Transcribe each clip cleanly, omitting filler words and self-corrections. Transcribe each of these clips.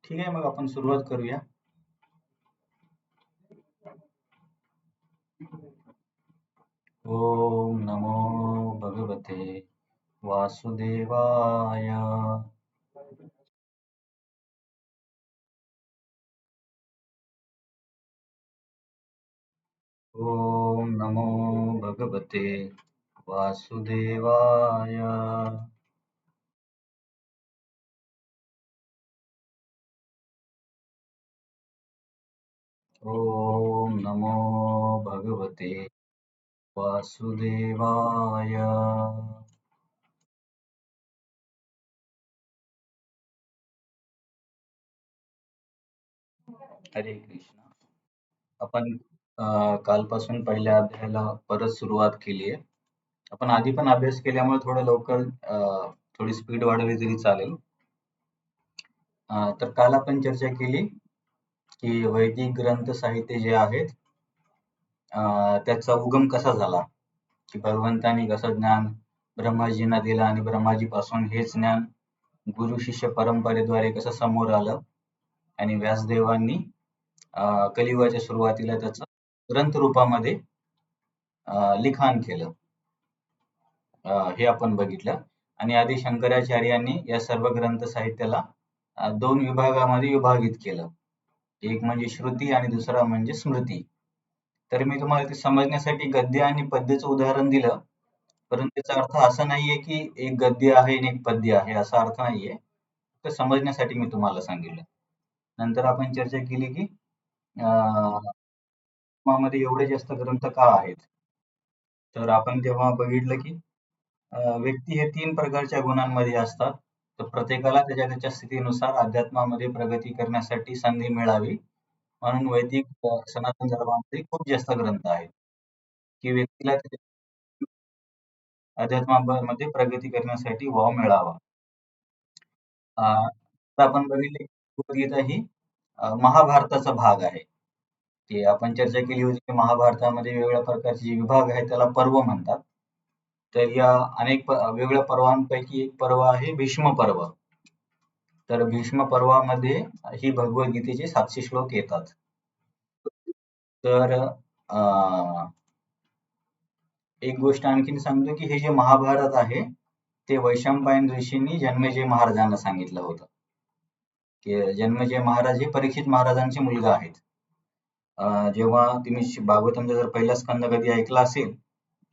ठीक आहे, मग आपण सुरुवात करूया. ओम नमो भगवते वासुदेवाय. ओम नमो भगवते वासुदेवाय. ओम नमो भगवते वासुदेवाय. हरे कृष्ण. आपण कालपासून पहिल्या अध्यायाला परत सुरुवात केली आहे. आपण आधी पण अभ्यास केल्यामुळे थोडं लवकर थोडी स्पीड वाढवली तरी चालेल. तर काल आपण चर्चा केली की वैदिक ग्रंथ साहित्य जे आहेत त्याचा उगम कसा झाला, की भगवंतांनी कसं ज्ञान ब्रह्माजींना दिलं आणि ब्रह्माजीपासून हेच ज्ञान गुरु शिष्य परंपरेद्वारे कसं समोर आलं आणि व्यासदेवांनी कलियुगाच्या सुरुवातीला त्याचं ग्रंथ रूपामध्ये लिखाण केलं. हे आपण बघितलं. आणि आदी शंकराचार्यांनी या सर्व ग्रंथ साहित्याला दोन विभागामध्ये विभागित केलं. एक म्हणजे श्रुती आणि दुसरा म्हणजे स्मृती. तर मी तुम्हाला ते समजण्यासाठी गद्य आणि पद्याचं उदाहरण दिलं, परंतु त्याचा अर्थ असा नाहीये की एक गद्य आहे आणि एक पद्य आहे असा अर्थ नाहीये. तर समजण्यासाठी मी तुम्हाला सांगितलं. नंतर आपण चर्चा केली की मध्ये एवढे जास्त ग्रंथ का आहेत. तर आपण तेव्हा बघितलं की व्यक्ती हे 3 प्रकारच्या गुणांमध्ये असतात. तर प्रत्येकाला त्याच्या त्याच्या स्थितीनुसार अध्यात्मामध्ये प्रगती करण्यासाठी संधी मिळावी म्हणून वैदिक सनातन धर्मामध्ये खूप जास्त ग्रंथ आहेत, की व्यक्तीला त्याच्या अध्यात्मामध्ये प्रगती करण्यासाठी वाव मिळावा. तर आपण बघितले की भगवद्गीता ही महाभारताचा भाग आहे. की आपण चर्चा केली होती की महाभारतामध्ये वेगवेगळ्या प्रकारचे जे विभाग आहेत त्याला पर्व म्हणतात. तर या अनेक वेगवेगळ्या पर्वांपैकी एक पर्व आहे भीष्म पर्व. तर भीष्म पर्वामध्ये ही भगवद्गीतेचे 700 श्लोक येतात. तर एक गोष्ट आणखीन सांगतो की हे जे महाभारत आहे ते वैशंपायन ऋषींनी जन्मेजय महाराजांना सांगितलं होतं. की जन्मेजय महाराज हे परीक्षित महाराजांचे मुलगा आहेत. जेव्हा तुम्ही भागवतांचा जर पहिला स्कंद कधी ऐकला असेल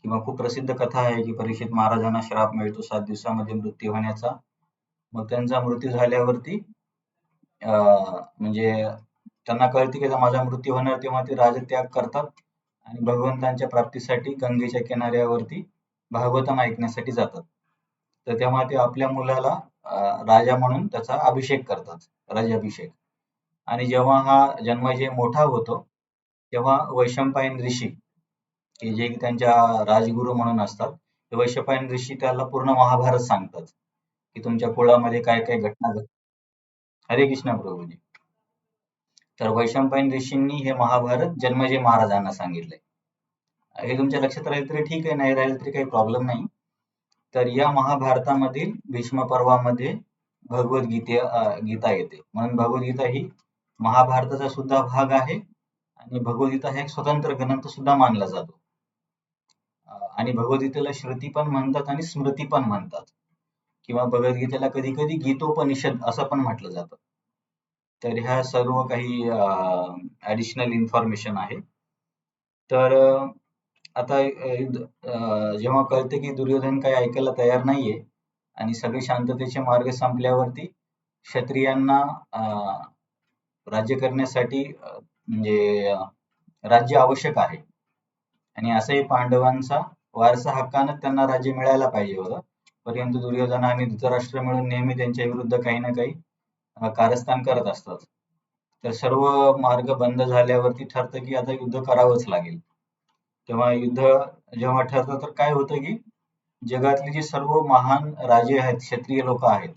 किंवा खूप प्रसिद्ध कथा आहे की परीक्षित महाराजांना श्राप मिळतो 7 दिवसामध्ये मृत्यू होण्याचा. मग त्यांचा मृत्यू झाल्यावरती म्हणजे त्यांना कळते की माझा मृत्यू होणार तेव्हा ते राजत्याग करतात आणि भगवंतांच्या प्राप्तीसाठी गंगेच्या किनाऱ्यावरती भागवतम ऐकण्यासाठी जातात. तर तेव्हा ते आपल्या मुलाला राजा म्हणून त्याचा अभिषेक करतात, राज्याभिषेक. आणि जेव्हा हा जन्मेजय मोठा होतो तेव्हा वैशंपायन ऋषी की जे त्यांच्या राजगुरू म्हणून असतात, ते वैशंपायन ऋषी त्याला पूर्ण महाभारत सांगतात की तुमच्या कुळामध्ये काय काय घटना हरे कृष्ण प्रभूजी. तर वैशंपायन ऋषींनी हे महाभारत जन्मेजय महाराजांना सांगितलंय. हे तुमच्या लक्षात राहील तरी ठीक आहे, नाही राहील तरी काही प्रॉब्लेम नाही. तर या महाभारतामधील भीष्म पर्वामध्ये गीता येते. म्हणून भगवद्गीता ही महाभारताचा सुद्धा भाग आहे आणि भगवद्गीता हा एक स्वतंत्र ग्रंथ सुद्धा मानला जातो. आणि भगवद्गीतेला श्रुती पण म्हणतात आणि स्मृती पण म्हणतात किंवा भगवद्गीतेला कधी कधी गीतोपनिषद असं पण म्हटलं जातं. तर ह्या सर्व काही ऍडिशनल इन्फॉर्मेशन आहे. तर आता जेव्हा कळते की दुर्योधन काही ऐकायला तयार नाहीये आणि सगळे शांततेचे मार्ग संपल्यावरती क्षत्रियांना राज्य करण्यासाठी म्हणजे राज्य आवश्यक आहे आणि असंही पांडवांचा वारसा हक्कानं त्यांना राज्य मिळायला पाहिजे होतं. परंतु दुर्योधन आणि धृतराष्ट्र मिळून नेहमी त्यांच्या विरुद्ध काही ना काही कारस्थान करत असतात. तर सर्व मार्ग बंद झाल्यावरती ठरतं की आता युद्ध करावंच लागेल. तेव्हा युद्ध जेव्हा ठरतं तर काय होतं की जगातले जे सर्व महान राजे आहेत, क्षत्रिय लोक आहेत,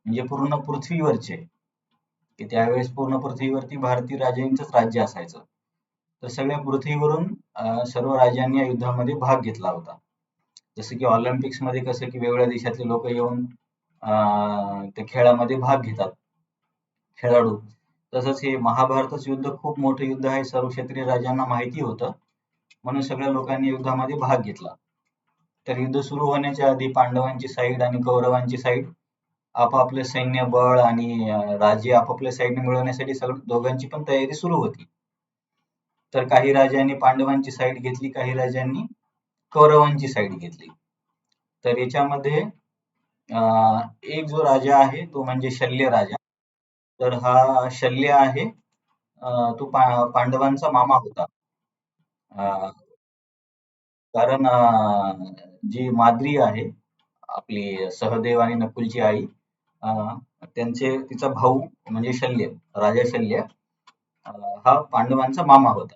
म्हणजे पूर्ण पृथ्वीवरचे, की त्यावेळेस पूर्ण पृथ्वीवरती भारतीय राजांचंच राज्य असायचं. तर सगळ्या पृथ्वीवरून सर्व राजांनी या युद्धामध्ये भाग घेतला होता. जसं की ऑलिम्पिक्स मध्ये कसं की वेगवेगळ्या देशातले लोक येऊन त्या खेळामध्ये भाग घेतात. खेळाडू. तसंच हे महाभारताचं युद्ध खूप मोठं युद्ध आहे, सर्व क्षत्रिय राजांना माहिती होतं, म्हणून सगळ्या लोकांनी युद्धामध्ये भाग घेतला. तर युद्ध सुरू होण्याच्या आधी पांडवांची साईड आणि कौरवांची साईड आपापले सैन्य बळ आणि राज्य आपापल्या साईडने मिळवण्यासाठी दोघांची पण तयारी सुरू होती. तर काही राजांनी पांडवांची साईड घेतली, काही राजांनी कौरवांची साईड घेतली. तर याच्यामध्ये एक जो राजा आहे तो म्हणजे शल्य राजा. तर हा शल्य आहे, तो पांडवांचा मामा होता. कारण जी माद्री आहे, आपली सहदेव आणि नकुलची आई, तिचा भाऊ म्हणजे शल्य, राजा शल्य, हा पांडवांचा मामा होता.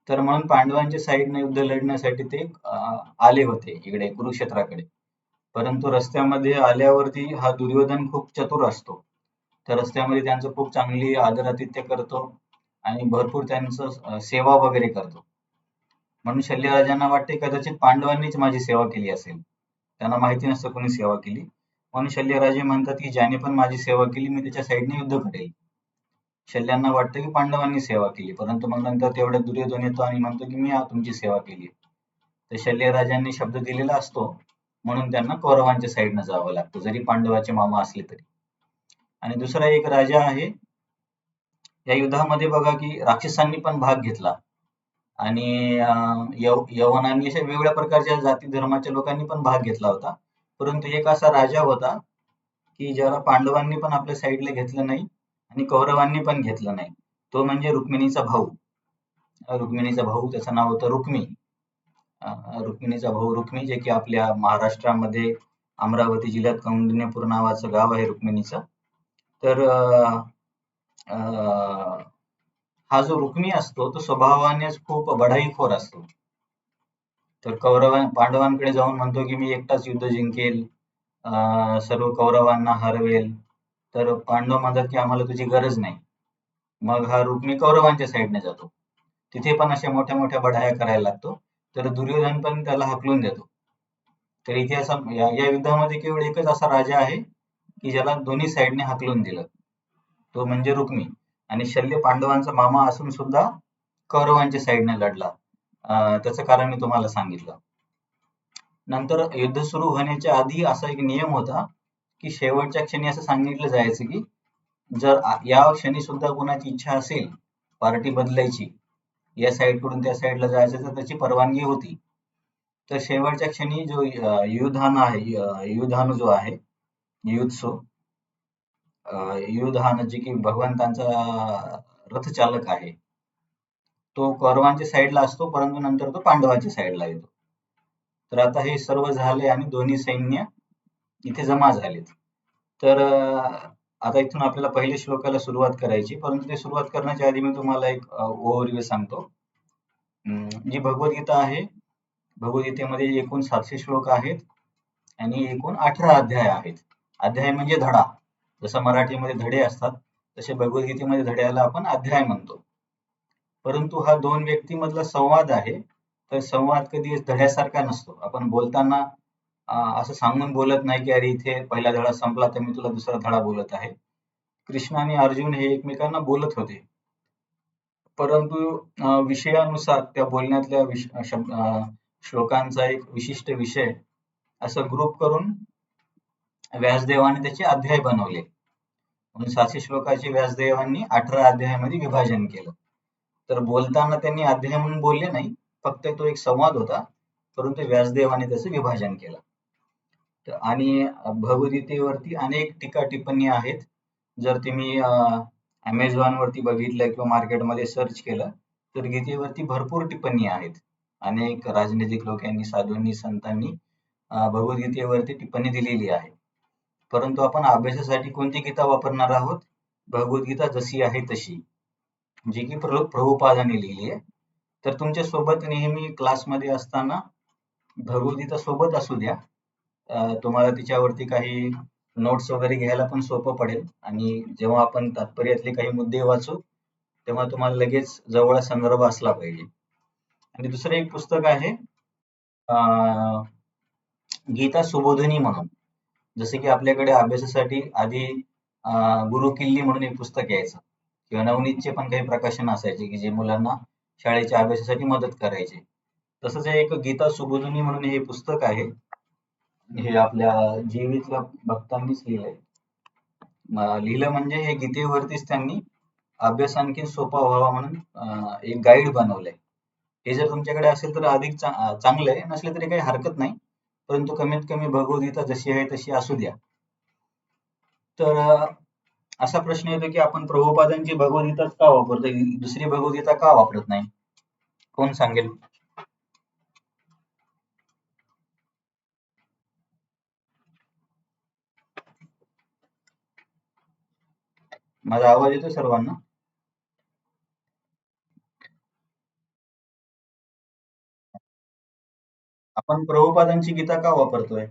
तर म्हणून पांडवांच्या साईडने युद्ध लढण्यासाठी ते आले होते इकडे कुरुक्षेत्राकडे. परंतु रस्त्यामध्ये आल्यावरती हा दुर्योधन खूप चतुर असतो. तर रस्त्यामध्ये त्यांचं खूप चांगली आदरातिथ्य करतो आणि भरपूर त्यांचं सेवा वगैरे करतो. म्हणून शल्यराजांना वाटते कदाचित पांडवांनीच माझी सेवा केली असेल. त्यांना माहिती नसतं कोणी सेवा केली. म्हणून शल्यराजे म्हणतात की ज्याने पण माझी सेवा केली मी त्याच्या साईडने युद्ध करेल. शल्यांना वाटतं की पांडवांनी सेवा केली, परंतु मग नंतर तेवढ्यात दुर्योधन येतो आणि म्हणतो की मी तुमची सेवा केली. तर शल्यराजांनी शब्द दिलेला असतो, म्हणून त्यांना कौरवांच्या साईडनं जावं लागतं, जरी पांडवाचे मामा असले तरी. आणि दुसरा एक राजा आहे, या युद्धामध्ये बघा की राक्षसांनी पण भाग घेतला आणि यवनांनी अशा वेगवेगळ्या प्रकारच्या जाती धर्माच्या लोकांनी पण भाग घेतला होता. परंतु एक असा राजा होता की ज्याला पांडवांनी पण आपल्या साईडला घेतलं नाही आणि कौरवांनी पण घेतलं नाही. तो म्हणजे रुक्मिणीचा भाऊ. रुक्मिणीचा भाऊ, त्याचं नाव होतं रुक्मी. रुक्मिणीचा भाऊ रुक्मी, जे की आपल्या महाराष्ट्रामध्ये अमरावती जिल्ह्यात कौंडिण्यपूर नावाचं गाव आहे रुक्मिणीचं. तर हा जो रुक्मी असतो तो स्वभावानेच खूप बढाईखोर असतो. तर पांडवांकडे जाऊन म्हणतो की मी एकटाच युद्ध जिंकेल, सर्व कौरवांना हरवेल. तर पांडव म्हणतात की आम्हाला तुझी गरज नाही. मग हा रुक्मी कौरवांच्या साईडने जातो. तिथे पण अशा मोठ्या मोठ्या बढाया करायला लागतो. तर दुर्योधन पण त्याला हाकलून देतो. तर इथे या युद्धामध्ये केवळ एकच असा राजा आहे की ज्याला दोन्ही साईडने हाकलून दिलं, तो म्हणजे रुक्मी. आणि शल्य पांडवांचा मामा असून सुद्धा कौरवांच्या साईडने लढला. त्याचं कारण मी तुम्हाला सांगितलं. नंतर युद्ध सुरू होण्याच्या आधी असा एक नियम होता की शेवटच्या क्षणी असं सांगितलं जायचं की जर या क्षणी सुद्धा कोणाची इच्छा असेल पार्टी बदलायची, या साईड कडून त्या साईडला जायचं, तर त्याची परवानगी होती. तर शेवटच्या क्षणी जो युधान जो आहे, युत्सो, युधान जे की भगवंतांचा रथचालक आहे, तो कौरवांच्या साईडला असतो, परंतु नंतर तो पांडवांच्या साईडला येतो. तर आता हे सर्व झाले आणि दोन्ही सैन्य इथे जमा झालेत. तर आता इथून आपल्याला पहिल्या श्लोकाला सुरुवात करायची, परंतु ते सुरुवात करण्याच्या आधी मी तुम्हाला एक ओव्हरव्ह्यू सांगतो. जी भगवद्गीता आहे, भगवद्गीतेमध्ये एकूण 700 श्लोक आहेत आणि एकूण 18 अध्याय आहेत. अध्याय म्हणजे धडा. जसं मराठीमध्ये धडे असतात, तसे भगवद्गीतेमध्ये धड्याला आपण अध्याय म्हणतो. परंतु हा दोन व्यक्तीमधला संवाद आहे, तर संवाद कधी धड्यासारखा नसतो. आपण बोलताना असं सांगून बोलत नाही की अरे इथे पहिला धडा संपला तर मी तुला दुसरा धडा बोलत आहे. कृष्ण आणि अर्जुन हे एकमेकांना बोलत होते, परंतु विषयानुसार त्या बोलण्यातल्या श्लोकांचा एक विशिष्ट विषय असं ग्रुप करून व्यासदेवाने त्याचे अध्याय बनवले. म्हणून 700 श्लोकाचे व्यासदेवांनी 18 अध्यायामध्ये विभाजन केलं. तर बोलताना त्यांनी अध्याय म्हणून बोलले नाही, फक्त तो एक संवाद होता, परंतु व्यासदेवाने त्याचं विभाजन केलं. आणि भगवद्गीतेवरती अनेक टीका टिप्पणी आहेत. जर तुम्ही अमेझॉन वरती बघितलं किंवा मार्केटमध्ये सर्च केलं तर गीतेवरती भरपूर टिप्पणी आहेत. अनेक राजनैतिक लोकांनी, साधूंनी, संतांनी भगवद्गीतेवरती टिप्पणी दिलेली आहे. परंतु आपण अभ्यासासाठी कोणती गीता वापरणार आहोत? भगवद्गीता जशी आहे तशी, जी की प्रभुपादांनी लिहिली आहे. तर तुमच्या सोबत नेहमी क्लासमध्ये असताना भगवद्गीता सोबत असू द्या. तुम्हाला तिच्यावरती काही नोट्स वगैरे घ्यायला पण सोपं पडेल आणि जेव्हा आपण तात्पर्यातले काही मुद्दे वाचू तेव्हा तुम्हाला लगेच जवळ संदर्भ असला पाहिजे. आणि दुसरं एक पुस्तक आहे गीता सुबोधिनी म्हणून. जसे की आपल्याकडे अभ्यासासाठी आधी गुरुकिल्ली म्हणून एक पुस्तक यायचं किंवा नवनीतचे पण काही प्रकाशन असायचे की जे मुलांना शाळेच्या अभ्यासासाठी मदत करायचे. तसंच एक गीता सुबोधिनी म्हणून हे पुस्तक आहे. हे आपल्या जीवीतल्या भक्तांनीच लिहिलंय. लिहिलं म्हणजे हे गीतेवरतीच त्यांनी अभ्यास आणखी सोपा व्हावा म्हणून एक गाईड बनवलंय. हे जर तुमच्याकडे असेल तर अधिक चांगलं आहे, नसले तरी काही हरकत नाही. परंतु कमीत कमी भगवद्गीता जशी आहे तशी असू द्या. तर असा प्रश्न येतो की आपण प्रभुपादांची भगवद्गीताच का वापरतो, दुसरी भगवद्गीता का वापरत नाही? कोण सांगेल? माझा आवाज येतो सर्वांना? आपण प्रभुपादांची गीता का वापरतोय?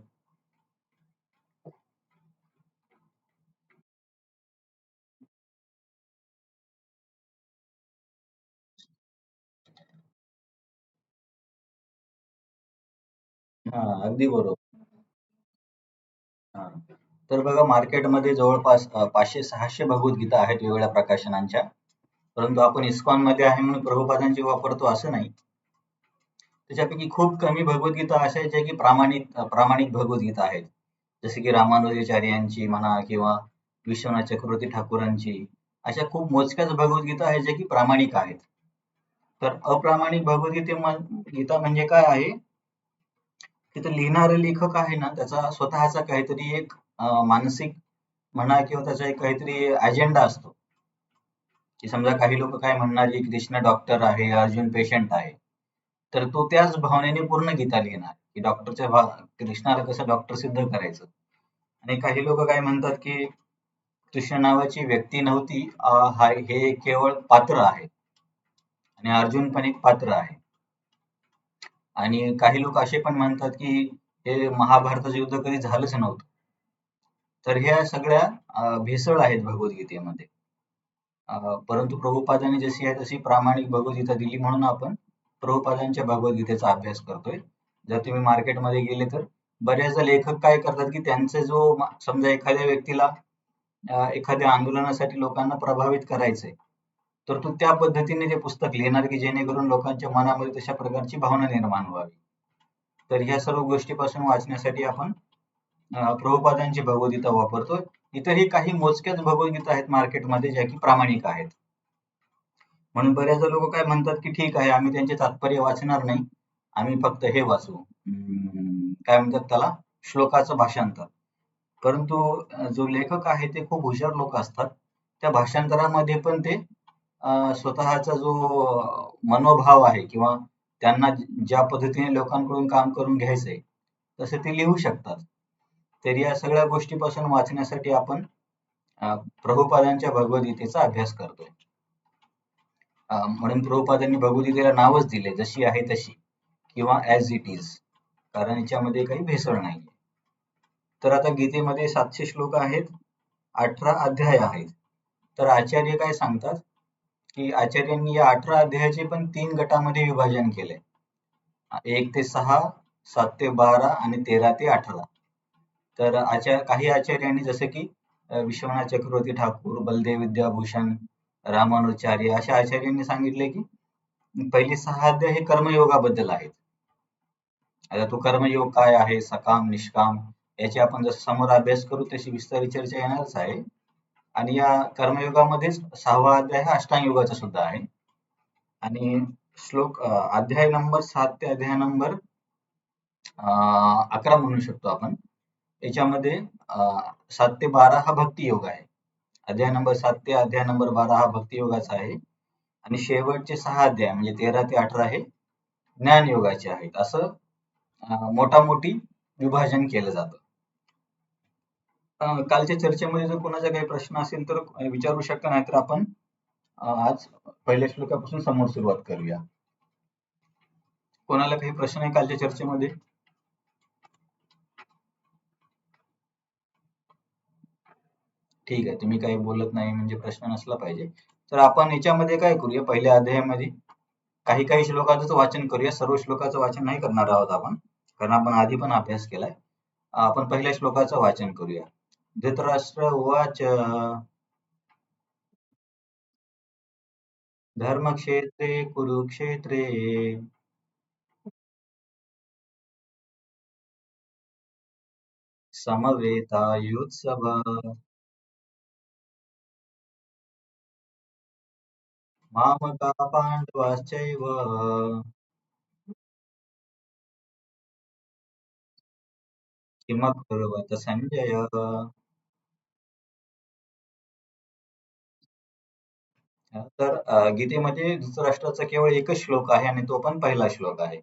हा, अगदी बरोबर. हा. तर बघा मार्केटमध्ये जवळपास 500-600 भगवद्गीता आहेत वेगवेगळ्या प्रकाशनांच्या. परंतु आपण इस्कॉन मध्ये आहे म्हणून प्रभुपादांची वापरतो असं नाही. त्याच्यापैकी खूप कमी भगवद्गीता अशा आहेत ज्या की प्रामाणिक भगवद्गीता आहेत. जसे की रामानुजाचार्यांची म्हणा किंवा विश्वनाथ चक्रवर्ती ठाकूरांची. अशा खूप मोजक्याच भगवद्गीता आहेत ज्या की प्रामाणिक आहेत. तर अप्रामाणिक गीता म्हणजे काय आहे? तिथे लिहिणारा लेखक आहे ना त्याचा स्वतःचा काहीतरी एक मानसिक म्हणा किंवा त्याचा एक काहीतरी अजेंडा असतो. की समजा काही लोक काय म्हणणार की कृष्ण डॉक्टर आहे, अर्जुन पेशंट आहे. तर तो त्याच भावनेने पूर्ण गीता लिहिणार की कृष्णाला कसं डॉक्टर सिद्ध करायचं. आणि काही लोक काय म्हणतात की कृष्ण नावाची व्यक्ती नव्हती, हे केवळ पात्र आहे आणि अर्जुन पण एक पात्र आहे. आणि काही लोक असे पण म्हणतात की हे महाभारताचं युद्ध कधी झालंच नव्हतं. तर ह्या सगळ्या भेसळ आहेत भगवद्गीतेमध्ये. परंतु प्रभुपादांनी जशी आहे तशी प्रामाणिक भगवद्गीता दिली म्हणून आपण प्रभुपादांच्या भगवद्गीतेचा अभ्यास करतोय. जर तुम्ही मार्केटमध्ये गेले तर बऱ्याचदा लेखक काय करतात की त्यांचे समजा एखाद्या व्यक्तीला एखाद्या आंदोलनासाठी लोकांना प्रभावित करायचंय, तर तो त्या पद्धतीने ते पुस्तक लिहिणार की जेणेकरून लोकांच्या मनामध्ये तशा प्रकारची भावना निर्माण व्हावी. तर ह्या सर्व गोष्टीपासून वाचण्यासाठी आपण प्रभुपादांची भगवद्गीता वापरतोय. इतरही काही मोजक्याच भगवद्गीता आहेत मार्केटमध्ये ज्या की प्रामाणिक आहेत. म्हणून बऱ्याचदा लोक काय म्हणतात की ठीक आहे आम्ही त्यांचे तात्पर्य वाचणार नाही, आम्ही फक्त हे वाचू, काय म्हणतात त्याला, श्लोकाचं भाषांतर. परंतु जो लेखक आहे ते खूप हुशार लोक असतात. त्या भाषांतरामध्ये पण ते स्वतःचा जो मनोभाव आहे किंवा त्यांना ज्या पद्धतीने लोकांकडून काम करून घ्यायचंय तसे ते लिहू शकतात. तर या सगळ्या गोष्टीपासून वाचण्यासाठी आपण प्रभुपादांच्या भगवद्गीतेचा अभ्यास करतोय. म्हणून प्रभुपादांनी भगवद्गीतेला नावच दिले जशी आहे तशी किंवा ऍज इट इज, कारण याच्यामध्ये काही भेसळ नाही. तर आता गीतेमध्ये 700 श्लोक आहेत, 18 अध्याय आहेत. तर आचार्य काय सांगतात की आचार्यांनी या 18 अध्यायाचे पण 3 गटामध्ये विभाजन केले. 1 ते 6, 7 ते 12 आणि 13 ते 18. तर काही आचार्यांनी जसे की विश्वनाथ चक्रवर्ती ठाकूर, बलदेव विद्याभूषण, रामानुजाचार्य अशा आचार्यांनी सांगितले की पहिले 6 अध्याय हे कर्मयोगाबद्दल आहेत. आता तो कर्मयोग काय आहे, सकाम निष्काम, याची आपण जसं समोर अभ्यास करू तशी विस्तारित चर्चा येणारच आहे. आणि या कर्मयोगामध्येच 6वा अध्याय हा अष्टांग योगाचा सुद्धा आहे. आणि अध्याय नंबर 7 ते अध्याय नंबर 11 म्हणू शकतो आपण. याच्यामध्ये 7 ते 12 हा भक्ती योग आहे. अध्याय नंबर 7 ते अध्याय नंबर 12 हा भक्ती योगाचा आहे. आणि शेवटचे 6 अध्याय म्हणजे 13 ते 18 हे ज्ञान योगाचे आहेत. असं मोठामोठी विभाजन केलं जातं. कालच्या चर्चेमध्ये जर कोणाचा काही प्रश्न असेल तर विचारू शकता, नाहीतर आपण आज पहिल्या श्लोकापासून समोर सुरुवात करूया. कोणाला काही प्रश्न आहे कालच्या चर्चेमध्ये? ठीक आहे, तुम्ही काही बोलत नाही म्हणजे प्रश्न नसला पाहिजे. तर आपण याच्यामध्ये काय करूया, पहिल्या अध्यायामध्ये काही काही श्लोकाचं वाचन करूया. सर्व श्लोकाचं वाचन नाही करणार आहोत आपण, कारण आपण आधी पण अभ्यास केलाय. आपण पहिल्या श्लोकाचं वाचन करूया. धृतराष्ट्र उवाच धर्मक्षेत्रे कुरुक्षेत्रे समवेतायुत्सव मामका पाण्डवाश्चैव किमकुर्वत संजय. तर गीतेमध्ये धृतराष्ट्राचा केवळ एकच श्लोक आहे आणि तो पण पहिला श्लोक आहे.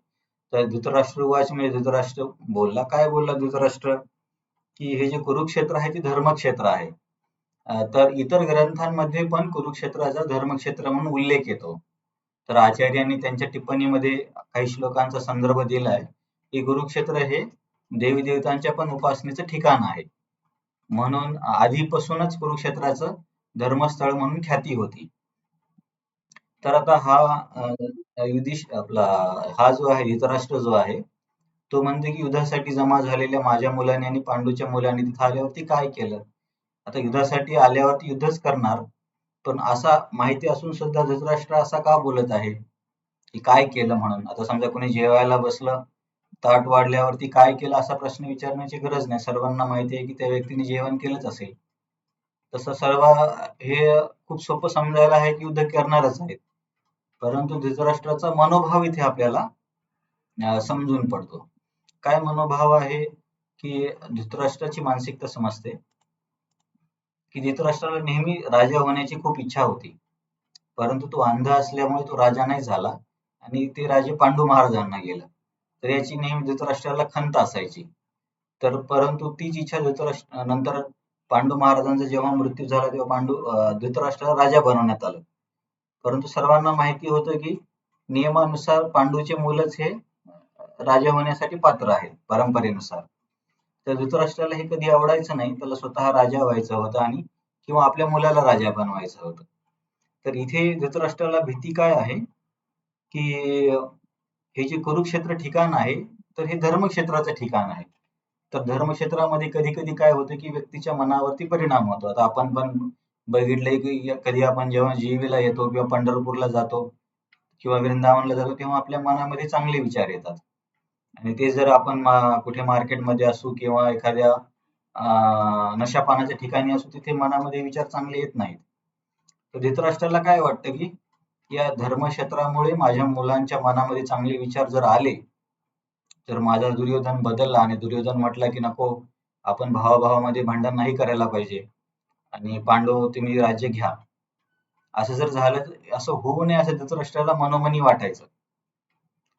तर धृतराष्ट्र उवाच म्हणजे धृतराष्ट्र बोलला, काय बोलला धृतराष्ट्र, की हे जे कुरुक्षेत्र आहे ते धर्मक्षेत्र आहे. तर इतर ग्रंथांमध्ये पण कुरुक्षेत्राचा धर्मक्षेत्र म्हणून उल्लेख येतो. तर आचार्यांनी त्यांच्या टिप्पणीमध्ये काही श्लोकांचा संदर्भ दिलाय, की कुरुक्षेत्र हे देवी देवतांच्या पण उपासनेचं ठिकाण आहे. म्हणून आधीपासूनच कुरुक्षेत्राचं धर्मस्थळ म्हणून ख्याती होती. तर आता हा आपला हा जो आहे धृतराष्ट्र जो आहे तो म्हणतो की युद्धासाठी जमा झालेल्या माझ्या मुलाने आणि पांडूच्या मुलाने तिथे आल्यावरती काय केलं. आता युद्धासाठी आल्यावरती युद्धच करणार, पण असा माहिती असून सुद्धा धृतराष्ट्र असा का बोलत आहे की काय केलं म्हणून. आता समजा कोणी जेवायला बसलं, ताट वाढल्यावरती काय केलं असा प्रश्न विचारण्याची गरज नाही, सर्वांना माहिती आहे की त्या व्यक्तीने जेवण केलंच असेल. तसं सर्व हे खूप सोपं समजायला आहे की युद्ध करणारच आहेत, परंतु धृतराष्ट्राचा मनोभाव इथे आपल्याला समजून पडतो. काय मनोभाव आहे की धृतराष्ट्राची मानसिकता समजते की धृतराष्ट्राला नेहमी राजा होण्याची खूप इच्छा होती, परंतु तो अंध असल्यामुळे तो राजा नाही झाला आणि ते राजे पांडू महाराजांना गेलं. तर याची नेहमी धृतराष्ट्राला खंत असायची. तर परंतु तीच इच्छा नंतर पांडू महाराजांचा जेव्हा मृत्यू झाला तेव्हा धृतराष्ट्राला राजा बनवण्यात आलं. परंतु सर्वांना माहिती होतं की नियमानुसार पांडूचे मुलंच हे राजा होण्यासाठी पात्र आहेत परंपरेनुसार. तर धृतराष्ट्राला हे कधी आवडायचं नाही, त्याला स्वतः राजा व्हायचं होतं आणि किंवा आपल्या मुलाला राजा बनवायचं होतं. तर इथे धृतराष्ट्राला भीती काय आहे की हे जे कुरुक्षेत्र ठिकाण आहे तर हे धर्मक्षेत्राचं ठिकाण आहे. तर धर्मक्षेत्रामध्ये कधी कधी काय होतं की व्यक्तीच्या मनावरती परिणाम होतो. आता आपण पण बघितलंय की कधी आपण जेव्हा जीवीला येतो किंवा पंढरपूरला जातो किंवा वृंदावनला जातो तेव्हा आपल्या मनामध्ये चांगले विचार येतात आणि ते जर आपण कुठे मार्केटमध्ये असू किंवा एखाद्या नशापानाच्या ठिकाणी असू तिथे मनामध्ये विचार चांगले येत नाहीत. तर धृतराष्ट्राला काय वाटतं की या धर्मक्षेत्रामुळे माझ्या मुलांच्या मनामध्ये चांगले विचार जर आले तर माझा दुर्योधन बदलला आणि दुर्योधन म्हटला की नको, आपण भावाभावामध्ये भांडण नाही करायला पाहिजे आणि पांडव तुम्ही राज्य घ्या, असं जर झालं असं होऊ नये असं धृतराष्ट्राला मनोमनी वाटायचं.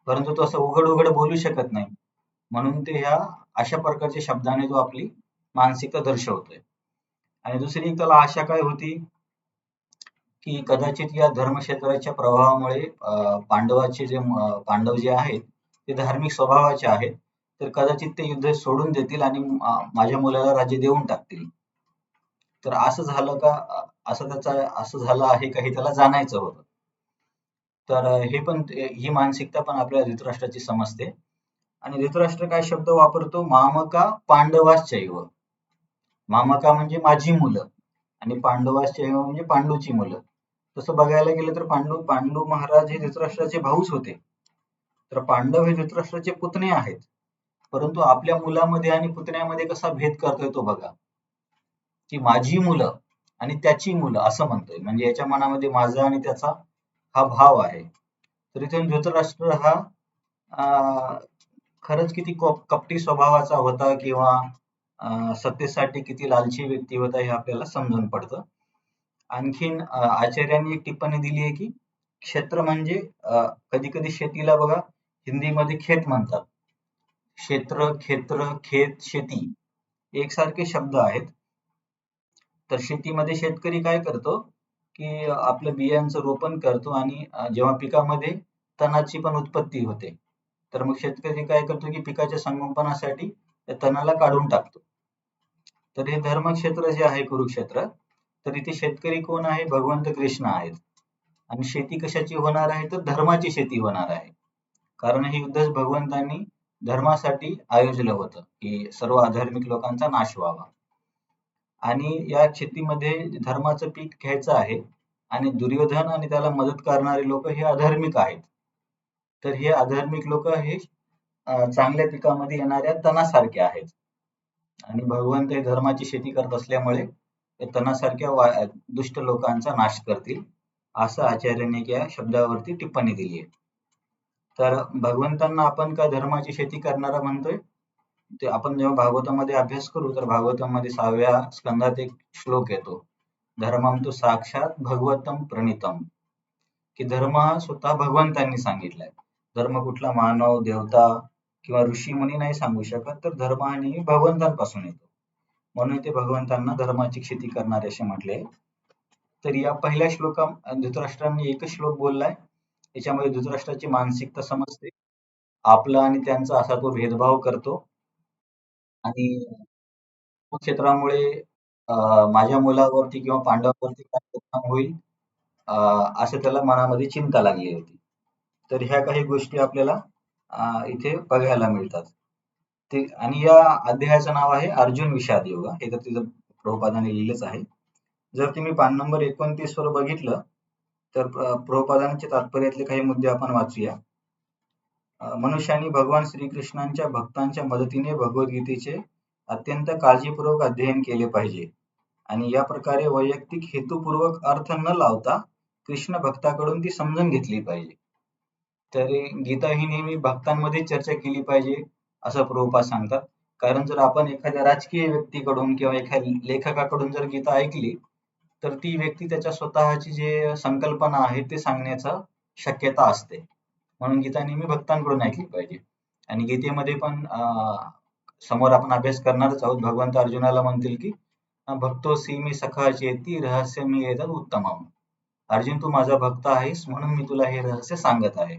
परंतु तो असं उघड उघड बोलू शकत नाही, म्हणून ते ह्या अशा प्रकारच्या शब्दाने तो आपली मानसिकता दर्शवतोय. आणि दुसरी एक त्याला आशा काय होती की कदाचित या धर्मक्षेत्राच्या प्रभावामुळे पांडव जे आहेत ते धार्मिक स्वभावाचे आहेत, तर कदाचित ते युद्ध सोडून देतील आणि माझ्या मुलाला राज्य देऊन टाकतील. तर असं झालं का, असं झालं आहे का हे त्याला जाणायचं होतं. तर हे पण ही मानसिकता पण आपल्याला धृतराष्ट्राची समजते. आणि धृतराष्ट्र काय शब्द वापरतो, मामका पांडवाश्चैव. मामका म्हणजे माझी मुलं आणि पांडवाश्चैव म्हणजे पांडूची मुलं. तसं बघायला गेलं तर पांडू महाराज हे धृतराष्ट्राचे भाऊच होते. तर पांडव हे धृतराष्ट्राचे पुतणे आहेत. परंतु आपल्या मुलामध्ये आणि पुतण्यामध्ये कसा भेद करतोय तो बघा, की माझी मुलं आणि त्याची मुलं असं म्हणतोय, म्हणजे याच्या मनामध्ये माझा आणि त्याचा हा भाव आहे. तर इथून धृतराष्ट्र हा खरंच किती कपटी स्वभावाचा होता किंवा सत्तेसाठी किती लालची व्यक्ती होता हे आपल्याला समजून पडतं. आणखीन आचार्यांनी एक टिप्पणी दिली आहे की क्षेत्र म्हणजे कधी कधी शेतीला बघा हिंदीमध्ये खेत म्हणतात. क्षेत्र, खेत, शेती एकसारखे शब्द आहेत. तर शेतीमध्ये शेतकरी काय करतो की आपल्या बियांचं रोपण करतो आणि जेव्हा पिकामध्ये तणाची पण उत्पत्ती होते, तर मग शेतकरी काय करतो की पिकाच्या संगोपनासाठी त्या तणाला काढून टाकतो. तर हे धर्मक्षेत्र जे आहे कुरुक्षेत्र, तर इथे शेतकरी कोण आहे, भगवंत कृष्ण आहेत. आणि शेती कशाची होणार आहे, तर धर्माची शेती होणार आहे. कारण हे युद्ध भगवंतांनी धर्मासाठी आयोजलं होतं की सर्व अधार्मिक लोकांचा नाश व्हावा. आणि या शेतीमध्ये धर्माचं पीक घ्यायचं आहे आणि दुर्योधन आणि त्याला मदत करणारे लोक हे अधार्मिक आहेत. तर हे अधार्मिक लोक हे चांगल्या पिकामध्ये येणाऱ्या तणासारखे आहेत आणि भगवंत हे धर्माची शेती करत असल्यामुळे ते तणासारख्या दुष्ट लोकांचा नाश करतील, असं आचार्यांनी या शब्दावरती टिप्पणी दिली आहे. तर भगवंतांना आपण का धर्माची शेती करणारा म्हणतोय? ते आपण जेव्हा भागवतामध्ये अभ्यास करू तर भागवतामध्ये 6व्या स्कंदात एक श्लोक येतो, धर्मम तु साक्षात भगवतम प्रणितम, की धर्म हा स्वतः भगवंतांनी सांगितलाय. धर्म कुठला मानव, देवता किंवा ऋषी मुनी नाही सांगू शकत, तर धर्म हा नेहमी भगवंतांपासून येतो. म्हणून ते भगवंतांना धर्माची शेती करणारे असे म्हटले. तर या पहिल्या धृतराष्ट्रांनी एकच श्लोक बोललाय, याच्यामध्ये धृतराष्ट्राची मानसिकता समजते. आपला आणि त्यांचा असा तो भेदभाव करतो आणि क्षेत्रामुळे माझ्या मुलावरती किंवा पांडवांवरती काय परिणाम होईल असं त्याला मनामध्ये चिंता लागली होती. तर ह्या काही गोष्टी आपल्याला इथे बघायला मिळतात. ते आणि या अध्यायाचं नाव आहे अर्जुन विषाद योग. हे तर तिथं प्रभुपादाने लिहिलंच आहे. जर तुम्ही पान नंबर 29 वर बघितलं तर प्रभुपादांच्या तात्पर्यातले काही मुद्दे आपण वाचूया. मनुष्याने भगवान श्रीकृष्णांच्या भक्तांच्या मदतीने भगवद्गीतेचे अत्यंत काळजीपूर्वक अध्ययन केले पाहिजे आणि या प्रकारे वैयक्तिक हेतुपूर्वक अर्थ न लावता कृष्ण भक्ताकडून ती समजून घेतली पाहिजे. तर गीता ही नेहमी भक्तांमध्ये चर्चा केली पाहिजे असं प्रभुपाद सांगतात. कारण जर आपण एखाद्या राजकीय व्यक्तीकडून किंवा एखाद्या लेखकाकडून जर गीता ऐकली तर ती व्यक्ती त्याच्या स्वतःची जे संकल्पना आहे ते सांगण्याचा शक्यता असते. म्हणून गीता नेहमी भक्तांकडून ऐकली पाहिजे. आणि गीतेमध्ये पण समोर आपण अभ्यास करणारच आहोत. भगवंत अर्जुनाला म्हणतील की भक्तोसी मी सखा चेती रहस्य मी एतद उत्तमम. अर्जुन तू माझा भक्त आहेस म्हणून मी तुला हे रहस्य सांगत आहे.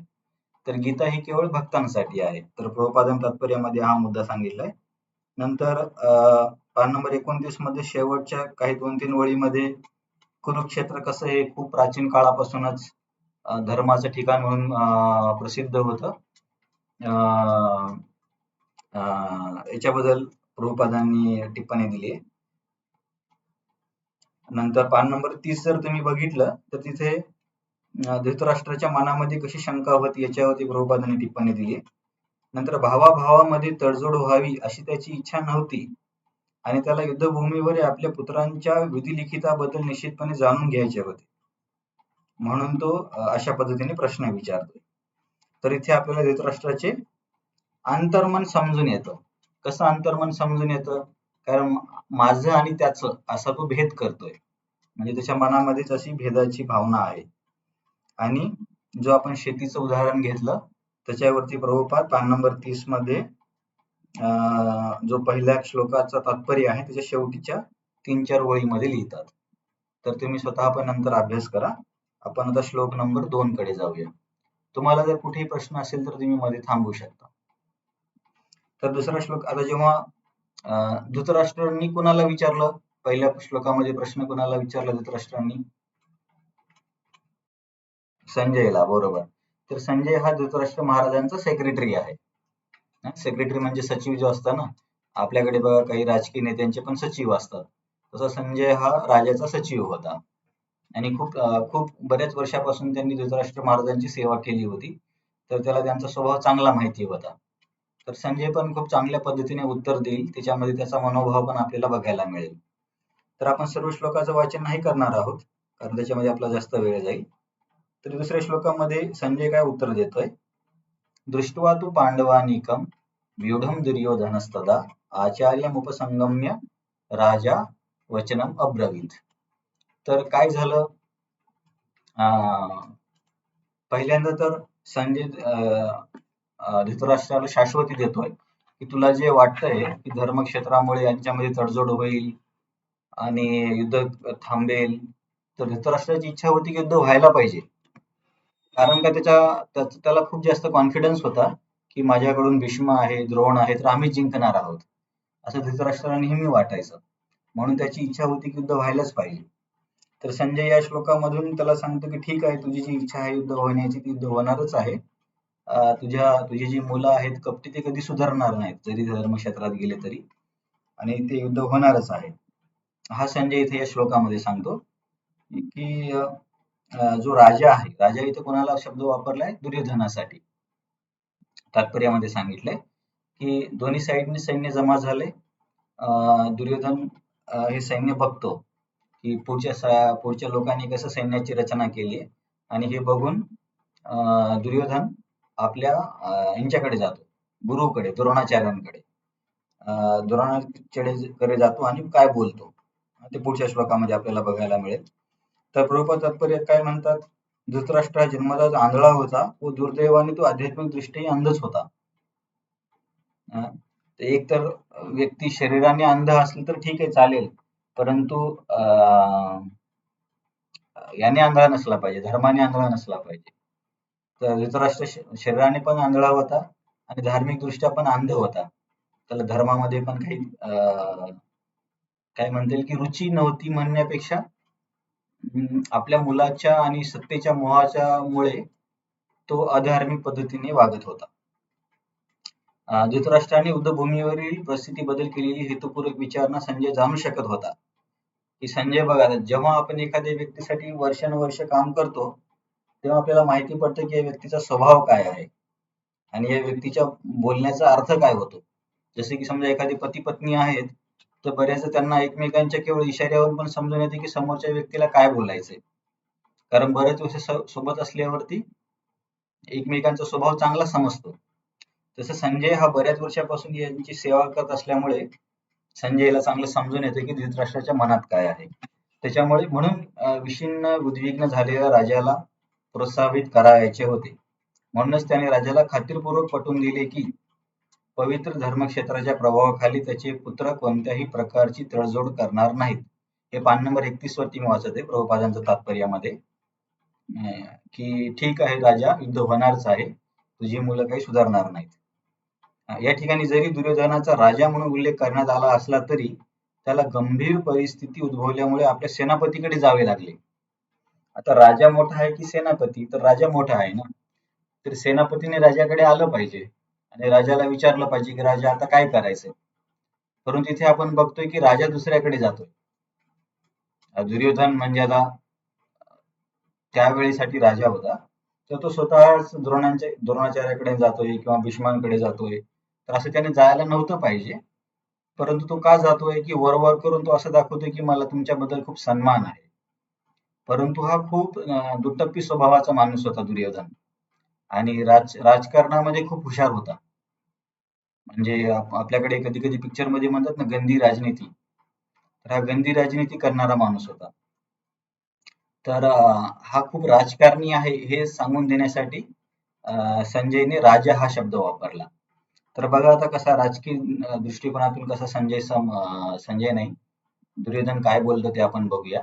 तर गीता ही केवळ भक्तांसाठी आहे. तर प्रभुपादां तात्पर्यामध्ये हा मुद्दा सांगितलाय. नंतर पान नंबर 29 मध्ये शेवटच्या काही 2-3 वळीमध्ये कुरुक्षेत्र कसं हे खूप प्राचीन काळापासूनच धर्माचं ठिकाण म्हणून प्रसिद्ध होतं. याच्याबद्दल प्रभुपादांनी टिप्पणी दिली आहे. नंतर पान नंबर 30 जर तुम्ही बघितलं तर तिथे धृतराष्ट्राच्या मनामध्ये कशी शंका होती याच्यावरती प्रभुपादांनी टिप्पणी दिली. नंतर भावाभावामध्ये तडजोड व्हावी अशी त्याची इच्छा नव्हती आणि त्याला युद्धभूमीवर आपल्या पुत्रांच्या विधिलिखिताबद्दल निश्चितपणे जाणून घ्यायचे होते, म्हणून तो अशा पद्धतीने प्रश्न विचारतोय. तर इथे आपल्याला धृतराष्ट्राचे अंतर्मन समजून येतं. कसं अंतर्मन समजून येतं? कारण माझं आणि त्याचं असा तो भेद करतोय, म्हणजे त्याच्या मनामध्येच अशी भेदाची भावना आहे. आणि जो आपण शेतीचं उदाहरण घेतलं त्याच्यावरती प्रभुपाद पान नंबर 30 मध्ये जो पहिल्या श्लोकाचा तात्पर्य आहे त्याच्या शेवटीच्या 3-4 वळीमध्ये लिहितात. तर तुम्ही स्वतः पण नंतर अभ्यास करा. आपण आता श्लोक नंबर 2 कडे जाऊया. तुम्हाला जर कुठेही प्रश्न असेल तर तुम्ही मध्ये थांबू शकता. तर दुसरा श्लोक, आता जेव्हा धृतराष्ट्रांनी कुणाला विचारलं, पहिल्या श्लोकामध्ये प्रश्न कुणाला विचारला धृतराष्ट्रांनी? संजयला, बरोबर. तर संजय हा धृतराष्ट्र महाराजांचा सेक्रेटरी आहे. सेक्रेटरी म्हणजे सचिव जो असता ना, आपल्याकडे बघा काही राजकीय नेत्यांचे पण सचिव असतात, तसा संजय हा राजाचा सचिव होता आणि खूप बऱ्याच वर्षापासून त्यांनी धृतराष्ट्र महाराजांची सेवा केली होती, तर त्याला त्यांचा स्वभाव चांगला माहिती होता. तर संजय पण खूप चांगल्या पद्धतीने उत्तर देईल, त्याच्यामध्ये त्याचा मनोभाव पण आपल्याला बघायला मिळेल. तर आपण सर्व श्लोकाचं वाचन नाही करणार आहोत कारण त्याच्यामध्ये आपला जास्त वेळ जाईल. तर दुसऱ्या श्लोकामध्ये संजय काय उत्तर देतोय? दृष्ट्वा तु पांडवानीकम व्यूढम दुर्योधनस्तदा आचार्यमुपसंगम्य राजा वचनम अब्रवीत. तर काय झालं? पहिल्यांदा तर संजय धृतराष्ट्राला शाश्वती देतोय की तुला जे वाटतंय की धर्मक्षेत्रामुळे यांच्यामध्ये तडजोड होईल आणि युद्ध थांबेल, तर धृतराष्ट्राची इच्छा होती की युद्ध व्हायला पाहिजे. कारण का त्याला खूप जास्त कॉन्फिडन्स होता की माझ्याकडून भीष्म आहे, द्रोण आहे, तर आम्ही जिंकणार आहोत असं धृतराष्ट्राला नेहमी वाटायचं. म्हणून त्याची इच्छा होती की युद्ध व्हायलाच पाहिजे. तर संजय या श्लोकामधून त्याला सांगतो की ठीक आहे, तुझी जी इच्छा आहे युद्ध होण्याची ती युद्ध होणारच आहे. तुझी जी मुलं आहेत कपटी ते कधी सुधारणार नाहीत जरी धर्मक्षेत्रात गेले तरी, आणि ते युद्ध होणारच आहे. हा संजय इथे या श्लोकामध्ये सांगतो की जो राजा आहे, राजा इथे कोणाला शब्द वापरलाय? दुर्योधनासाठी. तात्पर्यामध्ये सांगितलंय की दोन्ही साईडने सैन्य जमा झाले. दुर्योधन हे सैन्य बघतो की पुढच्या लोकांनी कसं सैन्याची रचना केली आहे आणि हे बघून दुर्योधन आपल्या यांच्याकडे जातो, गुरुकडे, द्रोणाचार्यांकडे. द्रोणाचार्याकडे जातो आणि काय बोलतो ते पुढच्या श्लोकामध्ये आपल्याला बघायला मिळेल. तर प्रभुपाद तात्पर्य काय म्हणतात? धृतराष्ट्र हा जन्मतःच आंधळा होता व दुर्दैवाने तो आध्यात्मिक दृष्टीने अंधच होता. एक तर व्यक्ती शरीराने अंध असली तर ठीक आहे, चालेल, परंतु याने आंधळा नसला पाहिजे, धर्माने आंधळा नसला पाहिजे. तर धृतराष्ट्र शरीराने पण आंधळा होता आणि धार्मिक दृष्ट्या पण अंध होता. त्याला धर्मामध्ये पण काही काय म्हणता येईल की रुची नव्हती म्हणण्यापेक्षा आपल्या मुलाच्या आणि सत्तेच्या मोहाच्या मुळे तो अधार्मिक पद्धतीने वागत होता. धृतराष्ट्राने युद्धभूमीवरील परिस्थिती बदल केलेली हेतुपूर्वक विचारणा संजय जाणू शकत होता की संजय बघा, जेव्हा आपण एखाद्या व्यक्तीसाठी वर्षानुवर्ष काम करतो तेव्हा आपल्याला माहिती पडतं की या व्यक्तीचा स्वभाव काय आहे आणि या व्यक्तीच्या बोलण्याचा अर्थ काय होतो. जसे की समजा एखादी पती पत्नी आहेत तर बऱ्याचदा त्यांना एकमेकांच्या केवळ इशाऱ्यावरून पण समजून येते की समोरच्या व्यक्तीला काय बोलायचंय, कारण बरेच वर्ष सोबत असल्यावरती एकमेकांचा स्वभाव चांगला समजतो. तसं संजय हा बऱ्याच वर्षापासून यांची सेवा करत असल्यामुळे संजयला चांगलं समजून येतं की धृतराष्ट्राच्या मनात काय आहे. त्याच्यामुळे म्हणून विषण्ण उद्विग्न झालेल्या राजाला प्रोत्साहित करायचे होते. म्हणूनच त्याने राजाला खात्रीपूर्वक पटवून दिले की पवित्र धर्मक्षेत्राच्या प्रभावाखाली त्याचे पुत्र कोणत्याही प्रकारची तडजोड करणार नाहीत. हे पान नंबर 31 वरती मी वाचत आहे प्रभुपादांच्या तात्पर्यामध्ये की ठीक आहे राजा, युद्ध होणारच आहे, तुझी मुलं काही सुधारणार नाहीत. या ठिकाणी जरी दुर्योधनाचा राजा म्हणून उल्लेख करण्यात आला असला तरी त्याला गंभीर परिस्थिती उद्भवल्यामुळे आपल्या सेनापतीकडे जावे लागले. आता राजा मोठा आहे की सेनापती? तर राजा मोठा आहे ना, तर सेनापतीने राजाकडे आलं पाहिजे आणि राजाला विचारलं पाहिजे की राजा आता काय करायचंय. परंतु इथे आपण बघतोय की राजा दुसऱ्याकडे जातोय. दुर्योधन म्हणजे आता त्यावेळेसाठी राजा होता, तर तो स्वतःच द्रोणाचार्याकडे जातोय किंवा भीष्मांकडे जातोय, तर असं त्याने जायला नव्हतं पाहिजे. परंतु तो का जातोय की वर करून तो असं दाखवतोय की मला तुमच्याबद्दल खूप सन्मान आहे. परंतु हा खूप दुटप्पी स्वभावाचा माणूस होता दुर्योधन आणि राजकारणामध्ये खूप हुशार होता. म्हणजे आपल्याकडे कधी कधी पिक्चर मध्ये म्हणतात ना गंदी राजनीती, तर हा गंदी राजनीती करणारा माणूस होता. तर हा खूप राजकारणी आहे हे सांगून देण्यासाठी संजयने राजा हा शब्द वापरला. तर बघा आता कसा राजकीय दृष्टिकोनातून कसा संजय नाही, दुर्योधन काय बोलतो ते आपण बघूया.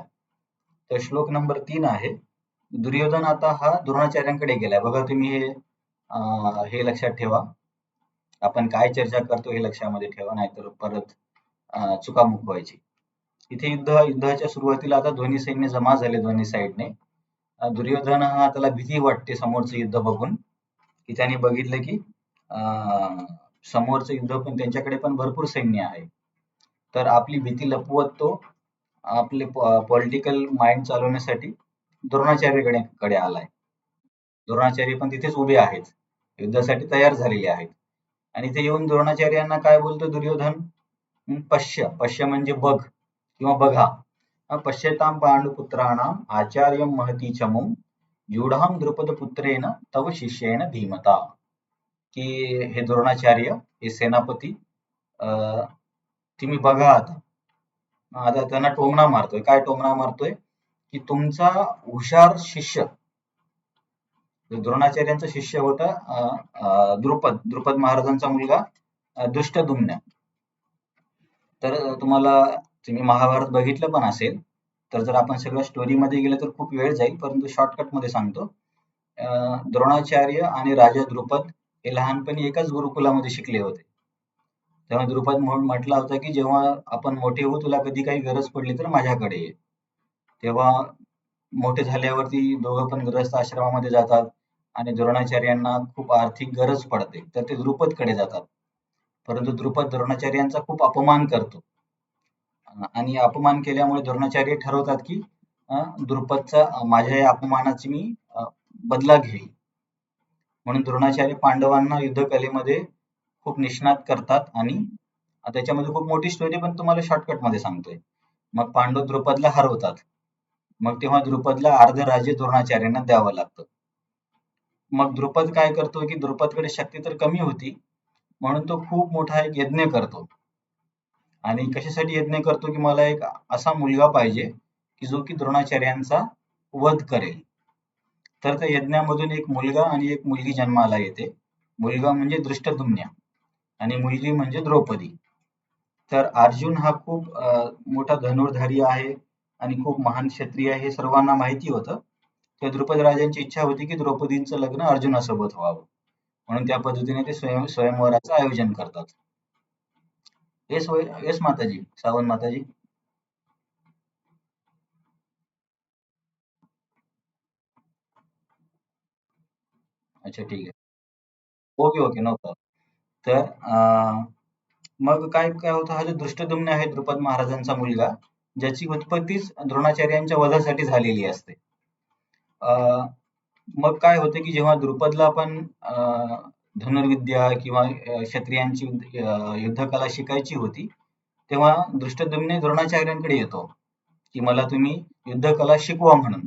तर श्लोक नंबर 3 आहे. दुर्योधन आता हा द्रोणाचार्यांकडे गेलाय. बघा तुम्ही हे लक्षात ठेवा. आपण काय चर्चा करतो हे लक्षामध्ये ठेवा, नाहीतर परत चुकामुक व्हायची. इथे युद्धाच्या सुरुवातीला आता दोन्ही सैन्य जमा झाले दोन्ही साईडने. दुर्योधन हा त्याला भीती वाटते समोरचं युद्ध बघून, की त्याने बघितलं की समोरचं युद्ध पण त्यांच्याकडे पण भरपूर सैन्य आहे. तर आपली भीती लपवत तो आपले पॉलिटिकल माइंड चालवण्यासाठी द्रोणाचार्याकडे आलाय. द्रोणाचार्य पण तिथेच उभे आहेत, युद्धासाठी तयार झालेले आहेत. आणि इथे येऊन द्रोणाचार्यांना काय बोलतो दुर्योधन? पश्य म्हणजे बघ किंवा बघा. पश्यतां पांडुपुत्राणाम आचार्यं महती चमूं व्यूढां द्रुपदपुत्रेण तव शिष्येण धीमता. की हे द्रोणाचार्य, हे सेनापती, तुम्ही बघा आता. आता त्यांना टोमणा मारतोय. काय टोमणा मारतोय? की तुमचा हुशार शिष्य, द्रोणाचार्यांचा शिष्य होता द्रुपद महाराजांचा मुलगा धृष्टद्युम्न. तर तुम्ही महाभारत बघितलं पण असेल, तर जर आपण सगळं स्टोरीमध्ये गेलं तर खूप वेळ जाईल, परंतु शॉर्टकट मध्ये सांगतो. द्रोणाचार्य आणि राजा द्रुपद हे लहानपणी एकाच गुरुकुलामध्ये शिकले होते. तेव्हा द्रुपद म्हटला होता की जेव्हा आपण मोठे होऊ, तुला कधी काही गरज पडली तर माझ्याकडे ये. तेव्हा मोठे झाल्यावरती दोघं पण गृहस्थ आश्रमामध्ये जातात आणि द्रोणाचार्यांना खूप आर्थिक गरज पडते, तर ते द्रुपदकडे जातात. परंतु द्रुपद द्रोणाचार्यांचा खूप अपमान करतो आणि अपमान केल्यामुळे द्रोणाचार्य ठरवतात की द्रुपदचा माझ्या या अपमानाची मी बदला घेईल. म्हणून द्रोणाचार्य पांडवांना युद्धकलेमध्ये खूप निष्णात करतात आणि त्याच्यामध्ये खूप मोठी स्टोरी पण तुम्हाला शॉर्टकट मध्ये सांगतोय. मग पांडव द्रुपदला हरवतात. मग तेव्हा द्रुपदला अर्ध राज्य द्रोणाचार्यांना द्यावं लागतं. मग द्रुपद काय करतो की द्रुपदकडे शक्ती तर कमी होती म्हणून तो खूप मोठा एक यज्ञ करतो. आणि कशासाठी यज्ञ करतो की मला एक असा मुलगा पाहिजे की जो की द्रोणाचार्यांचा वध करेल. तर त्या यज्ञामधून एक मुलगा आणि एक मुलगी जन्माला येते. मुलगा म्हणजे धृष्टद्युम्न आणि मुलगी म्हणजे द्रौपदी. तर अर्जुन हा खूप मोठा धनुर्धारी आहे आणि खूप महान क्षत्रिय आहे हे सर्वांना माहिती होतं. तर द्रुपद राजांची इच्छा होती की द्रौपदींचं लग्न अर्जुनासोबत व्हावं. म्हणून त्या पद्धतीने ते स्वयंवराचं आयोजन करतात. येस माताजी, सावंत माताजी. अच्छा ठीक आहे. Okay okay no problem. तर मग काय काय होतं हा जो धृष्टद्युम्न आहे द्रुपद महाराजांचा मुलगा ज्याची उत्पत्तीच द्रोणाचार्यांच्या वधासाठी झालेली असते. मग काय होतं की जेव्हा द्रुपदला पण धनुर्विद्या किंवा क्षत्रियांची युद्धकला शिकायची होती तेव्हा धृष्टद्युम्न द्रोणाचार्यांकडे येतो की मला तुम्ही युद्धकला शिकवा म्हणून.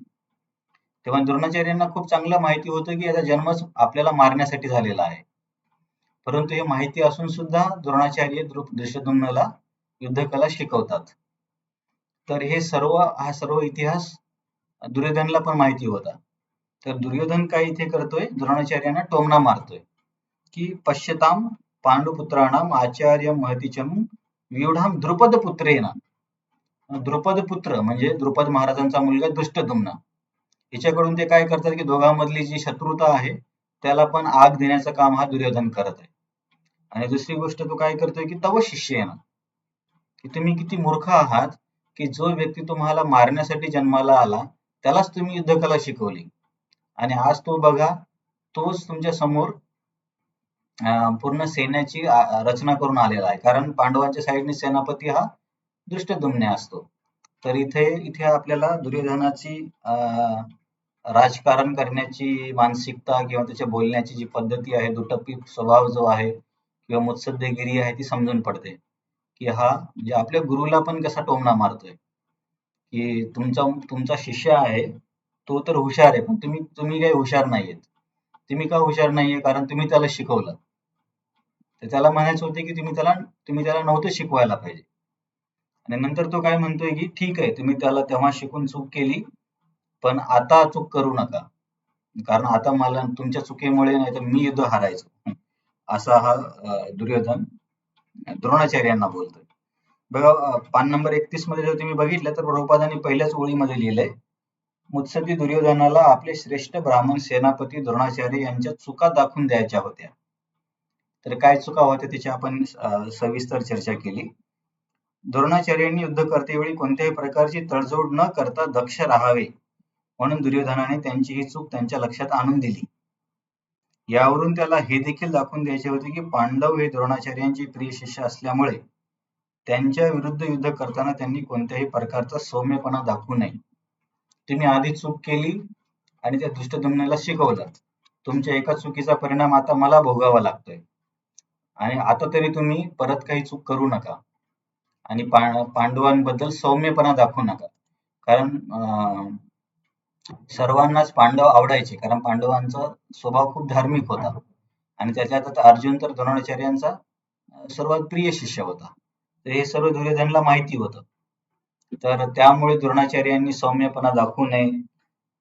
तेव्हा द्रोणाचार्यांना खूप चांगलं माहिती होतं की याचा जन्मच आपल्याला मारण्यासाठी झालेला आहे. परंतु हे माहिती असून सुद्धा द्रोणाचार्य धृष्टद्युम्नला युद्धकला शिकवतात. तर हा सर्व इतिहास दुर्योधनला पण माहिती होता. तर दुर्योधन काय इथे करतोय द्रोणाचार्यांना टोमणा मारतोय की पश्यताम पांडुपुत्राणाम आचार्य महतीचम व्यूढाम द्रुपद पुत्रेन. द्रुपद पुत्र म्हणजे द्रुपद महाराजांचा मुलगा धृष्टद्युम्न हिच्याकडून ते काय करतात की दोघांमधली जी शत्रुता आहे त्याला पण आग देण्याचं काम हा दुर्योधन करत आहे. आणि दुसरी गोष्ट तो काय करतोय की तव शिष्येन की तुम्ही किती मूर्ख आहात की जो व्यक्ती तुम्हाला मारण्यासाठी जन्माला आला त्यालाच तुम्ही युद्धकला शिकवली आणि आज तो बघा तोच तुमच्या समोर पूर्ण सैन्याची रचना करून आलेला आहे कारण पांडवांच्या साईडने सेनापती हा धृष्टद्युम्न असतो. तर इथे इथे आपल्याला दुर्योधनाची राजकारण करण्याची मानसिकता किंवा त्याच्या बोलण्याची जी पद्धती आहे दुटप्पी स्वभाव जो आहे किंवा मुत्सद्देगिरी आहे ती समजून पडते की हा म्हणजे आपल्या गुरुला पण कसा टोमणा मारतोय की तुमचा शिष्य आहे तो तर हुशार आहे पण तुम्ही काही हुशार नाहीयेत. तुम्ही का हुशार नाहीये कारण तुम्ही त्याला शिकवलं. तर त्याला म्हणायचं होते की तुम्ही त्याला नव्हतं शिकवायला पाहिजे. आणि नंतर तो काय म्हणतोय की ठीक आहे तुम्ही त्याला तेव्हा शिकून चूक केली पण आता चूक करू नका कारण आता मला तुमच्या चुकीमुळे नाही तर मी युद्ध हारायचो. असा हा दुर्योधन द्रोणाचार्यांना बोलतोय. बघा पान नंबर 31 मध्ये जर तुम्ही बघितलं तर प्रभुपादांनी पहिल्याच ओळीमध्ये लिहिलंय मुत्सद्दी दुर्योधनाला आपले श्रेष्ठ ब्राह्मण सेनापती द्रोणाचार्य यांच्या चुका दाखवून द्यायच्या होत्या. तर काय चुका होत्या त्याची आपण सविस्तर चर्चा केली. द्रोणाचार्यांनी युद्ध करतेवेळी कोणत्याही प्रकारची तडजोड न करता दक्ष राहावे म्हणून दुर्योधनाने त्यांची ही चूक त्यांच्या लक्षात आणून दिली. यावरून त्याला हे देखील दाखवून द्यायचे होते की पांडव हे द्रोणाचार्यांचे प्रिय शिष्य असल्यामुळे त्यांच्या विरुद्ध युद्ध करताना त्यांनी कोणत्याही प्रकारचा सौम्यपणा दाखवू नये. तुम्ही आधी चूक केली आणि त्या धृष्टद्युम्नाला शिकवलं. तुमच्या एका चुकीचा परिणाम आता मला भोगावा लागतोय आणि आता तरी तुम्ही परत काही चूक करू नका आणि पांडवांबद्दल सौम्यपणा दाखवू नका कारण सर्वांनाच पांडव आवडायचे कारण पांडवांचा स्वभाव खूप धार्मिक होता आणि त्याच्यात अर्जुन तर द्रोणाचार्यांचा सर्वात प्रिय शिष्य होता. तर हे सर्व दुर्योधनला माहिती होतं. तर त्यामुळे द्रोणाचार्यांनी सौम्यपणा दाखवू नये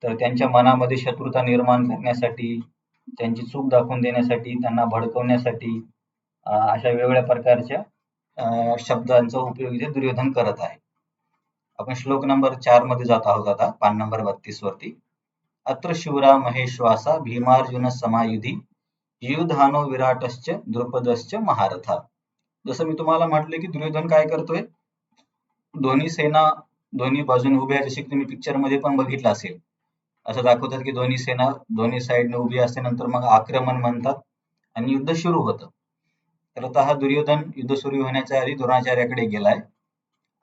तर त्यांच्या मनामध्ये शत्रुता निर्माण करण्यासाठी त्यांची चूक दाखवून देण्यासाठी त्यांना भडकवण्यासाठी अशा वेगवेगळ्या प्रकारच्या शब्दांचा उपयोग इथे दुर्योधन करत आहे. आपण श्लोक नंबर 4 मध्ये जात आहोत आता पान नंबर 32 वरती. अत्र शिवरा महेश्वासा भीमार्जुन समायुधी युधानो विराटश्च द्रुपदश्च महारथा. जसं मी तुम्हाला म्हटलं की दुर्योधन काय करतोय दोन्ही सेना दोन्ही बाजूने उभ्या आहेत जसे तुम्ही पिक्चर मध्ये पण बघितलं असेल. असं दाखवतात की दोन्ही सेना दोन्ही साईडने उभी असते नंतर मग आक्रमण म्हणतात आणि युद्ध सुरू होतं. तर आता हा दुर्योधन युद्ध सुरू होण्याच्या आधी द्रोणाचार्याकडे गेलाय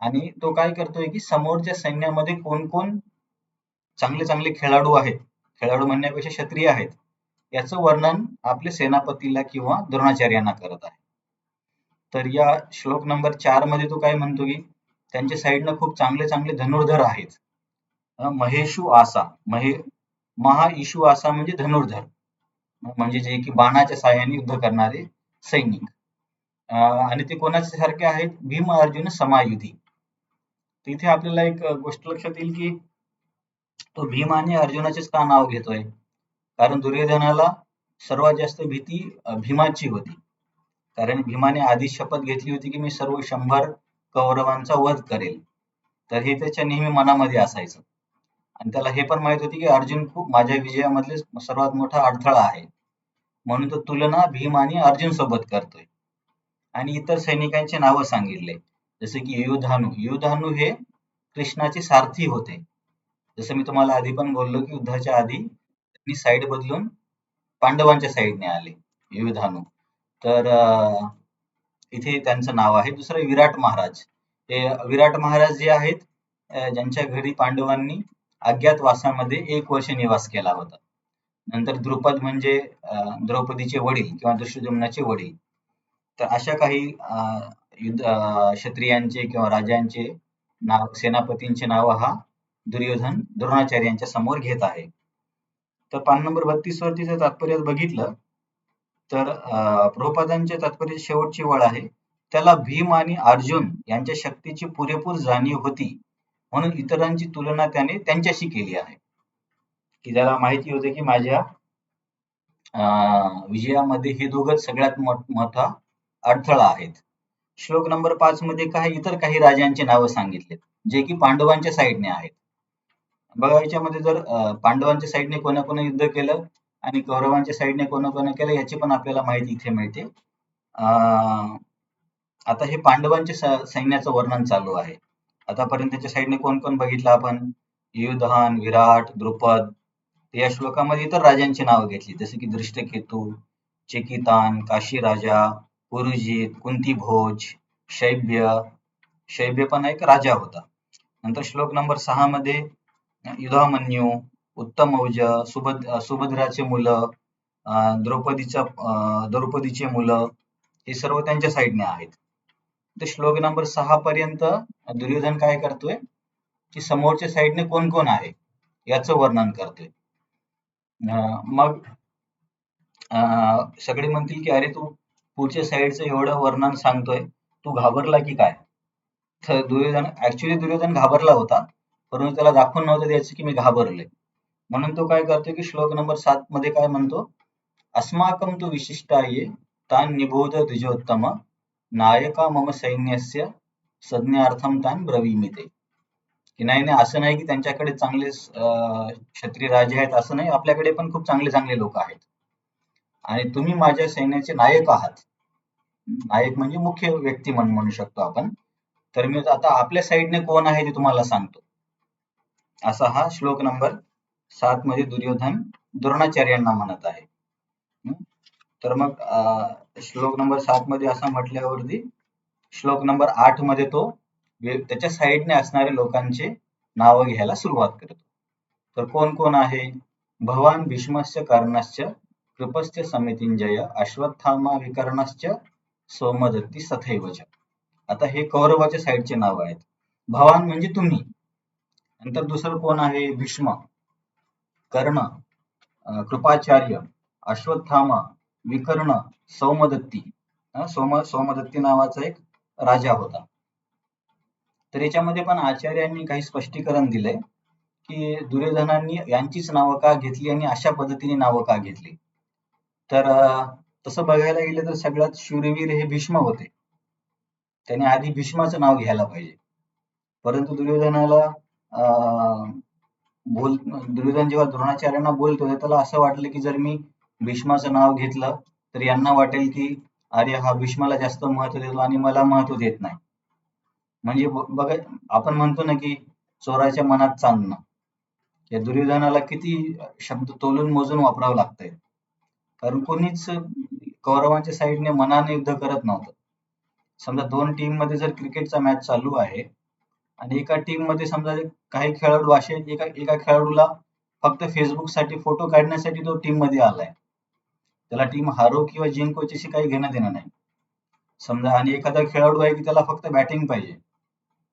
आणि तो काय करतोय की समोरच्या सैन्यामध्ये कोण कोण चांगले चांगले खेळाडू आहेत, खेळाडू म्हणण्यापेक्षा क्षत्रिय आहेत, याचं वर्णन आपल्या सेनापतीला किंवा द्रोणाचार्यांना करत आहे. तर या श्लोक नंबर 4 मध्ये तो काय म्हणतो की त्यांच्या साईडनं खूप चांगले चांगले धनुर्धर आहेत. महेशू आसा, महा इशू आसा म्हणजे धनुर्धर, म्हणजे जे की बाणाच्या साहाय्याने युद्ध करणारे सैनिक. आणि ते कोणाच्या सारखे आहेत? भीम अर्जुन समायुधी. तिथे आपल्याला एक गोष्ट लक्षात येईल की तो भीम आणि अर्जुनाचेच का नाव घेतोय? कारण दुर्योधनाला सर्वात जास्त भीती भीमाची होती. कारण भीमाने आधी शपथ घेतली होती की मी सर्व 100 कौरवांचा वध करेल. तर हे त्याच्या नेहमी मनामध्ये असायचं. आणि त्याला हे पण माहित होती की अर्जुन खूप माझ्या विजयामधले सर्वात मोठा अडथळा आहे. म्हणून तो तुलना भीम आणि अर्जुन सोबत करतोय. आणि इतर सैनिकांची नावं सांगितले, जसे की युधानू. युधानू हे कृष्णाचे सारथी होते. जसं मी तुम्हाला आधी पण बोललो की युद्धाच्या आधी त्यांनी साईड बदलून पांडवांच्या साईडने आले युधानू. तर इथे त्यांचं नाव आहे. दुसरं विराट महाराज. हे विराट महाराज जे आहेत, ज्यांच्या घरी पांडवांनी अज्ञातवासामध्ये 1 वर्ष निवास केला होता. नंतर द्रुपद म्हणजे द्रौपदीचे वडील किंवा धृष्टद्युम्नाचे वडील. तर अशा काही क्षत्रियांचे किंवा राजांचे नाव, सेनापतींचे नाव हा दुर्योधन द्रोणाचार्यांच्या समोर घेत आहे. तर पान नंबर 32 वरती जर तात्पर्य बघितलं तर प्रभुपादांच्या तात्पर्याची शेवटची वळ आहे, त्याला भीम आणि अर्जुन यांच्या शक्तीची पुरेपूर जाणीव होती, म्हणून इतरांची तुलना त्याने त्यांच्याशी केली आहे. की त्याला माहिती होते की माझ्या विजयामध्ये हे दोघंच सगळ्यात मोठा अडथळा आहेत. श्लोक नंबर 5 मध्ये इतर काही राजांची नावं सांगितले, जे की पांडवांच्या साईडने आहेत. बघा याच्यामध्ये जर पांडवांच्या साईडने कोणा युद्ध केलं आणि कौरवांच्या साईडने कोणा केलं याची पण आपल्याला माहिती इथे मिळते. आता हे पांडवांच्या सैन्याचं वर्णन चालू आहे. आतापर्यंत त्याच्या साईडने कोण कोण बघितलं आपण? युधान, विराट, द्रुपद. या श्लोकामध्ये इतर राजांची नावं घेतली, जसे की दृष्टकेतू, चेकितान, काशी राजा, पुरुजित, कुंतीभोज, शैब्य पण एक राजा होता. नंतर श्लोक नंबर 6 मध्ये युधामन्यू, उत्तमौज, सुभद्राचे मुलं, द्रौपदीचे मुलं, हे सर्व त्यांच्या साईडने आहेत. तर श्लोक नंबर 6 पर्यंत दुर्योधन काय करतोय की समोरच्या साईडने कोण कोण आहे याचं वर्णन करतोय. मग सगळे म्हणतील की अरे तू पुढच्या साईडचं एवढं वर्णन सांगतोय, तू घाबरला की काय? तर दुर्योधन घाबरला होता, परंतु त्याला दाखवून नव्हतं द्यायचं की मी घाबरले. म्हणून तो काय करतोय की श्लोक नंबर 7 मध्ये काय म्हणतो, अस्माकं तु विशिष्टाये तान निबोध द्विजोत्तम नायका मम सैन्यस्य संज्ञार्थम तान ब्रवीमि ते. की नाही असं नाही की त्यांच्याकडे चांगले क्षत्रिय राजे आहेत असं नाही, आपल्याकडे पण खूप चांगले चांगले लोक आहेत आणि तुम्ही माझ्या सैन्याचे नायक आहात. नायक म्हणजे मुख्य व्यक्ती म्हणू शकतो आपण. तर मी आता आपल्या साईडने कोण आहे ते तुम्हाला सांगतो. असा हा श्लोक नंबर 7 मध्ये दुर्योधन द्रोणाचार्यांना म्हणत आहे. तर मग श्लोक नंबर 7 मध्ये असं म्हटल्यावरती श्लोक नंबर 8 मध्ये तो त्याच्या साईडने असणाऱ्या लोकांचे नाव घ्यायला सुरुवात करतो. तर कोण कोण आहे? भवान भीष्मस्य कर्णस्य कृपस्य समितिंजय अश्वत्थामा विकर्णश्च सोमदत्ती सथैवच. आता हे कौरवाच्या साईडचे नाव आहेत. भवान म्हणजे तुम्ही. नंतर दुसरं कोण आहे? भीष्म, कर्ण, कृपाचार्य, अश्वत्थामा, विकर्ण, सौमदत्ती. सोमदत्ती नावाचा एक राजा होता. तर याच्यामध्ये पण आचार्यांनी काही स्पष्टीकरण दिलंय की दुर्योधनांनी यांचीच नावं का घेतली आणि अशा पद्धतीने नावं का घेतली. तर तसं बघायला गेलं तर सगळ्यात शूरवीर हे भीष्म होते. त्याने आधी भीष्माचं नाव घ्यायला पाहिजे. परंतु दुर्योधन जेव्हा द्रोणाचार्यांना बोलतो त्याला असं वाटलं की जर मी भीष्माचं नाव घेतलं तर यांना वाटेल की अरे हा भीष्माला जास्त महत्व देतो आणि मला महत्व देत नाही. म्हणजे बघा आपण म्हणतो ना की चोराच्या मनात चांदणं. या दुर्योधनाला किती शब्द तोलून मोजून वापरावं लागतंय. कारण कोणीच कौरवांच्या साईडने मनाने युद्ध करत नव्हतं. समजा 2 टीम मध्ये जर क्रिकेटचा मॅच चालू आहे आणि एका टीम मध्ये समजा काही खेळाडू असे एका एका खेळाडूला फक्त फेसबुक साठी फोटो काढण्यासाठी तो टीम मध्ये आलाय, त्याला टीम हारो किंवा जिंको याच्याशी काही घेणं देणं नाही. समजा आणि एखादा खेळाडू आहे की त्याला फक्त बॅटिंग पाहिजे,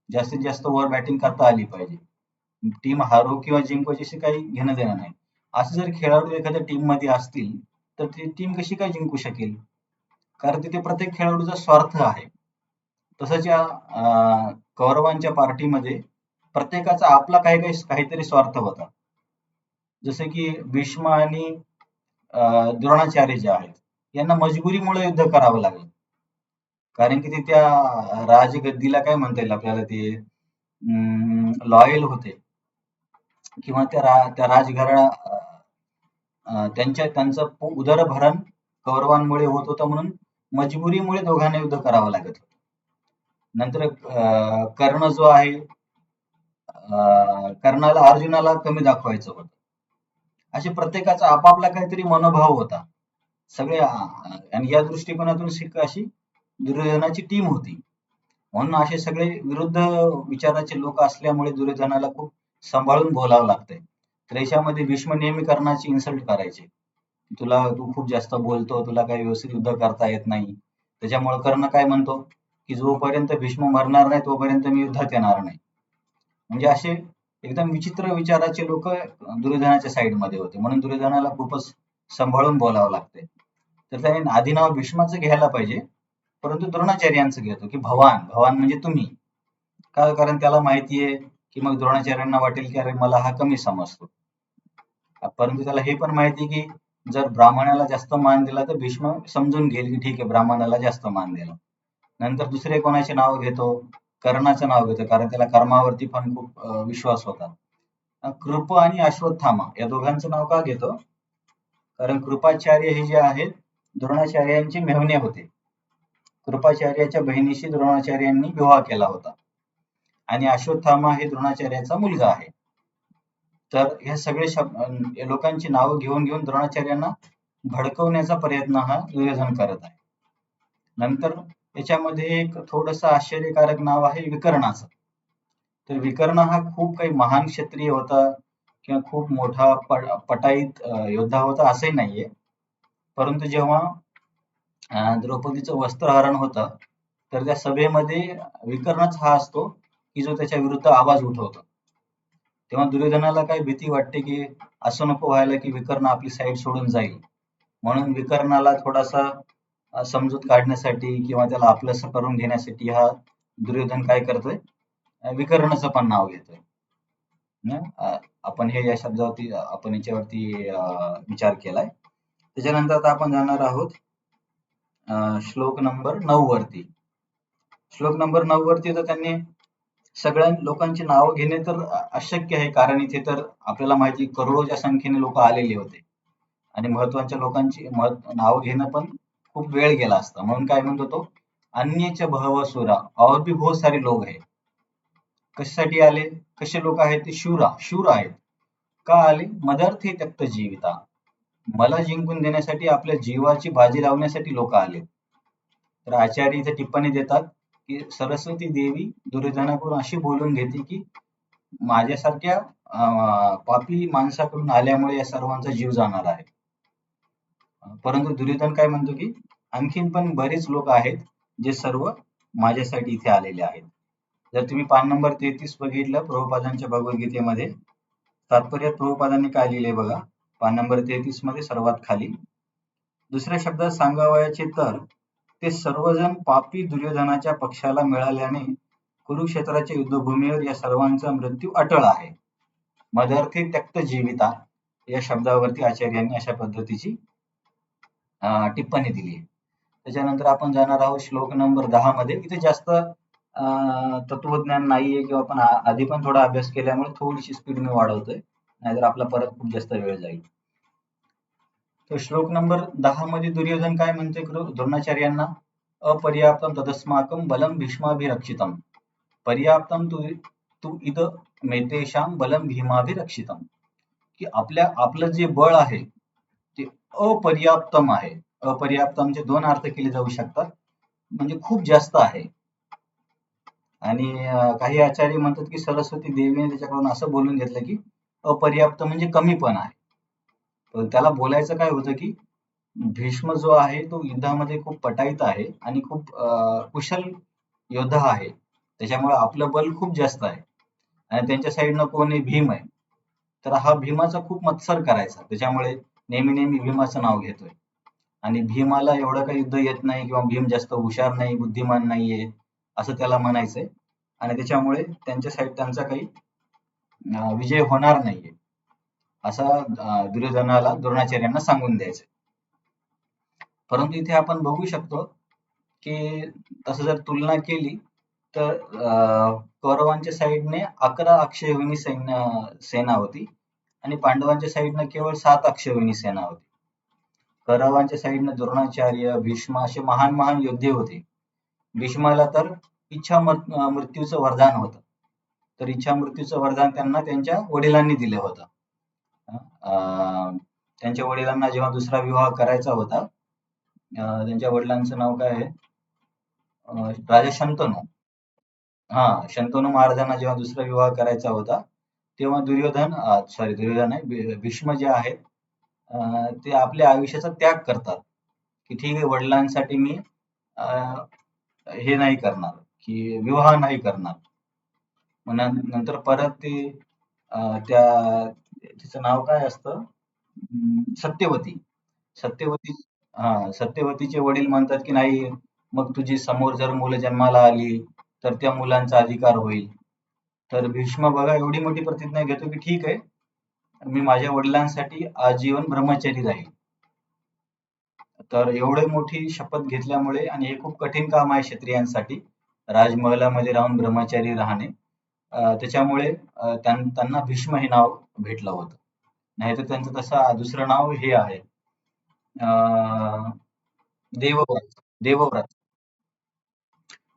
जास्तीत जास्त ओव्हर बॅटिंग करता आली पाहिजे, टीम हारो किंवा जिंको याच्याशी काही घेणं देणं नाही. असे जर खेळाडू एखाद्या टीम मध्ये असतील तर ती टीम कशी काय जिंकू शकेल? कारण तिथे प्रत्येक खेळाडूचा स्वार्थ आहे. तसंच या कौरवांच्या पार्टीमध्ये प्रत्येकाचा आपला काहीतरी स्वार्थ होता. जसे की भीष्म आणि द्रोणाचार्य जे आहेत यांना मजबुरीमुळे युद्ध करावं लागलं. कारण की ते त्या राजगद्दीला काय म्हणता येईल आपल्याला, ते लॉयल होते किंवा त्या राजघराणा त्यांचं उदरभरण कौरवांमुळे होत होतं, म्हणून मजबुरीमुळे दोघांना युद्ध करावं लागत होतं. नंतर कर्ण जो आहे, कर्णाला अर्जुनाला कमी दाखवायचं होतं. असे प्रत्येकाचा आपापला काहीतरी मनोभाव होता सगळे, आणि या दृष्टिकोनातून अशी दुर्योधनाची टीम होती. म्हणून असे सगळे विरुद्ध विचाराचे लोक असल्यामुळे दुर्योधनाला खूप सांभाळून बोलावं लागतंय. तर याच्यामध्ये भीष्म नेहमी कर्णाची इन्सल्ट करायचे, तू खूप जास्त बोलतो, तुला काही व्यवस्थित युद्ध करता येत नाही. त्याच्यामुळे कर्ण काय म्हणतो की जोपर्यंत भीष्म मरणार नाही तोपर्यंत मी युद्धात येणार नाही. म्हणजे असे एकदम विचित्र विचाराचे लोक दुर्योधनाच्या साइड मध्ये होते, म्हणून दुर्योधनाला खूपच सांभाळून बोलावं लागते. तर त्याने आधी नाव भीष्माचं घ्यायला पाहिजे, परंतु द्रोणाचार्यांचं घेतो की भवान, भवान म्हणजे तुम्ही. का? कारण त्याला माहितीये की मग द्रोणाचार्यांना वाटेल की अरे मला हा कमी समजतो. परंतु त्याला हे पण माहिती की जर ब्राह्मणाला जास्त मान दिला तर भीष्म समजून घेईल की ठीक आहे, ब्राह्मणाला जास्त मान दिला. नंतर दुसरे कोणाचे नाव घेतो? कर्णाचं नाव घेतो, कारण त्याला कर्मावरती पण खूप विश्वास होता. कृप आणि अश्वत्थामा या दोघांचं नाव का घेतो? कारण कृपाचार्य हे जे आहेत द्रोणाचार्यांचे मेव्हणे होते. कृपाचार्याच्या बहिणीशी द्रोणाचार्यांनी विवाह केला होता आणि अश्वत्थामा हे द्रोणाचार्याचा मुलगा आहे. तर ह्या सगळे लोकांची नावं घेऊन घेऊन द्रोणाचार्यांना भडकवण्याचा प्रयत्न हा दुर्योधन करत आहे. नंतर याच्यामध्ये एक थोडस आश्चर्यकारक नाव आहे विकर्णाचं. तर विकर्ण हा खूप काही महान क्षत्रिय होता किंवा खूप मोठा पटाईत योद्धा होता असंही नाहीये. परंतु जेव्हा द्रौपदीचं वस्त्रहरण होतं तर त्या सभेमध्ये विकर्णच हा असतो की जो त्याच्या विरुद्ध आवाज उठवतो. तेव्हा दुर्योधनाला काय भीती वाटते की असं नको व्हायला की विकर्ण आपली साईड सोडून जाईल, म्हणून विकर्णाला थोडासा समजूत काढण्यासाठी किंवा त्याला आपलंसं करून घेण्यासाठी हा दुर्योधन काय करतोय, विकर्णाचं पण नाव घेतोय. आपण हे या शब्दावरती आपण याच्यावरती विचार केलाय. त्याच्यानंतर आता आपण जाणार आहोत श्लोक नंबर 9 वरती. श्लोक नंबर 9 वरती तर त्यांनी सगळ्या लोकांची नावं घेणे तर अशक्य आहे, कारण इथे तर आपल्याला माहिती करोडोच्या संख्येने लोक आलेले होते आणि महत्वाच्या लोकांची नाव घेणं पण खूप वेळ गेला असता. म्हणून काय म्हणतो तो, अन्यच बहव सुरा, और भी बहुत सारे लोग है. कशासाठी आले? कसे लोक आहेत ते? शूर आहेत. का आले? मदर्थे त्यक्त जीविता, मला जिंकून देण्यासाठी, आपल्या जीवाची बाजी लावण्यासाठी लोक आले. तर आचार्य इथे टिप्पणी देतात की सरस्वती देवी दुर्योधनाकडून अशी बोलून घेते की माझ्यासारख्या पापी माणसाकडून आल्यामुळे या सर्वांचा जीव जाणार आहे. परंतु दुर्योधन काय म्हणतो की आणखीन पण बरेच लोक आहेत जे सर्व माझ्यासाठी इथे आलेले आहेत. जर तुम्ही पान नंबर 33 बघितलं प्रभुपादांच्या भगवद्गीतेमध्ये, तात्पर्य प्रभुपादांनी काय लिहिले बघा, पान नंबर 33 मध्ये सर्वात खाली, दुसऱ्या शब्दात सांगावयाचे तर ते सर्वजण पापी दुर्योधनाच्या पक्षाला मिळाल्याने कुरुक्षेत्राच्या युद्धभूमीवर या सर्वांचा मृत्यू अटळ आहे. मदर्थे त्यक्त जीविता या शब्दावरती आचार्यांनी अशा पद्धतीची टिप्पणी दिली आहे. त्याच्यानंतर आपण जाणार आहोत श्लोक नंबर 10 मध्ये. इथे जास्त तत्वज्ञान नाहीये किंवा आपण आधी पण थोडा अभ्यास केल्यामुळे थोडीशी स्पीड मी वाढवतोय, नाहीतर आपला परत खूप जास्त वेळ जाईल. तर श्लोक नंबर 10 मध्ये दुर्योधन काय म्हणते द्रोणाचार्यांना, अपर्याप्तम तदस्माकम बलम भीष्माभिरक्षितम, पर्याप्तम तू इद मेतेशाम बलम भीमाभिरक्षितम, की आपलं जे बळ आहे ते अपर्याप्तम आहे. अपर्याप्तमचे दोन अर्थ केले जाऊ शकतात, म्हणजे खूप जास्त आहे. आणि काही आचार्य म्हणतात की सरस्वती देवीने त्याच्याकडून असं बोलून घेतलं की अपर्याप्त म्हणजे कमी पण आहे. पण त्याला बोलायचं काय होतं की भीष्म जो आहे तो युद्धामध्ये खूप पटाईत आहे आणि खूप कुशल योद्धा आहे. त्याच्यामुळे आपलं बल खूप जास्त आहे आणि त्यांच्या साईडनं कोण आहे? भीम आहे. तर हा भीमाचा खूप मत्सर करायचा. त्याच्यामुळे नेहमी नेहमी भीमाचं नाव घेतोय. आणि भीमाला एवढं काही युद्ध येत नाही किंवा भीम जास्त हुशार नाही, बुद्धिमान नाहीये, असं त्याला म्हणायचंय. आणि त्याच्यामुळे त्यांच्या साईड त्यांचा काही विजय होणार नाहीये. असा दुर्योधनाला द्रोणाचार्यांना सांगून द्यायचं. परंतु इथे आपण बघू शकतो की तसं जर तुलना केली तर कौरवांच्या साईडने 11 अक्षययोनी सेना होती आणि पांडवांच्या साईडने केवळ 7 अक्षययोनी सेना होती. कौरवांच्या साईडने द्रोणाचार्य, भीष्म असे महान महान योद्धे होते. भीष्माला तर मृत्यूचं वरदान होतं. तर इच्छा मृत्यूचं वरदान त्यांना त्यांच्या वडिलांनी दिलं होतं. त्यांच्या वडिलांना जेव्हा दुसरा विवाह करायचा होता, त्यांच्या वडिलांचं नाव काय आहे? राजा शंतनू. हा, शंतनू महाराजांना जेव्हा दुसरा विवाह करायचा होता, तेव्हा दुर्योधन नाही, भीष्म जे आहेत ते आपल्या आयुष्याचा त्याग करतात, की ठीक आहे वडिलांसाठी मी हे नाही करणार, की विवाह नाही करणार. मग नंतर परत ते त्या तिचं नाव काय असतं? सत्यवती. सत्यवती सत्यवतीचे वडील म्हणतात की नाही, मग तुझी समोर जर मुलं जन्माला आली तर त्या मुलांचा अधिकार होईल. तर भीष्म बघा एवढी मोठी प्रतिज्ञा घेतो की ठीक आहे, मी माझ्या वडिलांसाठी आजीवन ब्रह्मचारी राहील. तर एवढी मोठी शपथ घेतल्यामुळे आणि हे खूप कठीण काम आहे क्षत्रियांसाठी, राजमहलामध्ये राहून ब्रह्मचारी राहणे. त्याच्यामुळे त्यांना भीष्म हे नाव भेटलं होतं. नाहीतर त्यांचं तसं दुसरं नाव हे आहे, देवव्रत. देवव्रत.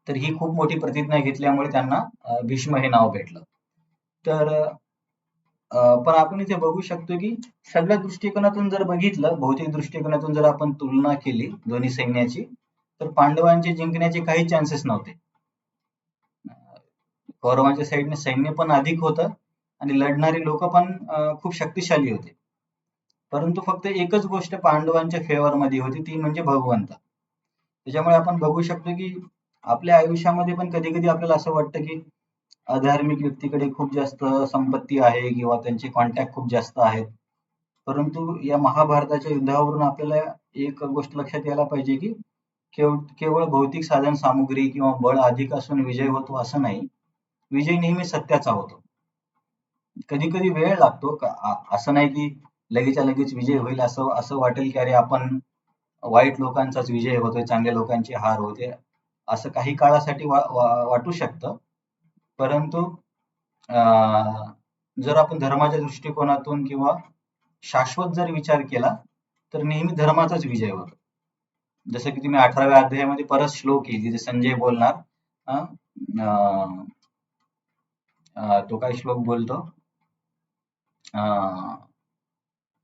तर ही खूप मोठी प्रतिज्ञा घेतल्यामुळे त्यांना भीष्म हे नाव भेटलं. तर पण आपण इथे बघू शकतो की सगळ्या दृष्टिकोनातून जर बघितलं, भौतिक दृष्टिकोनातून जर आपण तुलना केली दोन्ही सैन्याची, तर पांडवांचे जिंकण्याचे काही चान्सेस नव्हते. कौरवांच्या साईडने सैन्य पण अधिक होतं आणि लढणारी लोक पण खूप शक्तिशाली होते. परंतु फक्त एकच गोष्ट पांडवांच्या फेवर मध्ये होती, ती म्हणजे भगवंत. त्याच्यामुळे आपण बघू शकतो की आपल्या आयुष्यामध्ये पण कधी कधी आपल्याला असं वाटतं की अधार्मिक व्यक्तीकडे खूप जास्त संपत्ती आहे किंवा त्यांचे कॉन्टॅक्ट खूप जास्त आहेत. परंतु या महाभारताच्या युद्धावरून आपल्याला एक गोष्ट लक्षात यायला पाहिजे की केवळ भौतिक साधन सामुग्री किंवा बळ अधिक असून विजय होतो असं नाही. विजय नेहमी सत्याचा होतो. कधी कधी वेळ लागतो असं नाही की लगेचच्या लगेच विजय होईल. असं असं वाटेल की अरे आपण वाईट लोकांचाच विजय होतोय, चांगल्या लोकांची हार होते, असं काही काळासाठी वाटू शकतं. परंतु जर आपण धर्माच्या दृष्टिकोनातून किंवा शाश्वत जर विचार केला तर नेहमी धर्माचाच विजय होतो. जसं की तुम्ही 18व्या अध्यायामध्ये परत श्लोक येईल जिथे संजय बोलणार. तो काय श्लोक बोलतो?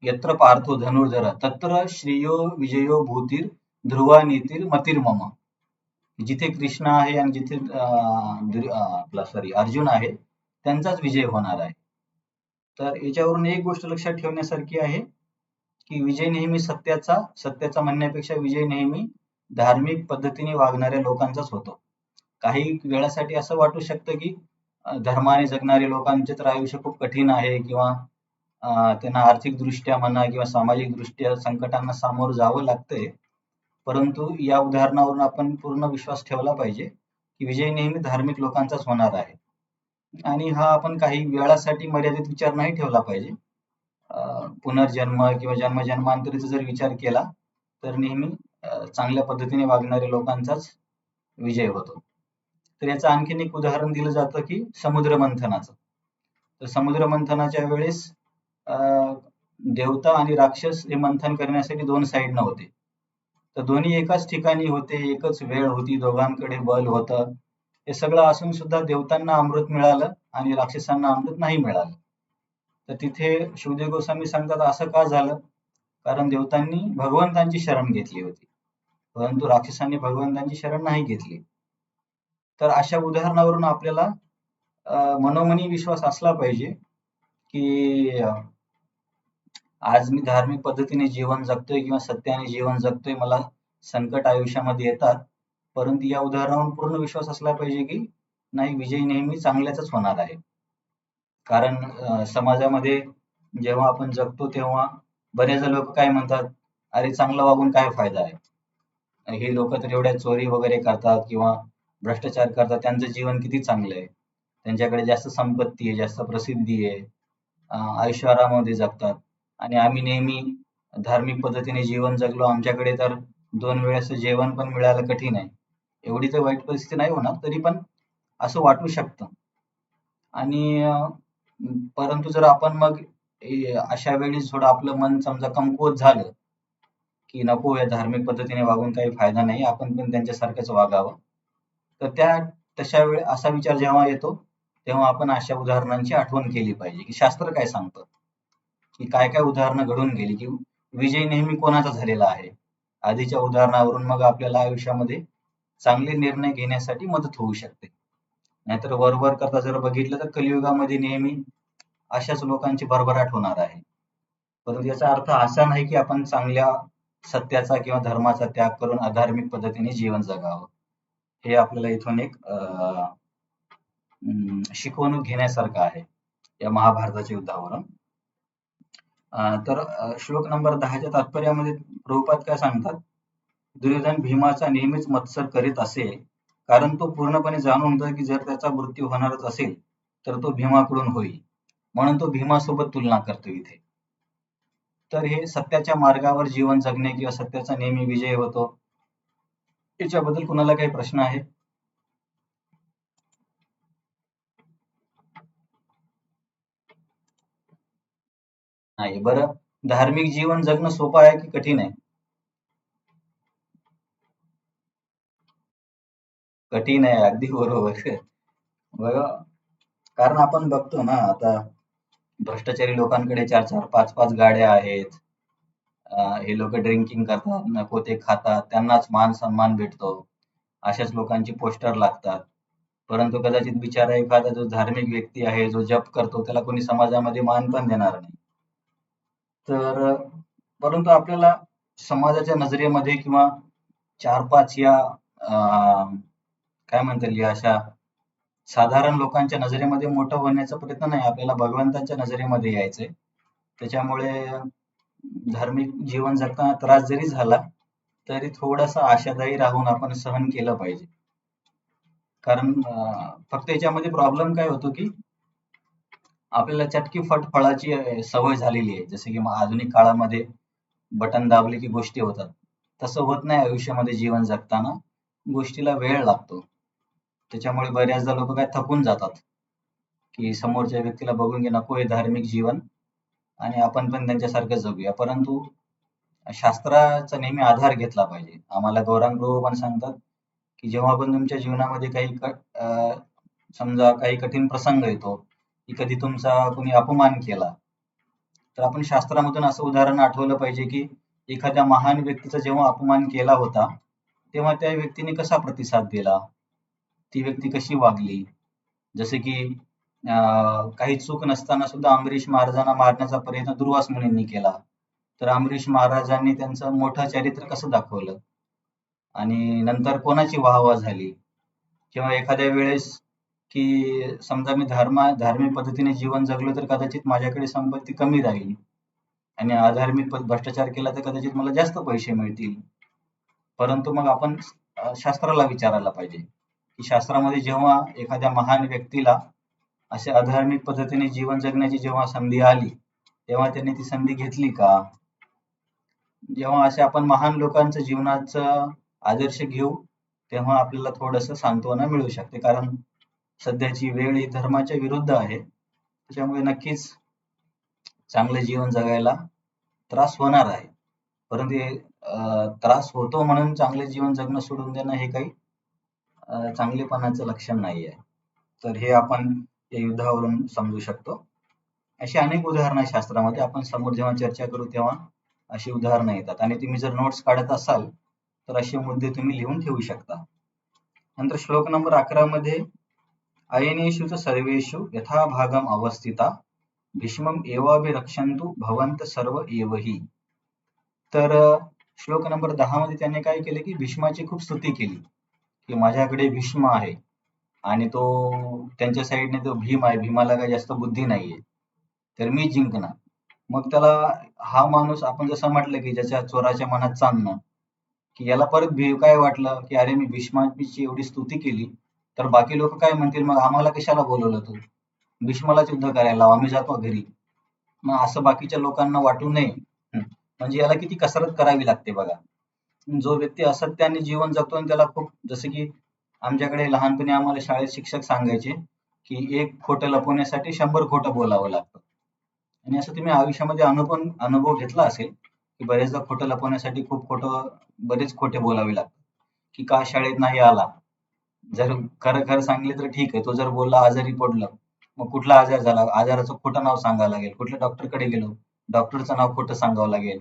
यत्र पार्थो धनुर्धर तत्र श्रेयो विजयो भूतीर ध्रुवा नीतीर मतिर्मम. जिथे कृष्ण आहे आणि जिथे अर्जुन आहे त्यांचाच विजय होणार आहे. तर याच्यावरून एक गोष्ट लक्षात ठेवण्यासारखी आहे की विजय नेहमी सत्याचा म्हणण्यापेक्षा विजय नेहमी धार्मिक पद्धतीने वागणाऱ्या लोकांचाच होतो. काही वेळासाठी असं वाटू शकतं की धर्माने जगणारे लोकांचे तर आयुष्य खूप कठीण आहे किंवा त्यांना आर्थिक दृष्ट्या म्हणा किंवा सामाजिक दृष्ट्या संकटांना सामोरं जावं लागतंय. परंतु या उदाहरणावरून आपण पूर्ण विश्वास ठेवला पाहिजे की विजय नेहमी धार्मिक लोकांचाच होणार आहे. आणि हा आपण काही वेळासाठी मर्यादित विचार नाही ठेवला पाहिजे. पुनर्जन्म किंवा जन्मजन्मांतरीचा जर विचार केला तर नेहमी चांगल्या पद्धतीने वागणाऱ्या लोकांचाच विजय होतो. तर याचं आणखीन एक उदाहरण दिलं जातं की समुद्र मंथनाचं. तर समुद्र मंथनाच्या वेळेस देवता आणि राक्षस हे मंथन करण्यासाठी दोन साईडनं होते. तर दोन्ही एकाच ठिकाणी होते, एकच वेळ होती, दोघांकडे बल होतं. हे सगळं असून सुद्धा देवतांना अमृत मिळालं आणि राक्षसांना अमृत नाही मिळालं. तर तिथे शिवदेव गोस्वामी सांगतात असं का झालं? कारण देवतांनी भगवंतांची शरण घेतली होती, परंतु राक्षसांनी भगवंतांची शरण नाही घेतली. तर अशा उदाहरणावरून आपल्याला मनोमनी विश्वास असला पाहिजे की आज मी धार्मिक पद्धतीने जीवन जगतोय किंवा सत्याने जीवन जगतोय, मला संकट आयुष्यामध्ये येतात, परंतु या उदाहरणावरून पूर्ण विश्वास असला पाहिजे की नाही, विजय नेहमी चांगल्याचाच होणार आहे. कारण समाजामध्ये जेव्हा आपण जगतो तेव्हा बरेचदा लोक काय म्हणतात, अरे चांगलं वागून काय फायदा आहे, हे लोक तर एवढ्या चोरी वगैरे करतात किंवा भ्रष्टाचार करतात, त्यांचं जीवन किती चांगलं आहे, त्यांच्याकडे जास्त संपत्ती आहे, जास्त प्रसिद्धी आहे, ऐशोआरामामध्ये जगतात आणि आम्ही नेहमी धार्मिक पद्धतीने जीवन जगलो, आमच्याकडे तर 2 वेळेचं जेवण पण मिळायला कठीण आहे. एवढी तर वाईट परिस्थिती नाही होणार, तरी पण असं वाटू शकतं. आणि परंतु जर आपण मग अशा वेळी थोडं आपलं मन समजा कमकुवत झालं, की नको या धार्मिक पद्धतीने वागून काही फायदा नाही, आपण पण त्यांच्यासारखंच वागावं. तर तशा वेळी असा विचार जेव्हा येतो, तेव्हा आपण अशा उदाहरणांची आठवण केली पाहिजे, की शास्त्र काय सांगतं, की काय काय उदाहरणं घडून गेली, की विजय नेहमी कोणाचा झालेला आहे. आधीच्या उदाहरणावरून मग आपल्याला आयुष्यामध्ये चांगले निर्णय घेण्यासाठी मदत होऊ शकते. नाहीतर वर करता जर बघितलं तर कलियुगामध्ये नेहमी अशाच लोकांची भरभराट होणार आहे. परंतु याचा अर्थ असा नाही की आपण चांगल्या सत्याचा किंवा धर्माचा त्याग करून अधार्मिक पद्धतीने जीवन जगावं. हे आपल्याला इथून एक शिकवणूक घेण्यासारखं आहे या महाभारताच्या युद्धावरून. तर श्लोक नंबर 10च्या तात्पर्यामध्ये प्रभुपाद काय सांगतात, दुर्योधन भीमाचा नेहमीच मत्सर करीत असे, कारण तो पूर्णपणे जाणून होता की जर त्याचा मृत्यू होणारच असेल तर तो भीमाकडून होईल, म्हणून तो भीमासोबत तुलना करतो इथे. तर हे सत्याच्या मार्गावर जीवन जगणे किंवा सत्याचा नेहमी विजय होतो, याच्याबद्दल कुणाला काही प्रश्न आहे? नाही. बरं, धार्मिक जीवन जगणं सोपं आहे की कठीण आहे? कठीण आहे, अगदी बरोबर. बघा, कारण आपण बघतो ना आता भ्रष्टाचारी लोकांकडे 4-4, 5-5 गाड्या आहेत. हे लोक ड्रिंकिंग करतात, नको ते खातात, त्यांनाच मान सन्मान भेटतो. अशाच लोकांची पोस्टर लागतात. परंतु कदाचित बिचारा एखादा जो धार्मिक व्यक्ती आहे, जो जप करतो, त्याला कोणी समाजामध्ये मान पण देणार नाही. तर परंतु आपल्याला समाजाच्या नजरेमध्ये किंवा 4-5 या काय म्हणता येईल, अशा साधारण लोकांच्या नजरेमध्ये मोठं होण्याचा प्रयत्न नाही, आपल्याला भगवंतांच्या नजरेमध्ये यायचंय. त्याच्यामुळे धार्मिक जीवन जगताना त्रास जरी झाला तरी थोडासा आशादायी राहून आपण सहन केलं पाहिजे. कारण फक्त याच्यामध्ये प्रॉब्लेम काय होतो की आपल्याला चटकी फट फळाची सवय झालेली आहे. जसे की आधुनिक काळामध्ये बटन दाबले की गोष्टी होतात, तसं होत नाही आयुष्यामध्ये. जीवन जगताना गोष्टीला वेळ लागतो. त्याच्यामुळे बऱ्याचदा लोक काय थकून जातात की समोरच्या व्यक्तीला बघून की नको हे धार्मिक जीवन आणि आपण पण त्यांच्यासारखं जगूया. परंतु शास्त्राचा नेहमी आधार घेतला पाहिजे. आम्हाला गौरांग प्रभू पण सांगतात की जेव्हा पण तुमच्या जीवनामध्ये समजा काही कठीण प्रसंग येतो, की कधी तुमचा कोणी अपमान केला, तर आपण शास्त्रामधून असं उदाहरण आठवलं पाहिजे की एखाद्या महान व्यक्तीचा जेव्हा अपमान केला होता, तेव्हा त्या व्यक्तीने कसा प्रतिसाद दिला, ती व्यक्ती कशी वागली. जसे की काही चूक नसताना सुद्धा अमरीश महाराजांना मारण्याचा प्रयत्न दुर्वास मुनींनी केला, तर अमरीश महाराजांनी त्यांचं मोठं चरित्र कसं दाखवलं आणि नंतर कोणाची वाहवा झाली. किंवा एखाद्या वेळेस की समजा मी धार्मिक पद्धतीने जीवन जगलो तर कदाचित माझ्याकडे संपत्ती कमी राहील आणि अधार्मिक भ्रष्टाचार केला तर कदाचित मला जास्त पैसे मिळतील. परंतु मग आपण शास्त्राला विचारायला पाहिजे की शास्त्रामध्ये जेव्हा एखाद्या महान व्यक्तीला अशा अधार्मिक पद्धतीने जीवन जगण्याची जेव्हा संधी आली, तेव्हा त्यांनी ती संधी घेतली का? जेव्हा असे आपण महान लोकांचं जीवनाचं आदर्श घेऊ, तेव्हा आपल्याला थोडंसं सांत्वना मिळू शकते. कारण सध्याची वेळ ही धर्माच्या विरुद्ध आहे. त्याच्यामुळे नक्कीच चांगले जीवन जगायला त्रास होणार आहे. परंतु हे त्रास होतो म्हणून चांगले जीवन जगणं सोडून देणं हे काही चांगलेपणाचं लक्षण नाही आहे. तर हे आपण या युद्धावरून समजू शकतो. अशी अनेक उदाहरणं आहेत शास्त्रामध्ये. आपण समोर जेव्हा चर्चा करू तेव्हा अशी उदाहरणं येतात आणि तुम्ही जर नोट्स काढत असाल तर असे मुद्दे तुम्ही लिहून ठेवू शकता. नंतर श्लोक नंबर 11 मध्ये अयनेषु च सर्वेषु यथाभागम अवस्थिता भीष्मम एवाभिरक्षन्तु भवन्त सर्व एवहि. तर श्लोक नंबर 10 मध्ये त्याने काय केले की भीष्माची खूप स्तुती केली की माझ्याकडे भीष्म आहे आणि तो त्यांच्या साईडने तो भीम आहे, भीमाला काही जास्त बुद्धी नाहीये, तर मी जिंकणार. मग त्याला हा माणूस आपण जसं म्हटलं की ज्याच्या चोराच्या मनात चांदणं, की याला परत काय वाटलं की अरे मी भीष्माची एवढी स्तुती केली तर बाकी लोक काय म्हणतील, मग आम्हाला कशाला बोलवलं तू, भीष्मालाच युद्ध करायला लाव, आम्ही जातो घरी. मग असं बाकीच्या लोकांना वाटू नये. म्हणजे याला किती कसरत करावी लागते बघा. जो व्यक्ती असत्याने जीवन जगतो आणि त्याला खूप, जसं की आमच्याकडे लहानपणी आम्हाला शाळेत शिक्षक सांगायचे की एक खोटं लपवण्यासाठी 100 खोटं बोलावं लागतं. आणि असं तुम्ही आयुष्यामध्ये अनुभव घेतला असेल की बरेचदा खोटं लपवण्यासाठी खूप बरेच खोटे बोलावे लागतात. की का शाळेत नाही आला, जर खरं खरं सांगितलं तर ठीक आहे, तो जर बोलला आजारी पडलं, मग कुठला आजार झाला, आजाराचं खोटं नाव सांगावं लागेल, कुठल्या डॉक्टरकडे गेलो, डॉक्टरचं नाव खोटं सांगावं लागेल,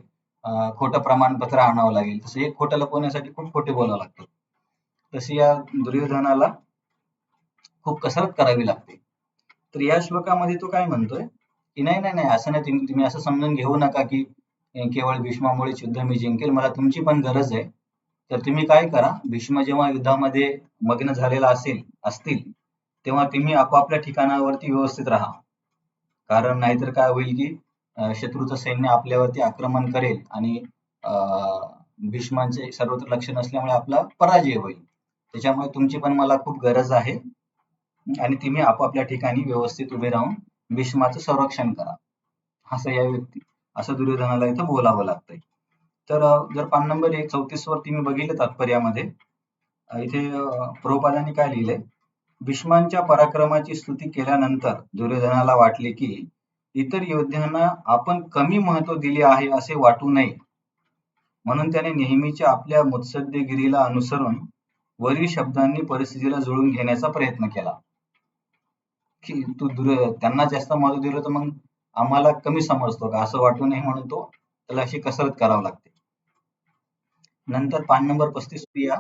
खोटं प्रमाणपत्र आणावं लागेल. तसं एक खोटं लपवण्यासाठी खूप खोटे बोलावं लागतं. तशी या दुर्योधनाला खूप कसरत करावी लागते. तर या श्लोकामध्ये तो काय म्हणतोय की नाही नाही नाही, असं नाही, तुम्ही असं समजून घेऊ नका की केवळ भीष्मामुळेच युद्ध मी जिंकेल, मला तुमची पण गरज आहे. तर तुम्ही काय करा, भीष्म जेव्हा युद्धामध्ये मग्न झालेला असतील तेव्हा तुम्ही आपापल्या ठिकाणावरती व्यवस्थित राहा. कारण नाहीतर काय होईल की शत्रूचं सैन्य आपल्यावरती आक्रमण करेल आणि भीष्मांचे सर्वत्र लक्ष नसल्यामुळे आपला पराजय होईल. त्याच्यामुळे तुमची पण मला खूप गरज आहे आणि तुम्ही आपापल्या ठिकाणी व्यवस्थित उभे राहून भीष्माचं संरक्षण करा. असं दुर्योधनाला इथं बोलावं लागतंय. तर जर पान नंबर 34 वरती मी बघितलं तात्पर्यामध्ये, इथे प्रभुपादांनी काय लिहिलंय, भीष्मांच्या पराक्रमाची स्तुती केल्यानंतर दुर्योधनाला वाटले की इतर योद्ध्यांना आपण कमी महत्व दिले आहे असे वाटू नये, म्हणून त्याने नेहमीच्या आपल्या मुत्सद्देगिरीला अनुसरून वरील शब्दांनी परिस्थितीला जुळवून घेण्याचा प्रयत्न केला. की त्यांना जास्त महत्व दिलं तर मग आम्हाला कमी समजतो का, असं वाटू नये म्हणून त्याला अशी कसरत करावी लागते. नंतर पान नंबर 35 या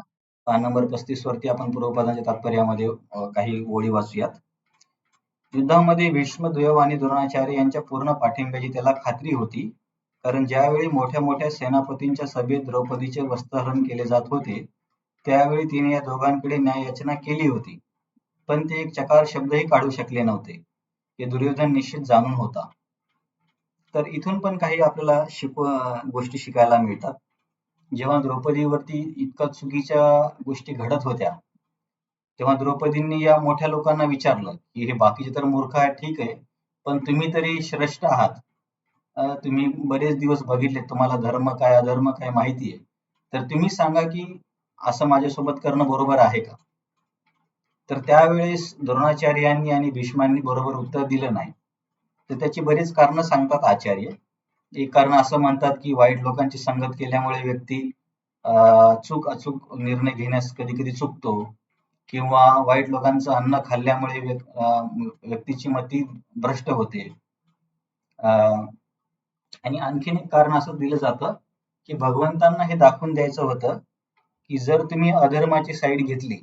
पान नंबर 35 वरती आपण पूर्वपदांच्या तात्पर्यामध्ये काही ओळी वाचूयात. युद्धामध्ये भीष्म, देव आणि द्रोणाचार्य यांच्या पूर्ण पाठिंब्याची त्याला खात्री होती, कारण ज्यावेळी मोठ्या मोठ्या सेनापतींच्या सभेत द्रौपदीचे वस्त्रहरण केले जात होते त्यावेळी तिने या दोघांकडे न्याययाचना केली होती, पण ते एक चकार शब्दही काढू शकले नव्हते. हे दुर्योधन निश्चित जाणून होता. तर इथून पण काही आपल्याला गोष्टी शिकायला मिळतात. जेव्हा द्रौपदीवरती इतक्या चुकीच्या गोष्टी घडत होत्या तेव्हा द्रौपदींनी या मोठ्या लोकांना विचारलं की हे बाकीचे तर मूर्ख आहेत, ठीक आहे, पण तुम्ही तरी श्रेष्ठ आहात, तुम्ही बरेच दिवस बघितले, तुम्हाला धर्म काय अधर्म काय माहिती आहे, तर तुम्ही सांगा की असं माझ्यासोबत करणं बरोबर आहे का. तर त्यावेळेस द्रोणाचार्यांनी आणि भीष्मांनी बरोबर उत्तर दिलं नाही. तर त्याची बरीच कारणं सांगतात आचार्य. एक कारण असं म्हणतात की वाईट लोकांची संगत केल्यामुळे व्यक्ती अचूक निर्णय घेण्यास कधी कधी चुकतो, किंवा वाईट लोकांचं अन्न खाल्ल्यामुळे व्यक्तीची मती भ्रष्ट होते. आणि आणखीन एक कारण असं दिलं जातं की भगवंतांना हे दाखवून द्यायचं होतं की जर तुम्ही अधर्माची साईड घेतली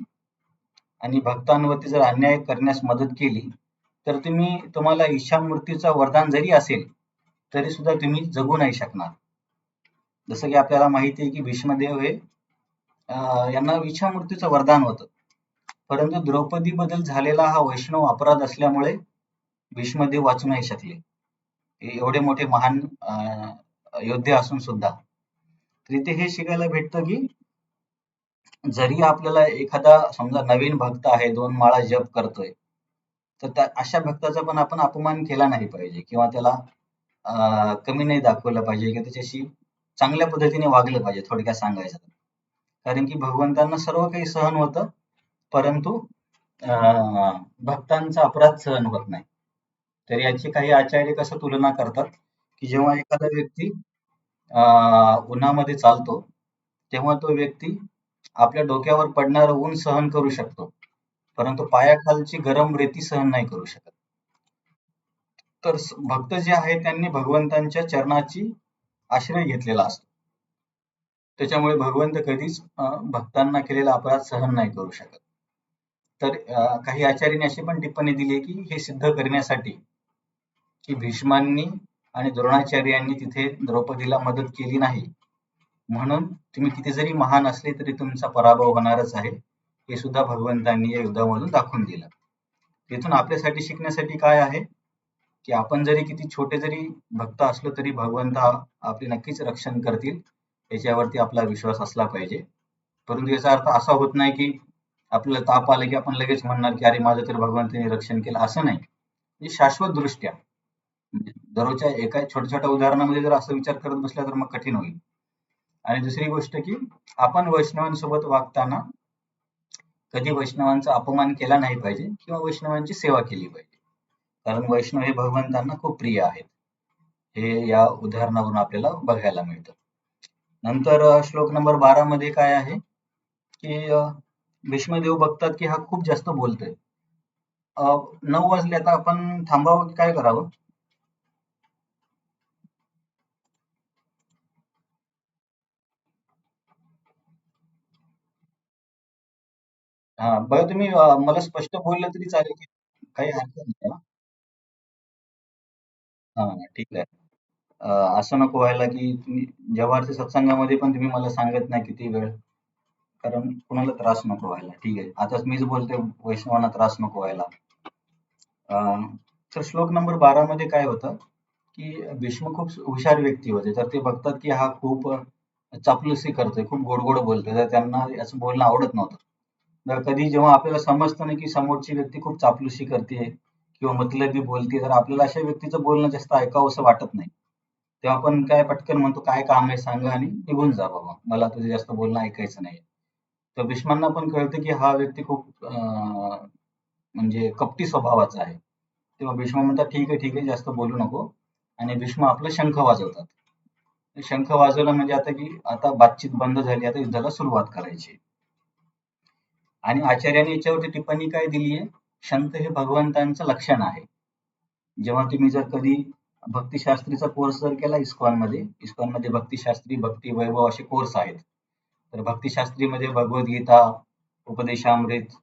आणि भक्तांवरती जर अन्याय करण्यास मदत केली तर तुम्हाला इच्छामृत्यूचं वरदान जरी असेल तरी सुद्धा तुम्ही जगू नाही शकणार. जसं की आपल्याला माहिती आहे की भीष्मदेव हे यांना इच्छामृत्यूचं वरदान होतं, परंतु द्रौपदी बद्दल झालेला हा वैष्णव अपराध असल्यामुळे भीष्मदेव वाचू नाही शकले, एवढे मोठे महान योद्धे असून सुद्धा. तर इथे हे शिकायला भेटतं की जरी आपल्याला एखादा समजा नवीन भक्त आहे, 2 माळा जप करतोय, तर अशा भक्ताचा पण आपण अपमान केला नाही पाहिजे किंवा त्याला कमी नाही दाखवलं पाहिजे किंवा त्याच्याशी चांगल्या पद्धतीने वागलं पाहिजे, थोडक्यात सांगायचं. कारण की भगवंतांना सर्व काही सहन होतं, परंतु भक्तांचा अपराध सहन होत नाही. तर याची काही आचार्य कसं तुलना करतात की जेव्हा एखादा व्यक्ती उन्हामध्ये चालतो तेव्हा तो व्यक्ती आपल्या डोक्यावर पडणारं ऊन सहन करू शकतो, परंतु पायाखालची गरम रेती सहन नाही करू शकत. तर भक्त जे आहे त्यांनी भगवंतांच्या चरणाची आश्रय घेतलेला असतो, त्याच्यामुळे भगवंत कधीच भक्तांना केलेला अपराध सहन नाही करू शकत. तर काही आचार्यांनी अशी पण टिप्पणी दिली आहे की हे सिद्ध करण्यासाठी की भीष्मांनी आणि द्रोणाचार्यांनी तिथे द्रौपदीला मदत केली नाही, म्हणून तुम्ही किती जरी महान असले तरी तुमचा पराभव होणारच आहे, हे सुद्धा भगवंतांनी या युद्धामधून दाखवून दिलं. तिथून आपल्यासाठी शिकण्यासाठी काय आहे की आपण जरी किती छोटे जरी भक्त असलो तरी भगवंत आपले नक्कीच रक्षण करतील, याच्यावरती आपला विश्वास असला पाहिजे. परंतु याचा अर्थ असा होत नाही की आपल्याला ताप आला की आपण लगेच म्हणणार की अरे माझं तर भगवंतांनी रक्षण केलं, असं नाही. म्हणजे शाश्वत दृष्ट्या म्हणजे दररोजच्या एका छोट्या छोट्या उदाहरणामध्ये जर असं विचार करत बसला तर मग कठीण होईल. आणि दुसरी गोष्ट की आपण वैष्णवांसोबत वागताना कधी वैष्णवांचा अपमान केला नाही पाहिजे किंवा वैष्णवांची सेवा केली पाहिजे, कारण वैष्णव हे भगवंतांना खूप प्रिय आहेत, हे या उदाहरणावरून आपल्याला बघायला मिळतं. नंतर श्लोक नंबर 12 मध्ये काय आहे की भीष्मदेव बघतात की हा खूप जास्त बोलतोय. 9 वाजले, आता आपण थांबावं की काय करावं? हा बरं, तुम्ही मला स्पष्ट बोललं तरी चालेल की काही हरकत नाही. हा ठीक आहे. असं नको व्हायला की तुम्ही जव्हारच्या सत्संगामध्ये पण तुम्ही मला सांगत नाही किती वेळ, कारण कुणाला त्रास नको व्हायला. ठीक आहे, आताच मीच बोलतोय, वैष्णवांना त्रास नको व्हायला. तर श्लोक नंबर 12 मध्ये काय होतं की भीष्म खूप हुशार व्यक्ती होते, तर ते बघतात की हा खूप चापलुसी करतोय, खूप गोड गोड बोलतोय, तर त्यांना असं बोलणं आवडत नव्हतं. तर कधी जेव्हा आपल्याला समजतं ना की समोरची व्यक्ती खूप चापलुसी करते किंवा मतलबी बोलते, तर आपल्याला अशा व्यक्तीचं बोलणं जास्त ऐकावं असं वाटत नाही. तेव्हा आपण काय पटकन म्हणतो, काय काम आहे सांगा आणि निघून जा बाबा, मला तुझे जास्त बोलणं ऐकायचं नाही. तर भीष्मांना पण कळतं की हा व्यक्ती खूप म्हणजे कपटी स्वभावाचा आहे. तेव्हा भीष्म म्हणतात ठीक आहे ठीक आहे, जास्त बोलू नको, आणि भीष्म आपलं शंख वाजवतात. शंख वाजवला म्हणजे आता की आता बातचीत बंद झाली, आता युद्धाला सुरुवात करायची. आणि आचार्यांनी याच्यावरती टिप्पणी काय दिली आहे, शंख हे भगवंतांचं लक्षण आहे. जेव्हा तुम्ही जर कधी भक्तिशास्त्रीचा कोर्स जर केला इस्कॉनमध्ये भक्तिशास्त्री, भक्ती वैभव असे कोर्स आहेत. तर भक्तिशास्त्रीमध्ये भगवद्गीता, उपदेशामृत,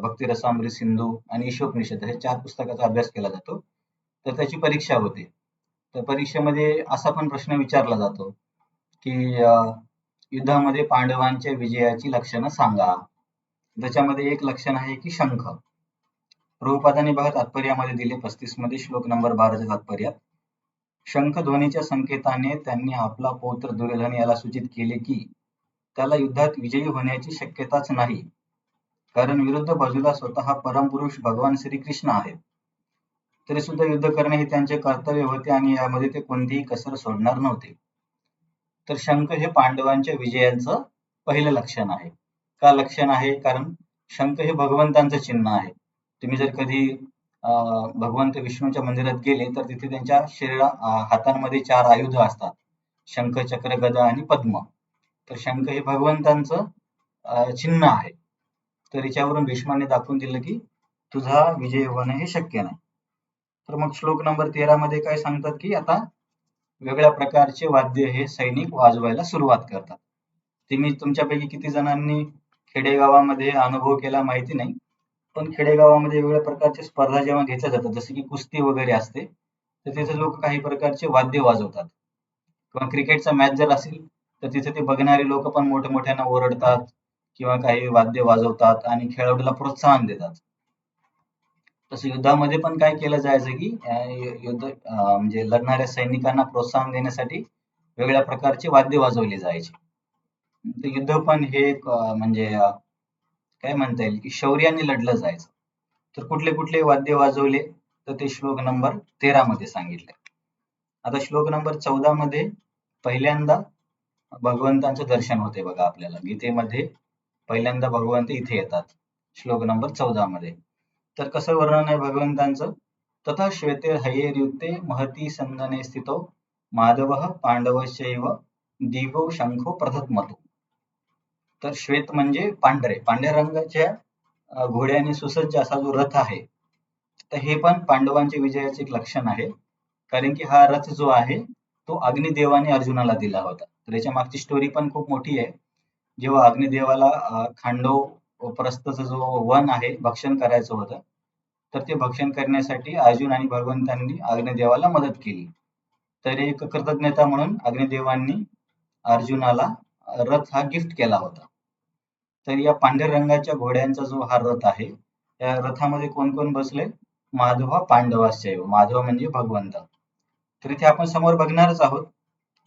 भक्तिरसामृत सिंधू आणि ईशोपनिषद हे 4 पुस्तकाचा अभ्यास केला जातो. तर त्याची परीक्षा होते. तर परीक्षेमध्ये असा पण प्रश्न विचारला जातो की युद्धामध्ये पांडवांच्या विजयाची लक्षणं सांगा. त्याच्यामध्ये एक लक्षण आहे की शंख. प्रभुपादांनी बघा तात्पर्यामध्ये दिले 35 मध्ये श्लोक नंबर 12च्या तात्पर्यात, शंखध्वनीच्या संकेताने त्यांनी आपला पौत्र दुर्योधन याला सूचित केले की त्याला युद्धात विजयी होण्याची शक्यताच नाही, कारण विरुद्ध बाजूला स्वतः परमपुरुष भगवान श्रीकृष्ण आहेत. तरी सुद्धा युद्ध करणे हे त्यांचे कर्तव्य होते आणि यामध्ये ते कोणतीही कसर सोडणार नव्हते. तर शंख हे पांडवांच्या विजयाचं पहिलं लक्षण आहे. का लक्षण आहे? कारण शंख हे भगवंतांचं चिन्ह आहे. तुम्ही जर कधी भगवंत विष्णूच्या मंदिरात गेले तर तिथे त्यांच्या हातांमध्ये 4 आयुध असतात, शंख, चक्र, गदा आणि पद्म. तर शंख हे भगवंतांचं चिन्ह आहे. तर याच्यावरून भीष्माने दाखवून दिलं की तुझा विजय होणं हे शक्य नाही. तर मग श्लोक नंबर 13 मध्ये काय सांगतात की आता वेगळ्या प्रकारचे वाद्य हे सैनिक वाजवायला सुरुवात करतात. तुम्ही तुमच्यापैकी किती जणांनी खेडेगावामध्ये अनुभव केला माहिती नाही, पण खेडेगावामध्ये वेगवेगळ्या प्रकारच्या स्पर्धा जेव्हा घेतल्या जातात, जसे की कुस्ती वगैरे असते, तर तिथे लोक काही प्रकारचे वाद्य वाजवतात. किंवा क्रिकेटचा मॅच जर असेल तर तिथे ते बघणारे लोक पण मोठमोठ्यानं ओरडतात किंवा काही वाद्य वाजवतात आणि खेळाडूला प्रोत्साहन देतात. तसं युद्धामध्ये पण काय केलं जायचं की युद्ध म्हणजे लढणाऱ्या सैनिकांना प्रोत्साहन देण्यासाठी वेगळ्या प्रकारचे वाद्य वाजवले जायचे. तर युद्ध पण हे एक म्हणजे काय म्हणता येईल की शौर्याने लढलं जायचं. तर कुठले कुठले वाद्य वाजवले तर ते श्लोक नंबर 13 मध्ये सांगितले. आता श्लोक नंबर 14 मध्ये पहिल्यांदा भगवंतांचं दर्शन होते बघा आपल्याला. गीतेमध्ये पहिल्यांदा भगवंत इथे येतात श्लोक नंबर 14 मध्ये. तर कसं वर्णन आहे भगवंतांचं? तथा श्वेते हयेर्युक्ते महती संदने स्थितो माधवः पांडवश्चैव दिवो शंखो प्रथमतु. तर श्वेत म्हणजे पांढरे, पांढऱ्या रंगाच्या घोड्याने सुसज्ज असा जो रथ आहे, तर हे पण पांडवांच्या विजयाचे एक लक्षण आहे. कारण की हा रथ जो आहे तो अग्निदेवाने अर्जुनाला दिला होता. तर याच्या मागची स्टोरी पण खूप मोठी आहे. जेव्हा अग्निदेवाला खांडव वानप्रस्थाचं जो वन आहे भक्षण करायचं होतं, तर ते भक्षण करण्यासाठी अर्जुन आणि भगवंतांनी अग्निदेवाला मदत केली. तर एक कृतज्ञता म्हणून अग्निदेवांनी अर्जुनाला रथ हा गिफ्ट केला होता. तर या पांढऱ्या रंगाच्या घोड्यांचा जो हा रथ आहे, त्या रथामध्ये कोण कोण बसले? माधव पांडवाश्चैव. माधव म्हणजे भगवंत. तर इथे आपण समोर बघणारच आहोत.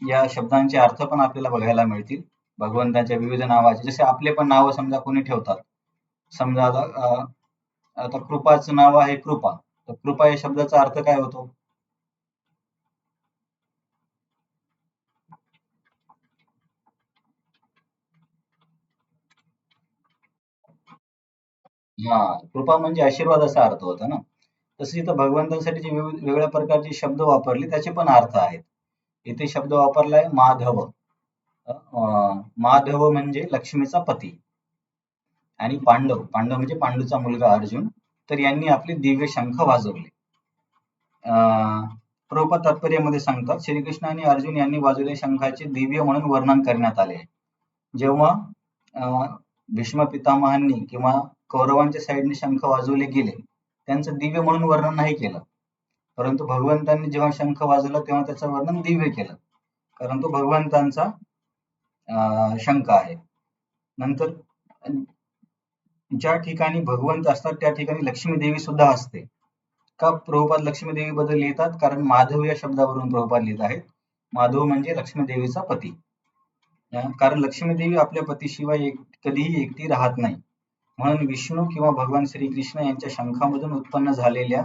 या शब्दांचे अर्थ पण आपल्याला बघायला मिळतील. भगवंताच्या विविध नावाचे, जसे आपले पण नाव समजा कोणी ठेवतात. समजा आता कृपाचं नाव आहे कृपा. तर कृपा या शब्दाचा अर्थ काय होतो? हा, कृपा म्हणजे आशीर्वाद असा अर्थ होता ना. तसे इथं भगवंतांसाठी जे वेगवेगळ्या प्रकारचे शब्द वापरले त्याचे पण अर्थ आहेत. इथे शब्द वापरलाय माधव. माधव म्हणजे लक्ष्मीचा पती. आणि पांडव, पांडव म्हणजे पांडूचा मुलगा अर्जुन. तर यांनी आपले दिव्य शंख वाजवले. प्रभुपाद तात्पर्यामध्ये सांगतात, श्रीकृष्ण आणि अर्जुन यांनी वाजवलेल्या शंखाचे दिव्य म्हणून वर्णन करण्यात आले. जेव्हा भीष्म पितामहांनी किंवा कौरवांच्या साईडने शंख वाजवले गेले, त्यांचं दिव्य म्हणून वर्णन नाही केलं. परंतु भगवंतांनी जेव्हा शंख वाजवला तेव्हा त्याचं वर्णन दिव्य केलं, कारण तो भगवंतांचा शंख आहे. नंतर ज्या ठिकाणी भगवंत असतात त्या ठिकाणी लक्ष्मी देवी सुद्धा असते. का प्रभुपाद लक्ष्मी देवी बद्दल लिहितात? कारण माधव या शब्दावरून प्रभुपाद लिहित आहेत. माधव म्हणजे लक्ष्मी देवीचा पती. कारण लक्ष्मी देवी आपल्या पतीशिवाय कधीही एकटी राहत नाही. म्हणून विष्णू किंवा भगवान श्रीकृष्ण यांच्या शंखामधून उत्पन्न झालेल्या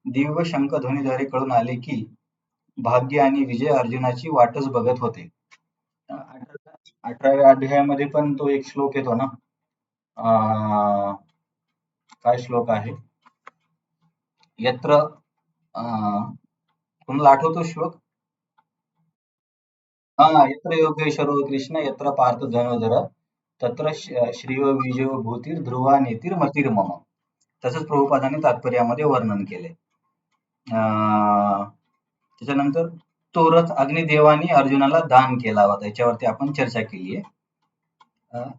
दिव्य शंख ध्वनीद्वारे कळून आले की भाग्य आणि विजय अर्जुनाची वाटच बघत होते. 18व्या अध्यायामध्ये पण तो एक श्लोक येतो ना, काय श्लोक आहे? यत्र तुम्हाला आठवतो श्लोक? यत्र योगेश्वरो कृष्ण यत्र पार्थ धनुर्धर तत्र श्रीयो विजयो भूतीर ध्रुवा नेतीर मतिर्मम. तसंच प्रभुपादांनी तात्पर्यामध्ये वर्णन केले. त्याच्यानंतर तो रथ अग्निदेवाने अर्जुनाला दान केला होता, याच्यावरती आपण चर्चा केली आहे.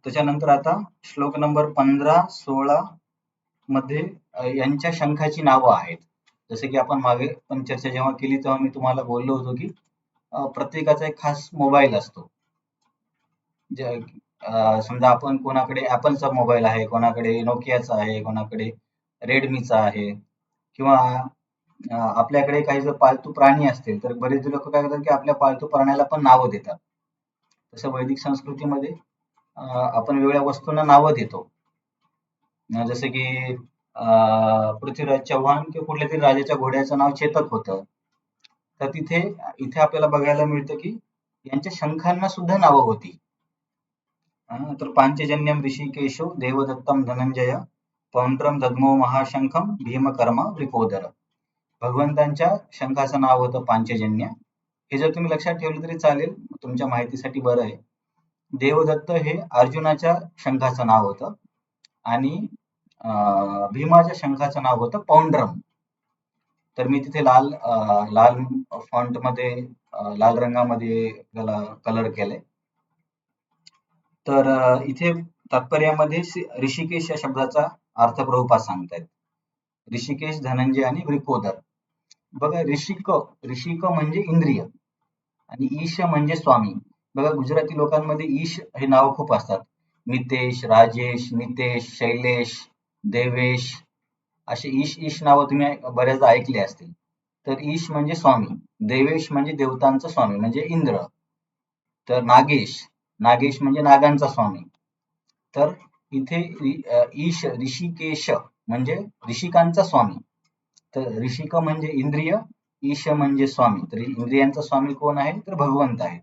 त्याच्यानंतर आता श्लोक नंबर 15-16 मध्ये यांच्या शंखाची नावं आहेत. जसे की आपण मागे पण चर्चा जेव्हा केली तेव्हा मी तुम्हाला बोललो होतो की प्रत्येकाचा एक खास मोबाईल असतो. समजा आपण कोणाकडे ऍपलचा मोबाईल आहे, कोणाकडे नोकियाचा आहे, कोणाकडे रेडमीचा आहे, किंवा आपल्याकडे काही जर पाळतू प्राणी असतील तर बरेच लोक काय करतात की आपल्या पाळतू प्राण्याला पण नावं देतात. तसं वैदिक संस्कृतीमध्ये आपण वेगळ्या वस्तूंना नावं देतो. जसं की पृथ्वीराज चव्हाण किंवा कुठल्या तरी राजाच्या घोड्याचं नाव चेतक होतं. तर इथे आपल्याला बघायला मिळतं की यांच्या शंखांना सुद्धा नावं होती. तर पांचजन्यम ऋषिकेशो देवदत्तम धनंजय पौंड्रम दद्मो महाशंखम भीमकर्मा वृकोदर. भगवंतांच्या शंखाचं नाव होतं पांचजन्य. हे जर तुम्ही लक्षात ठेवलं तरी चालेल, तुमच्या माहितीसाठी बरं आहे. देवदत्त हे अर्जुनाच्या शंखाचं नाव होतं आणि भीमाच्या शंखाचं नाव होतं पौंड्रम. तर मी तिथे लाल फॉन्ट मध्ये लाल रंगामध्ये त्याला कलर केलंय. तर इथे तात्पर्यामध्ये ऋषिकेश या शब्दाचा अर्थ प्रभुपाद सांगतायत. ऋषिकेश, धनंजय आणि वृकोदर. बघा, ऋषिक म्हणजे इंद्रिय आणि ईश म्हणजे स्वामी. बघा, गुजराती लोकांमध्ये ईश हे नाव खूप असतात. मितेश, राजेश, नितेश, शैलेश, देवेश असे ईश नावं तुम्ही बऱ्याचदा ऐकले असतील. तर ईश म्हणजे स्वामी, देवेश म्हणजे देवतांचा स्वामी म्हणजे इंद्र, तर नागेश म्हणजे नागांचा स्वामी. तर इथे ऋषिकेश म्हणजे ऋषिकांचा स्वामी. तर ऋषिक म्हणजे इंद्रिय, ईश म्हणजे स्वामी. तर इंद्रियांचा स्वामी कोण आहे? तर भगवंत आहे.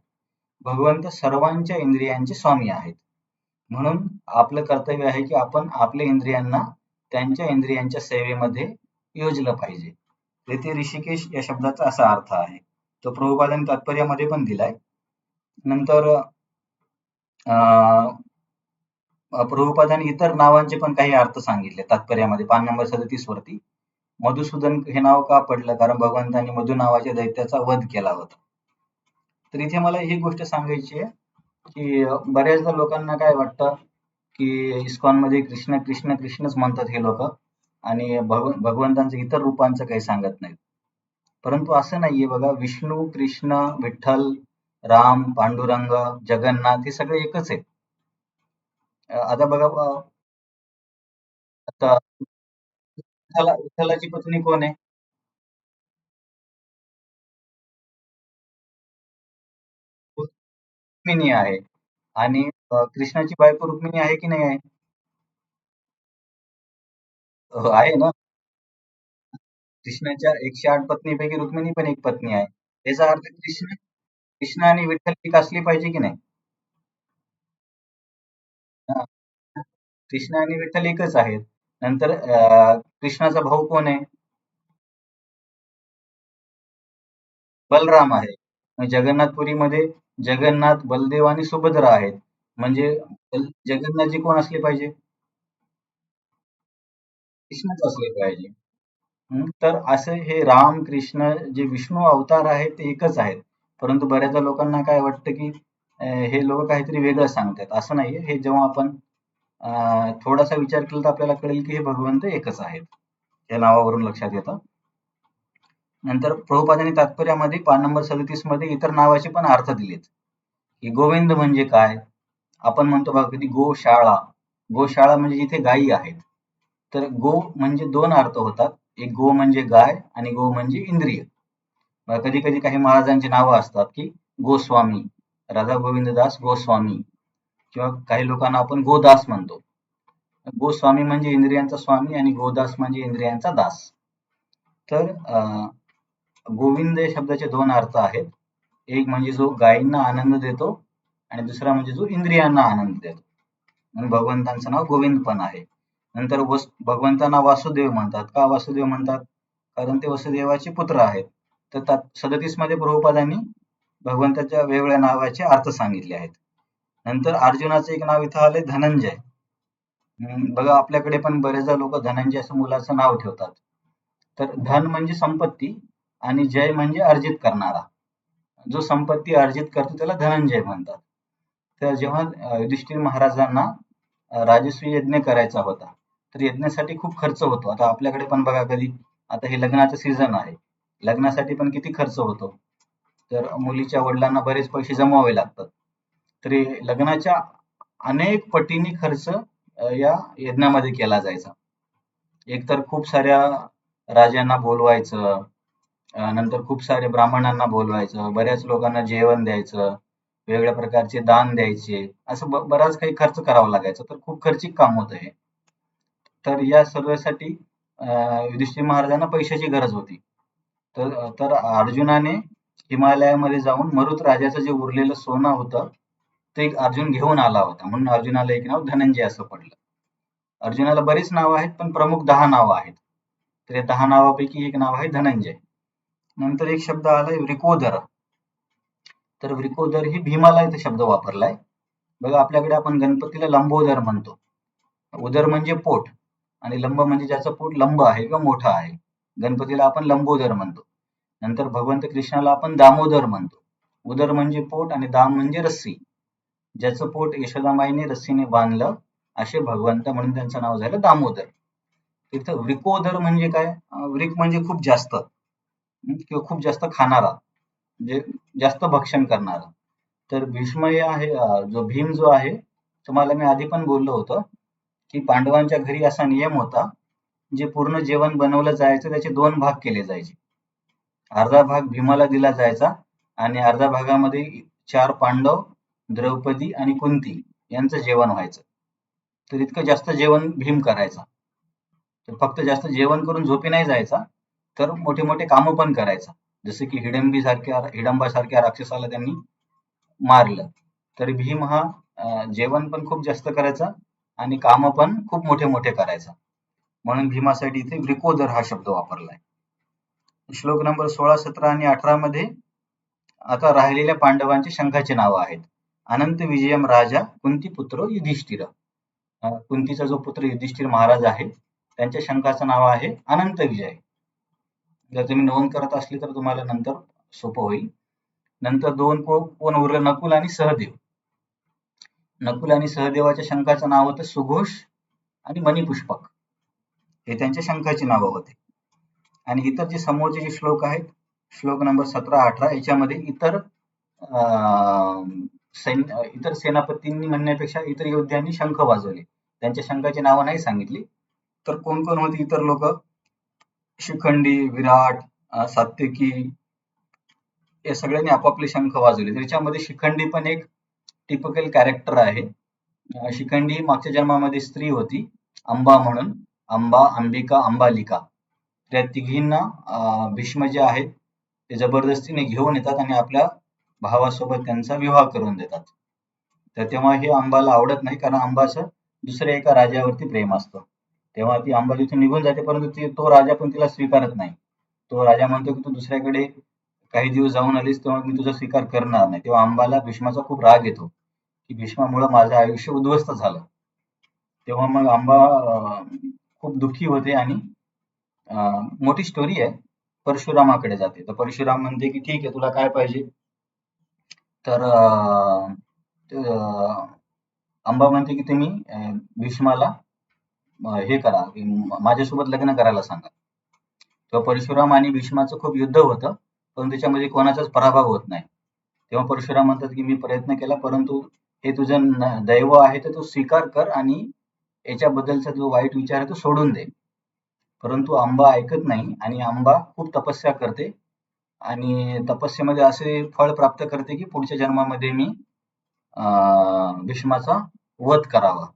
भगवंत सर्वांच्या इंद्रियांचे स्वामी आहेत. म्हणून आपलं कर्तव्य आहे की आपण आपल्या इंद्रियांना त्यांच्या इंद्रियांच्या सेवेमध्ये योजलं पाहिजे. तेथे ऋषिकेश या शब्दाचा असा अर्थ आहे. तो प्रभुपादांनी तात्पर्यामध्ये पण दिलाय. नंतर प्रभुपादांनी इतर नावांचे पण काही अर्थ सांगितले तात्पर्यामध्ये. पान नंबर 37 वरती मधुसूदन हे नाव का पडलं? कारण भगवंतांनी मधु नावाच्या दैत्याचा वध केला होता. तर इथे मला ही गोष्ट सांगायची आहे की बऱ्याचदा लोकांना काय वाटतं की इस्कॉन मध्ये कृष्ण कृष्ण कृष्णच म्हणतात हे लोक आणि भगवंतांचं इतर रूपांचं काही सांगत नाहीत. परंतु असं नाहीये बघा, विष्णू, कृष्ण, विठ्ठल, राम, पांडुरंग, जगन्नाथ हे सगळे एकच आहेत. आता बघा, आता विठ्ठलाची पत्नी कोण आहे? रुक्मिणी आहे. आणि कृष्णाची बायको रुक्मिणी आहे की नाही आहे? आहे ना. कृष्णाच्या 108 पत्नीपैकी रुक्मिणी पण एक पत्नी आहे. याचा अर्थ कृष्ण कृष्ण आणि विठ्ठल एक असली पाहिजे की नाही? हा. कृष्ण आणि विठ्ठल एकच आहेत. नंतर कृष्णाचा भाऊ कोण आहे? बलराम आहे. मग जगन्नाथपुरीमध्ये जगन्नाथ, बलदेव आणि सुभद्रा आहेत. म्हणजे जगन्नाथजी कोण असले पाहिजे? कृष्णच असले पाहिजे. तर असे हे राम, कृष्ण जे विष्णू अवतार आहेत ते एकच आहेत. परंतु बऱ्याचदा लोकांना काय वाटतं की हे लोक काहीतरी वेगळं सांगतात. असं नाहीये. हे जेव्हा आपण थोडासा विचार केला तर आपल्याला कळेल की हे भगवंत एकच आहेत. या नावावरून लक्षात येतं. नंतर प्रभुपादांनी तात्पर्यामध्ये पान नंबर 37 मध्ये इतर नावाचे पण अर्थ दिलेत. की गोविंद म्हणजे काय? आपण म्हणतो बघा कधी गोशाळा. गोशाळा म्हणजे जिथे गायी आहेत. तर गो म्हणजे दोन अर्थ होतात. एक गो म्हणजे गाय आणि गो म्हणजे इंद्रिय. कधी कधी काही महाराजांची नावं असतात की गोस्वामी, राधा गोविंददास गोस्वामी, किंवा काही लोकांना आपण गोदास म्हणतो. गोस्वामी म्हणजे इंद्रियांचा स्वामी आणि गोदास म्हणजे इंद्रियांचा दास. तर गोविंद या शब्दाचे दोन अर्थ आहेत. एक म्हणजे जो गायींना आनंद देतो आणि दुसरा म्हणजे जो इंद्रियांना आनंद देतो. म्हणून भगवंतांचं नाव गोविंद पण आहे. नंतर भगवंतांना वासुदेव म्हणतात. का वासुदेव म्हणतात? कारण ते वसुदेवाचे पुत्र आहेत. तर 37 मध्ये प्रभुपादांनी भगवंताच्या वेगवेगळ्या नावाचे अर्थ सांगितले आहेत. नंतर अर्जुनाचं एक नाव इथं आलंय धनंजय. बघा आपल्याकडे पण बरेचदा लोक धनंजय असं मुलाचं नाव ठेवतात. तर धन म्हणजे संपत्ती आणि जय म्हणजे अर्जित करणारा. जो संपत्ती अर्जित करतो त्याला धनंजय म्हणतात. तर जेव्हा युधिष्ठिर महाराजांना राजसूय यज्ञ करायचा होता, तर यज्ञासाठी खूप खर्च होतो. आता आपल्याकडे पण बघा कधी आता हे लग्नाचं सीझन आहे. लग्नासाठी पण किती खर्च होतो. तर मुलीच्या वडिलांना बरेच पैसे जमवावे लागतात. तरी लग्नाच्या अनेक पटीने खर्च या यज्ञामध्ये केला जायचा. एकतर खूप साऱ्या राजांना बोलवायचं, नंतर खूप सारे ब्राह्मणांना बोलवायचं, बऱ्याच लोकांना जेवण द्यायचं, वेगवेगळ्या प्रकारचे दान द्यायचे, असं बराच काही खर्च करावा लागायचा. तर खूप खर्चिक काम होतं हे. तर या सर्वासाठी युधिष्ठिर महाराजांना पैशाची गरज होती. तर अर्जुनाने हिमालयामध्ये जाऊन मरुत राजाचं जे उरलेलं सोनं होतं ते अर्जुन घेऊन आला होता. म्हणून अर्जुनाला एक नाव धनंजय असं पडलं. अर्जुनाला बरीच नावं आहेत पण प्रमुख 10 नावं आहेत. तर या 10 नावापैकी एक नाव आहे धनंजय. नंतर एक शब्द आलाय वृकोदर. तर वृकोदर ही भीमाला इथे शब्द वापरलाय. बघा आपल्याकडे आपण गणपतीला लंबोदर म्हणतो. उदर म्हणजे पोट आणि लंब म्हणजे ज्याचं पोट लंब आहे किंवा मोठं आहे. गणपतीला आपण लंबोदर म्हणतो. नंतर भगवंत कृष्णाला आपण दामोदर म्हणतो. उदर म्हणजे पोट आणि दाम म्हणजे रस्सी. ज्याचं पोट यशोदामाईने रस्सीने बांधलं असे भगवंत, म्हणून त्यांचं नाव झालं दामोदर. इथं वृकोदर म्हणजे काय? वृक म्हणजे खूप जास्त किंवा खूप जास्त खाणारा, म्हणजे जास्त भक्षण करणारा. तर भीष्म हे आहे, जो भीम जो आहे, तुम्हाला मी आधी पण बोललो होतो की पांडवांच्या घरी असा नियम होता, जे पूर्ण जेवण बनवलं जायचं त्याचे दोन भाग केले जायचे. अर्धा भाग भीमाला दिला जायचा आणि अर्ध्या भागामध्ये 4 पांडव, द्रौपदी आणि कुंती यांचं जेवण व्हायचं. तर इतकं जास्त जेवण भीम करायचा. तर फक्त जास्त जेवण करून झोपी नाही जायचा, तर मोठे मोठे कामं पण करायचा. जसे की हिडंबासारख्या राक्षसाला त्यांनी मारलं. तर भीम हा जेवण पण खूप जास्त करायचा आणि कामं पण खूप मोठे मोठे करायचा. म्हणून भीमासाठी इथे वृकोदर हा शब्द वापरलाय. श्लोक नंबर 16, 17 आणि 18 मध्ये आता राहिलेल्या पांडवांची शंखाची नावं आहेत. अनंत विजयम राजा कुंतीपुत्र युधिष्ठिर. कुंतीचा जो पुत्र युधिष्ठिर महाराज आहे त्यांच्या शंखाचं नाव आहे अनंत विजय. जर तुम्ही नोंद करत असली तर तुम्हाला नंतर सोपं होईल. नंतर दोन कोण उरले, नकुल आणि सहदेव. नकुल आणि सहदेवाच्या शंखाचं नाव होतं सुघोष आणि मणिपुष्पक, हे त्यांच्या शंखाची नावं होते. आणि इतर जे समोरचे जे श्लोक आहेत, श्लोक नंबर 17-18 याच्यामध्ये इतर सेनापतींनी म्हणण्यापेक्षा इतर योद्ध्यांनी शंख वाजवले, त्यांच्या शंखाची नावं नाही सांगितली. तर कोण कोण होती इतर लोक? शिखंडी, विराट, सात्यकी या सगळ्यांनी आपापले शंख वाजवले. त्याच्यामध्ये शिखंडी पण एक टिपिकल कॅरेक्टर आहे. शिखंडी मागच्या जन्मामध्ये स्त्री होती, अंबा म्हणून. अंबा, अंबिका, अंबालिका त्या तिघींना भीष्म जे आहेत ते जबरदस्तीने घेऊन येतात आणि आपल्या भावासोबत त्यांचा विवाह करून देतात. तर तेव्हा हे अंबाला आवडत नाही, कारण अंबाचं दुसऱ्या एका राजावरती प्रेम असतं. तेव्हा ती अंबा तिथून निघून जाते, परंतु तो राजा पण तिला स्वीकारत नाही. तो राजा म्हणतो की तू दुसऱ्याकडे काही दिवस जाऊन आलीस तेव्हा मी तुझा स्वीकार करणार नाही. तेव्हा अंबाला भीष्माचा खूप राग येतो की भीष्मामुळे माझं आयुष्य उद्ध्वस्त झालं. तेव्हा मग अंबा खूप दुःखी होते आणि मोठी स्टोरी आहे, परशुरामाकडे जाते. तर परशुराम म्हणते की ठीक आहे, तुला काय पाहिजे? तर अंबा म्हणते की तुम्ही भीष्माला हे करा, माझ्यासोबत लग्न करायला सांगा. तेव्हा परशुराम आणि भीष्माचं खूप युद्ध होतं, पण त्याच्यामध्ये कोणाचाच पराभव होत नाही. तेव्हा परशुराम म्हणतात की मी प्रयत्न केला, परंतु हे तुझं दैव आहे तर तू स्वीकार कर आणि याच्याबद्दलचा जो वाईट विचार आहे तो सोडून दे. परंतु अंबा ऐकत नाही आणि अंबा खूप तपस्या करते आणि तपस्येमध्ये असे फळ प्राप्त करते की पुढच्या जन्मामध्ये मी भीष्माचा वध करावा.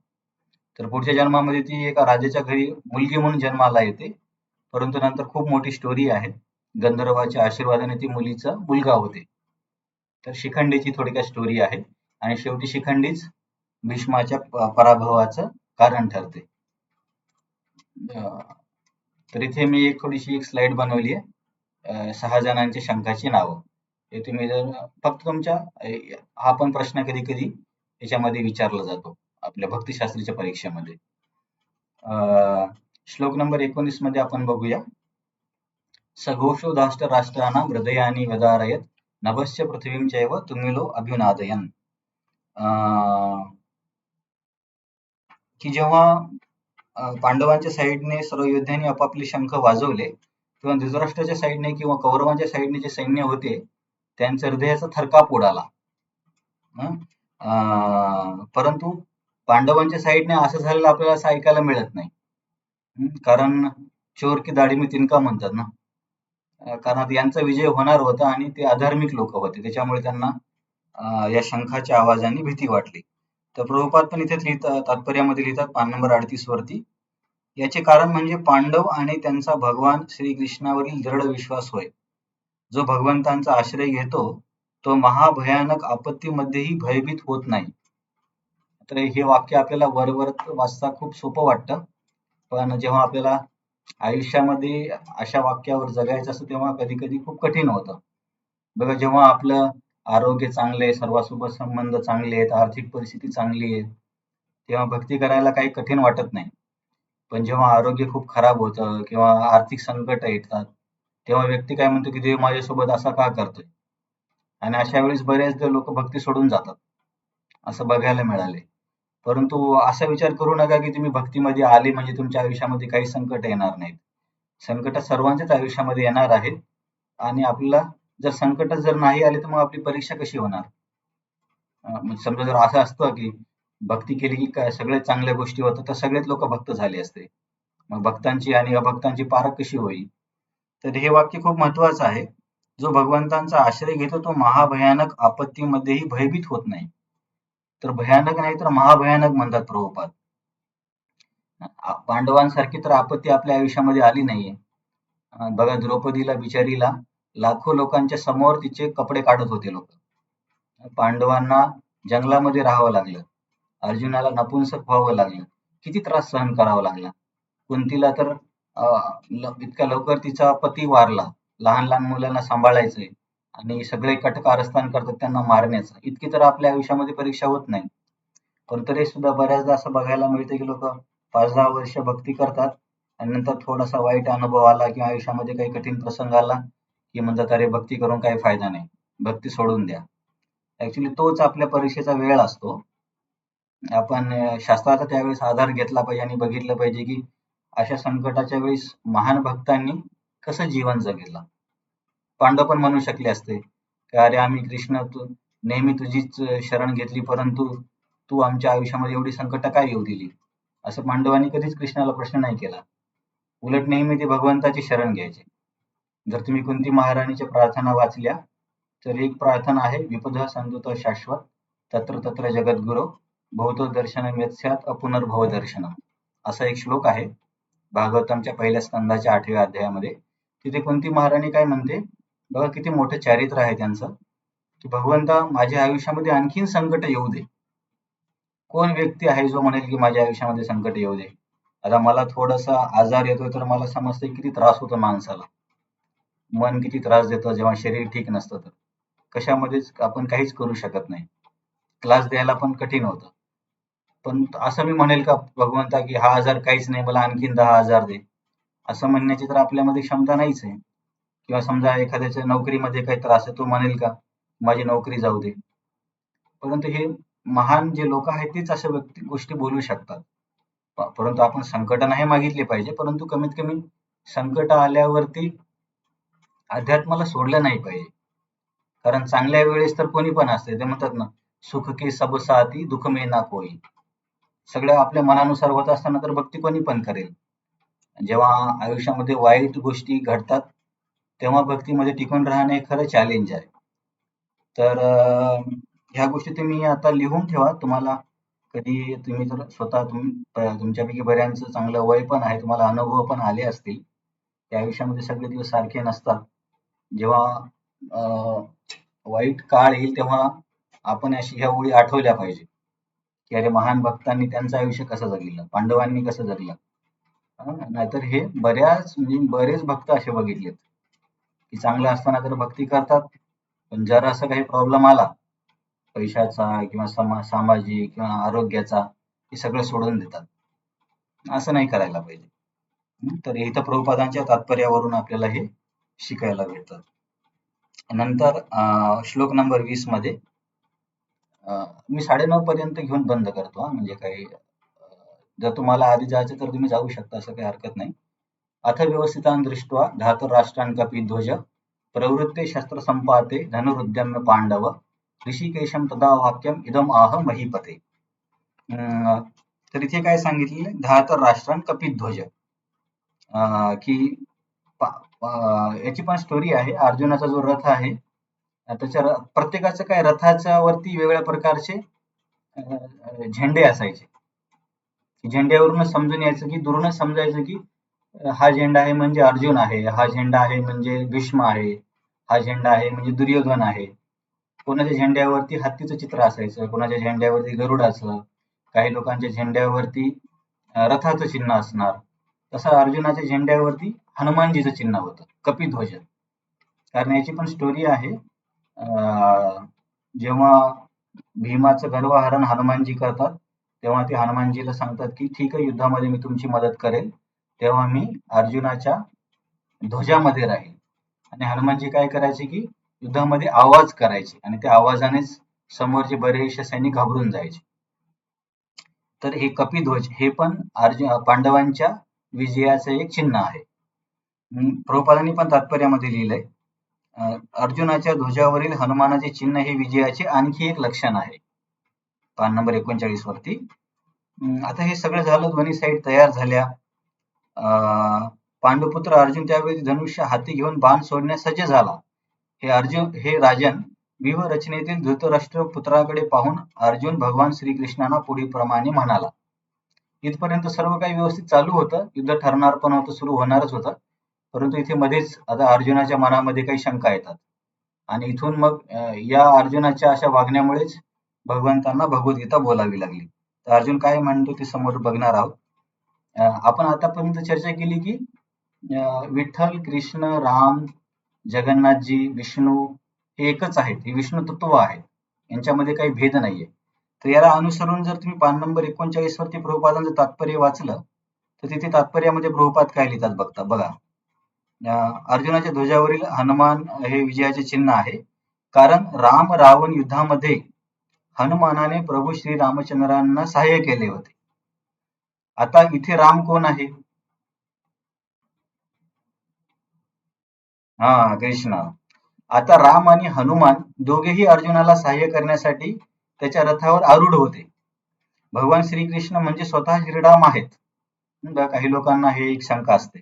तर पुढच्या जन्मामध्ये ती एका राजाच्या घरी मुलगी म्हणून जन्माला येते, परंतु नंतर खूप मोठी स्टोरी आहे. गंधर्वाच्या आशीर्वादाने ती मुलीचा मुलगा होते. तर शिखंडीची थोडक्यात स्टोरी आहे आणि शेवटी शिखंडीच भीष्माच्या पराभवाचं कारण ठरते. तर इथे मी थोडीशी एक स्लाइड बनवली आहे, 6 जणांची शंखाची नावं. हे तुम्ही जर फक्त तुमच्या हा पण प्रश्न कधी कधी याच्यामध्ये विचारला जातो आपल्या भक्तिशास्त्रीच्या परीक्षेमध्ये. श्लोक नंबर 19 मध्ये आपण बघूया. सघोषो धाष्ट राष्ट्राणां हृदयानि व्यधारयत नभश्च पृथ्वीं चैव तुमिलो अभ्युनादयन. की जेव्हा पांडवांच्या साईडने सर्व योद्ध्यांनी आपापले शंख वाजवले किंवा धृतराष्ट्राच्या साईडने किंवा कौरवांच्या साईडने जे सैन्य होते त्यांच्या हृदयाचा थरकाप उडाला. परंतु पांडवांच्या साईडने असं झालेलं आपल्याला असं ऐकायला मिळत नाही. कारण चोर की दाढी में तिनका म्हणतात ना, कारण यांचा विजय होणार होता आणि ते अधार्मिक लोक होते, त्याच्यामुळे त्यांना या शंखाच्या आवाजाने भीती वाटली. तर प्रभुपाद पण इथे तात्पर्यामध्ये लिहितात पान नंबर 38 वरती, याचे कारण म्हणजे पांडव आणि त्यांचा भगवान श्रीकृष्णावरील दृढ विश्वास होय. जो भगवंतांचा आश्रय घेतो तो महाभयानक आपत्तीमध्येही भयभीत होत नाही. तर हे वाक्य आपल्याला वर वाचता खूप सोपं वाटतं, पण जेव्हा आपल्याला आयुष्यामध्ये अशा वाक्यावर जगायचं असतं तेव्हा कधी कधी खूप कठीण होतं. बघा, जेव्हा आपलं आरोग्य चांगले आहे, सर्वांसोबत संबंध चांगले आहेत, आर्थिक परिस्थिती चांगली आहे, तेव्हा भक्ती करायला काही कठीण वाटत नाही. पण जेव्हा आरोग्य खूप खराब होतं किंवा आर्थिक संकट येतात तेव्हा व्यक्ती काय म्हणतो की देव माझ्यासोबत असा का करतोय, आणि अशा वेळेस बरेचदा लोक भक्ती सोडून जातात, असं बघायला मिळाले. परंतु असा विचार करू नका की तुम्ही भक्तीमध्ये आले म्हणजे तुमच्या आयुष्यामध्ये काही संकट येणार नाहीत. संकट सर्वांच्याच आयुष्यामध्ये येणार आहेत आणि आपल्याला जर संकट जर नाही आले तर मग आपली परीक्षा कशी होणार? समजा जर असं असतं की भक्ती केली की काय सगळ्यात चांगल्या गोष्टी होतात तर सगळेच लोक भक्त झाले असते, मग भक्तांची आणि अभक्तांची पारख कशी होईल? तर हे वाक्य खूप महत्वाचं आहे. जो भगवंतांचा आश्रय घेतो तो महाभयानक आपत्तीमध्येही भयभीत होत नाही. तर भयानक नाही तर महाभयानक म्हणतात प्रभुपाद. पांडवांसारखी तर आपत्ती आपल्या आयुष्यामध्ये आली नाहीये. बघा, द्रौपदीला बिचारीला लाखो लोकांच्या समोर तिचे कपडे काढत होते लोक. पांडवांना जंगलामध्ये राहावं लागलं, अर्जुनाला नपुंसक व्हावं लागलं, किती त्रास सहन करावा लागला. कुंतीला तर इतक्या लवकर तिचा पती वारला, लहान लहान मुलांना सांभाळायचंय आणि सगळे कट कारस्थान करतात त्यांना मारण्याचं. इतकी तर आपल्या आयुष्यामध्ये परीक्षा होत नाही. पण तरी सुद्धा बऱ्याचदा असं बघायला मिळतं की लोक 5-10 वर्ष भक्ती करतात आणि नंतर थोडासा वाईट अनुभव आला किंवा आयुष्यामध्ये काही कठीण प्रसंग आला की म्हणतात अरे भक्ती करून काही फायदा नाही, भक्ती सोडून द्या. ऍक्च्युली तोच आपल्या परीक्षेचा वेळ असतो. आपण शास्त्राचा त्यावेळेस आधार घेतला पाहिजे आणि बघितलं पाहिजे की अशा संकटाच्या वेळेस महान भक्तांनी कसं जीवन जगलं. पांडव पण म्हणू शकले असते की अरे आम्ही कृष्ण तू नेहमी तुझीच शरण घेतली, परंतु तू आमच्या आयुष्यामध्ये एवढी संकट काय येऊ दिली, असं पांडवांनी कधीच कृष्णाला प्रश्न नाही केला. उलट नेहमी ते भगवंताची शरण घ्यायचे. जर तुम्ही कुंती महाराणीच्या प्रार्थना वाचल्या तर एक प्रार्थना आहे, विपद संतुत शाश्वत तत्र तत्र जगद्गुरो भवतो दर्शनम यत्स्यात् अपुनर्भव दर्शनम, असा एक श्लोक आहे भागवतमच्या पहिल्या स्कंदाच्या 8व्या अध्यायामध्ये. तिथे कुंती महाराणी काय म्हणते बघा, किती मोठं चारित्र्य आहे त्यांचं, की भगवंता माझ्या आयुष्यामध्ये आणखीन संकट येऊ दे. कोण व्यक्ती आहे जो म्हणेल की माझ्या आयुष्यामध्ये संकट येऊ दे. आता मला थोडासा आजार येतोय तर मला समजतंय किती त्रास होतो माणसाला, मन किती त्रास देतं जेव्हा शरीर ठीक नसतं, तर कशामध्येच आपण काहीच करू शकत नाही, क्लास द्यायला पण कठीण होतं. पण असं मी म्हणेल का भगवंता की हा आजार काहीच नाही, मला आणखीन 10 आजार दे, असं म्हणण्याची तर आपल्यामध्ये क्षमता नाहीच आहे. किंवा समजा एखाद्याच्या नोकरीमध्ये काही त्रास आहे, तो म्हणेल का माझी नोकरी जाऊ दे. परंतु हे महान जे लोक आहेत तेच अशा गोष्टी बोलू शकतात. परंतु आपण संकट नाही मागितले पाहिजे, परंतु कमीत कमी संकट आल्यावरती अध्यात्माला सोडलं नाही पाहिजे. कारण चांगल्या वेळेस तर कोणी पण असते, ते म्हणतात ना सुख के सब साथी दुःख में ना कोई. सगळं आपल्या मनानुसार होत असताना तर भक्ती कोणी पण करेल. जेव्हा आयुष्यामध्ये वाईट गोष्टी घडतात तेव्हा भक्तीमध्ये टिकून राहणं हे खरं चॅलेंज आहे. तर ह्या गोष्टी तुम्ही आता लिहून ठेवा. तुम्हाला कधी तुम्ही जर स्वतः तुमच्यापैकी बऱ्यांचं चांगलं वय पण आहे, तुम्हाला अनुभव पण आले असतील. त्या आयुष्यामध्ये सगळे दिवस सारखे नसतात. जेव्हा वाईट काळ येईल तेव्हा आपण अशी ह्या ओळी आठवल्या पाहिजे की अरे महान भक्तांनी त्यांचं आयुष्य कसं जगलेलं, पांडवांनी कसं जगलं. नाहीतर हे म्हणजे बरेच भक्त असे बघितलेत की चांगलं असताना तर भक्ती करतात, पण जर असं काही प्रॉब्लेम आला पैशाचा किंवा सामाजिक किंवा आरोग्याचा, हे सगळं सोडून देतात. असं नाही करायला पाहिजे. तर इथं प्रभुपादांच्या तात्पर्यावरून आपल्याला हे शिकायला भेटतं. नंतर श्लोक नंबर 20 मध्ये मी 9:30 पर्यंत घेऊन बंद करतो. म्हणजे काही जर तुम्हाला आधी जायचं तर तुम्ही जाऊ शकता, असं काही हरकत नाही. अथ व्यवस्थितान् दृष्ट्वा धातुराष्ट्रान् कपिध्वज प्रवृत्ते शस्त्र संपाते धनुरुद्यम्य पांडव ऋषिकेशम तदा वाक्यम इदम आह महीपते. तर इथे काय सांगितले, धातुराष्ट्रान् कपिध्वज, की याची पण स्टोरी आहे. अर्जुनाचा जो रथ आहे त्याच्या प्रत्येकाचं काय रथाच्या वरती वेगवेगळ्या प्रकारचे झेंडे असायचे. झेंड्यावरूनच समजून यायचं की दुरूनच समजायचं की हा झेंडा आहे म्हणजे अर्जुन आहे, हा झेंडा आहे म्हणजे भीष्म आहे, हा झेंडा आहे म्हणजे दुर्योधन आहे. कोणाच्या झेंड्यावरती हत्तीचं चित्र असायचं, कोणाच्या झेंड्यावरती गरुडाचं, काही लोकांच्या झेंड्यावरती रथाचं चिन्ह असणार. तसं अर्जुनाच्या झेंड्यावरती हनुमानजीचं चिन्ह होतं, कपिध्वज. कारण याची पण स्टोरी आहे. जेव्हा भीमाचं गर्वहरण हनुमानजी करतात तेव्हा ते हनुमानजीला सांगतात की ठीक आहे, युद्धामध्ये मी तुमची मदत करेल, तेव्हा मी अर्जुनाच्या ध्वजामध्ये राहील. आणि हनुमानजी काय करायचे की युद्धामध्ये आवाज करायचे आणि त्या आवाजानेच समोरचे बरेचसे सैनिक घाबरून जायचे. तर हे कपिध्वज हे पण पांडवांच्या विजयाचं एक चिन्ह आहे. प्रभुपादांनी पण तात्पर्यामध्ये लिहिलंय, अर्जुनाच्या ध्वजावरील हनुमानाचे चिन्ह हे विजयाचे आणखी एक लक्षण आहे, पान नंबर 39 वरती. आता हे सगळं झालं, दोन्ही साईड तयार झाल्या. पांडुपुत्र अर्जुन त्यावेळी धनुष्य हाती घेऊन बाण सोडण्यास सज्ज झाला. हे राजन व्यूह रचनेतील धृतराष्ट्र पुत्राकडे पाहून अर्जुन भगवान श्रीकृष्णांना पुढील प्रमाणे म्हणाला. इथपर्यंत सर्व काही व्यवस्थित चालू होतं, युद्ध ठरणार पण होतं, सुरू होणारच होतं. परंतु इथे मध्येच आता अर्जुनाच्या मनामध्ये काही शंका येतात आणि इथून मग या अर्जुनाच्या अशा वागण्यामुळेच भगवंतांना भगवद्गीता बोलावी लागली. तर अर्जुन काय म्हणतो ते समोर बघणार आहोत. आपण आतापर्यंत चर्चा केली की विठ्ठल, कृष्ण, राम, जगन्नाथजी, विष्णू हे एकच आहेत, हे विष्णू तत्व आहे, यांच्यामध्ये काही भेद नाहीये. तर याला अनुसरून जर तुम्ही पान नंबर 39 वरती प्रभुपादांचं तात्पर्य वाचलं तर तिथे तात्पर्यामध्ये प्रभुपाद काय लिहितात बघा. अर्जुनाच्या ध्वजावरील हनुमान हे विजयाचे चिन्ह आहे, कारण राम रावण युद्धामध्ये हनुमानाने प्रभू श्री रामचंद्रांना सहाय्य केले होते. आता इथे राम कोण आहे? कृष्ण. आता राम आणि हनुमान दोघेही अर्जुनाला सहाय्य करण्यासाठी त्याच्या रथावर आरूढ होते. भगवान श्रीकृष्ण म्हणजे स्वतः श्रीराम आहेत. काही लोकांना हे एक शंका असते.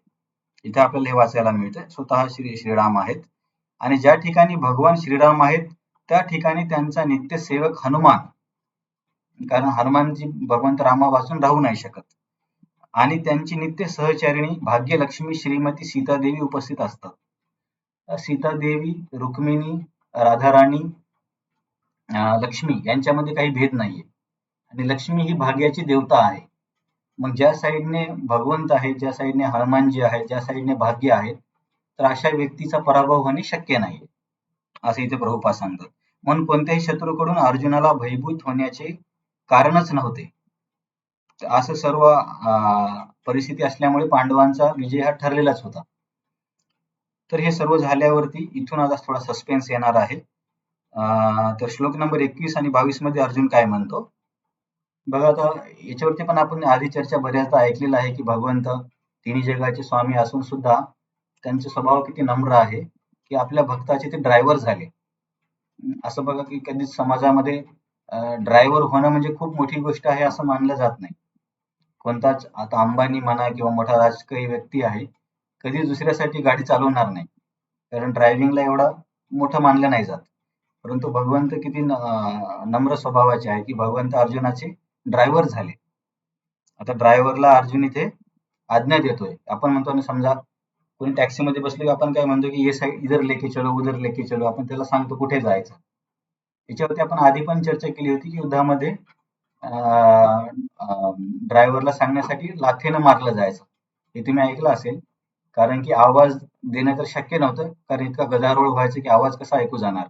इथे आपल्याला हे वाचायला मिळतं, स्वतः श्रीराम आहेत. आणि ज्या ठिकाणी भगवान श्रीराम आहेत त्या ठिकाणी त्यांचा नित्य सेवक हनुमान, कारण हनुमानजी भगवंत रामापासून राहू नाही शकत, आणि त्यांची नित्य सहचारिणी भाग्यलक्ष्मी श्रीमती सीतादेवी उपस्थित असतात. सीतादेवी, रुक्मिणी, राधाराणी, लक्ष्मी यांच्यामध्ये काही भेद नाहीये, आणि लक्ष्मी ही भाग्याची देवता आहे. मग ज्या साईडने भगवंत आहे, ज्या साईडने हनुमानजी आहे, ज्या साईडने भाग्य आहे, तर अशा व्यक्तीचा पराभव होणे शक्य नाही, असे इथे प्रभुपाद सांगतात. म्हणून कोणत्याही शत्रूकडून अर्जुनाला भयभीत होण्याचे कारणच नव्हते. असं सर्व परिस्थिती असल्यामुळे पांडवांचा विजय हा ठरलेलाच होता. तर हे सर्व झाल्यावरती इथून आता थोडा सस्पेन्स येणार आहे. तर श्लोक नंबर 21 आणि 22 मध्ये अर्जुन काय म्हणतो बघा. आता याच्यावरती पण आपण आधी चर्चा बऱ्याचदा ऐकलेला आहे की भगवंत तिन्ही जगाचे स्वामी असून सुद्धा त्यांचा स्वभाव किती नम्र आहे की आपल्या भक्ताचे ते ड्रायव्हर झाले. असं बघा की कधीच समाजामध्ये ड्रायव्हर होणं म्हणजे खूप मोठी गोष्ट आहे असं मानलं जात नाही. कोणताच, आता अंबानी म्हणा किंवा मोठा राजकीय व्यक्ती आहे, कधीच दुसऱ्यासाठी गाडी चालवणार नाही, कारण ड्रायव्हिंगला एवढा मोठं मानलं नाही जात. परंतु भगवंत किती नम्र स्वभावाचे आहे की भगवंत अर्जुनाचे ड्रायव्हर झाले. आता ड्रायव्हरला अर्जुन इथे आज्ञा देतोय. आपण म्हणतो ना, समजा कोणी टॅक्सीमध्ये बसलो की आपण काय म्हणतो की ये साईड, इधर लेके चलो, उधर लेके चलो, आपण त्याला सांगतो कुठे जायचं. याच्यावरती आपण आधी पण चर्चा केली होती की युद्धामध्ये ड्रायव्हरला सांगण्यासाठी लाथेनं मारलं जायचं, हे तुम्ही ऐकलं असेल. कारण की आवाज देणं तर शक्य नव्हतं, कारण इतका गदारोळ व्हायचं की आवाज कसा ऐकू जाणार.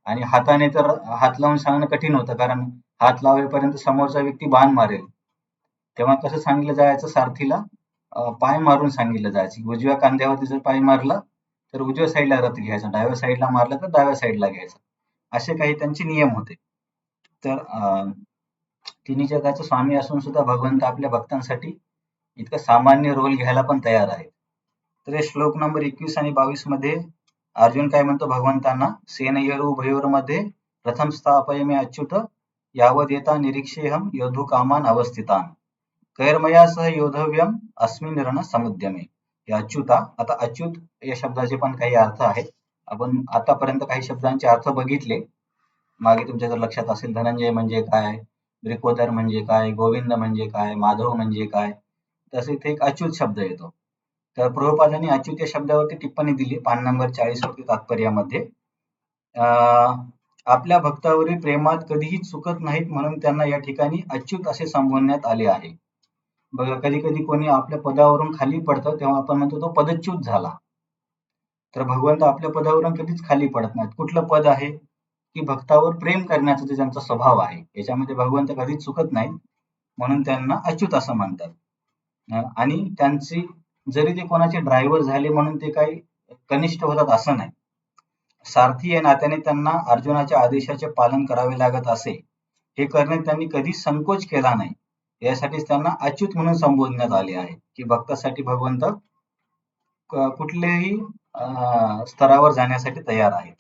आणि हाताने तर हात लावून सांगणं कठीण होतं, कारण हात लावेपर्यंत समोरचा व्यक्ती बाण मारेल. तेव्हा कसं सांगितलं जायचं, सारथीला पाय मारून सांगितलं जायचं. उजव्या खांद्यावरती जर पाय मारला तर उजव्या साईडला रथ घ्यायचा, डाव्या साईडला मारला तर डाव्या साईडला घ्यायचा, असे काही त्यांचे नियम होते. तर तिन्ही जगाचे स्वामी असून सुद्धा भगवंत आपल्या भक्तांसाठी इतका सामान्य रोल घ्यायला पण तयार आहे. तर हे श्लोक नंबर 21 आणि 22 मध्ये अर्जुन काय म्हणतो भगवंतांना, सेनयोरुभयोर मध्ये प्रथम स्थापयामि अच्युत यावद येता निरीक्षेहम योद्धु कामान अवस्थितान कैर्मया सह योद्धव्यम अस्मिन् रण समुद्यमे. हे अच्युता, आता अच्युत या शब्दाचे पण काही अर्थ आहेत. आपण आतापर्यंत काही शब्दांचे अर्थ बघितले. मागे तुमच्या जर लक्षात असेल, धनंजय म्हणजे काय, ब्रिकोदर म्हणजे काय, गोविंद म्हणजे काय, माधव म्हणजे काय, तसे इथे एक अच्युत शब्द येतो. तर प्रभुपादांनी अच्युत या शब्दावरती टिप्पणी दिली पान नंबर 40 वरती तात्पर्यामध्ये. आपल्या भक्तावरील प्रेमात कधीही चुकत नाहीत म्हणून त्यांना या ठिकाणी अच्युत असे संबोधण्यात आले आहे. बघा, कधी कधी कोणी आपल्या पदावरून खाली पडतं तेव्हा आपण म्हणतो तो पदच्युत झाला. तर भगवंत आपल्या पदावरून कधीच खाली पडत नाहीत. कुठलं पद आहे की भक्तावर प्रेम करण्याचा जो त्यांचा स्वभाव आहे, याच्यामध्ये भगवंत कधीच चुकत नाहीत म्हणून त्यांना अच्युत असं म्हणतात. आणि त्यांची, जरी ते कोणाचे ड्रायव्हर झाले म्हणून ते काही कनिष्ठ होतात असं नाही. सारथी या नात्याने त्यांना अर्जुनाच्या आदेशाचे पालन करावे लागत असे, हे करण्यात त्यांनी कधीच संकोच केला नाही. यासाठीच त्यांना अच्युत म्हणून संबोधण्यात आले आहे की भक्तासाठी भगवंत कुठल्याही स्तरावर जाण्यासाठी तयार आहेत.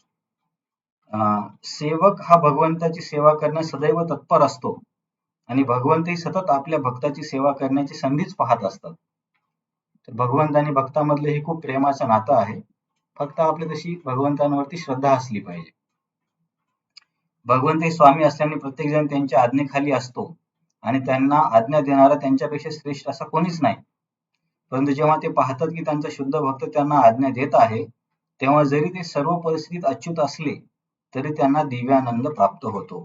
सेवक हा भगवंताची सेवा करण्यास सदैव तत्पर असतो आणि भगवंतही सतत आपल्या भक्ताची सेवा करण्याची संधीच पाहत असतात. तर भगवंत आणि भक्तामधले हे खूप प्रेमाचं नातं आहे. फक्त आपली तशी भगवंतांवरती श्रद्धा असली पाहिजे. भगवंत हे स्वामी असल्याने प्रत्येक जण त्यांच्या आज्ञेखाली असतो आणि त्यांना आज्ञा देणारा त्यांच्यापेक्षा श्रेष्ठ असा कोणीच नाही. परंतु जेव्हा ते पाहतात की त्यांचा शुद्ध भक्त त्यांना आज्ञा देत आहे, तेव्हा जरी ते सर्व परिस्थितीत अच्युत असले तरी त्यांना दिव्यानंद प्राप्त होतो.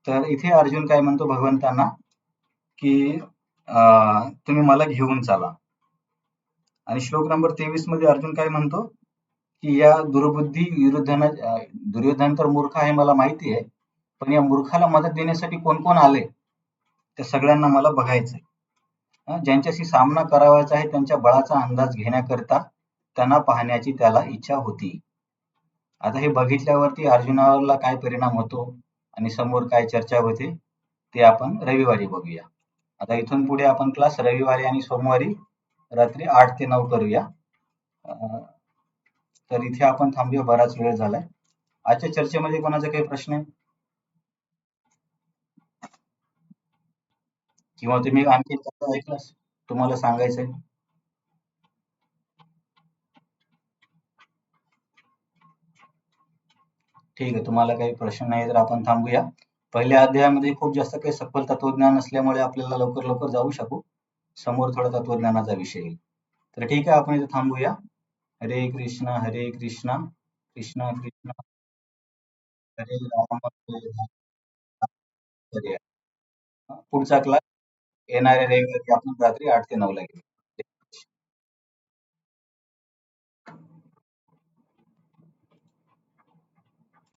तर इथे अर्जुन काय म्हणतो भगवंतांना की तुम्ही मला घेऊन चला. आणि श्लोक नंबर 23 मध्ये अर्जुन काय म्हणतो की या दुर्बुद्धी दुर्योधन तर मूर्ख आहे मला माहिती आहे, पण या मूर्खाला मदत देण्यासाठी कोण कोण आले त्या सगळ्यांना मला बघायचंय. ज्यांच्याशी सामना करावायचा आहे त्यांच्या बळाचा अंदाज घेण्याकरता त्यांना पाहण्याची त्याला इच्छा होती. आता हे बघितल्यावरती अर्जुनाला काय परिणाम होतो आणि समोर काय चर्चा होते ते आपण रविवारी बघूया. आता इथून पुढे आपण क्लास रविवारी आणि सोमवारी रात्री 8 ते 9 करूया. अं, तर इथे आपण थांबूया, बराच वेळ झालाय. आजच्या चर्चेमध्ये कोणाचा काही प्रश्न आहे किंवा तुम्ही आणखी काही ऐकलंस तुम्हाला सांगायचंय? ठीक आहे, तुम्हाला काही प्रश्न नाही तर आपण थांबूया. पहिल्या अध्यायामध्ये खूप जास्त काही सखोल तत्वज्ञान असल्यामुळे आपल्याला लवकर लवकर जाऊ शकू. समोर थोडा तत्वज्ञानाचा विषय येईल. तर ठीक आहे, आपण इथे थांबूया. हरे कृष्ण हरे कृष्ण कृष्ण कृष्ण हरे राम हरे राम हरे हरे. पुढचा क्लास येणाऱ्या रविवारी आपण रात्री 8 ते 9 ला घेऊ.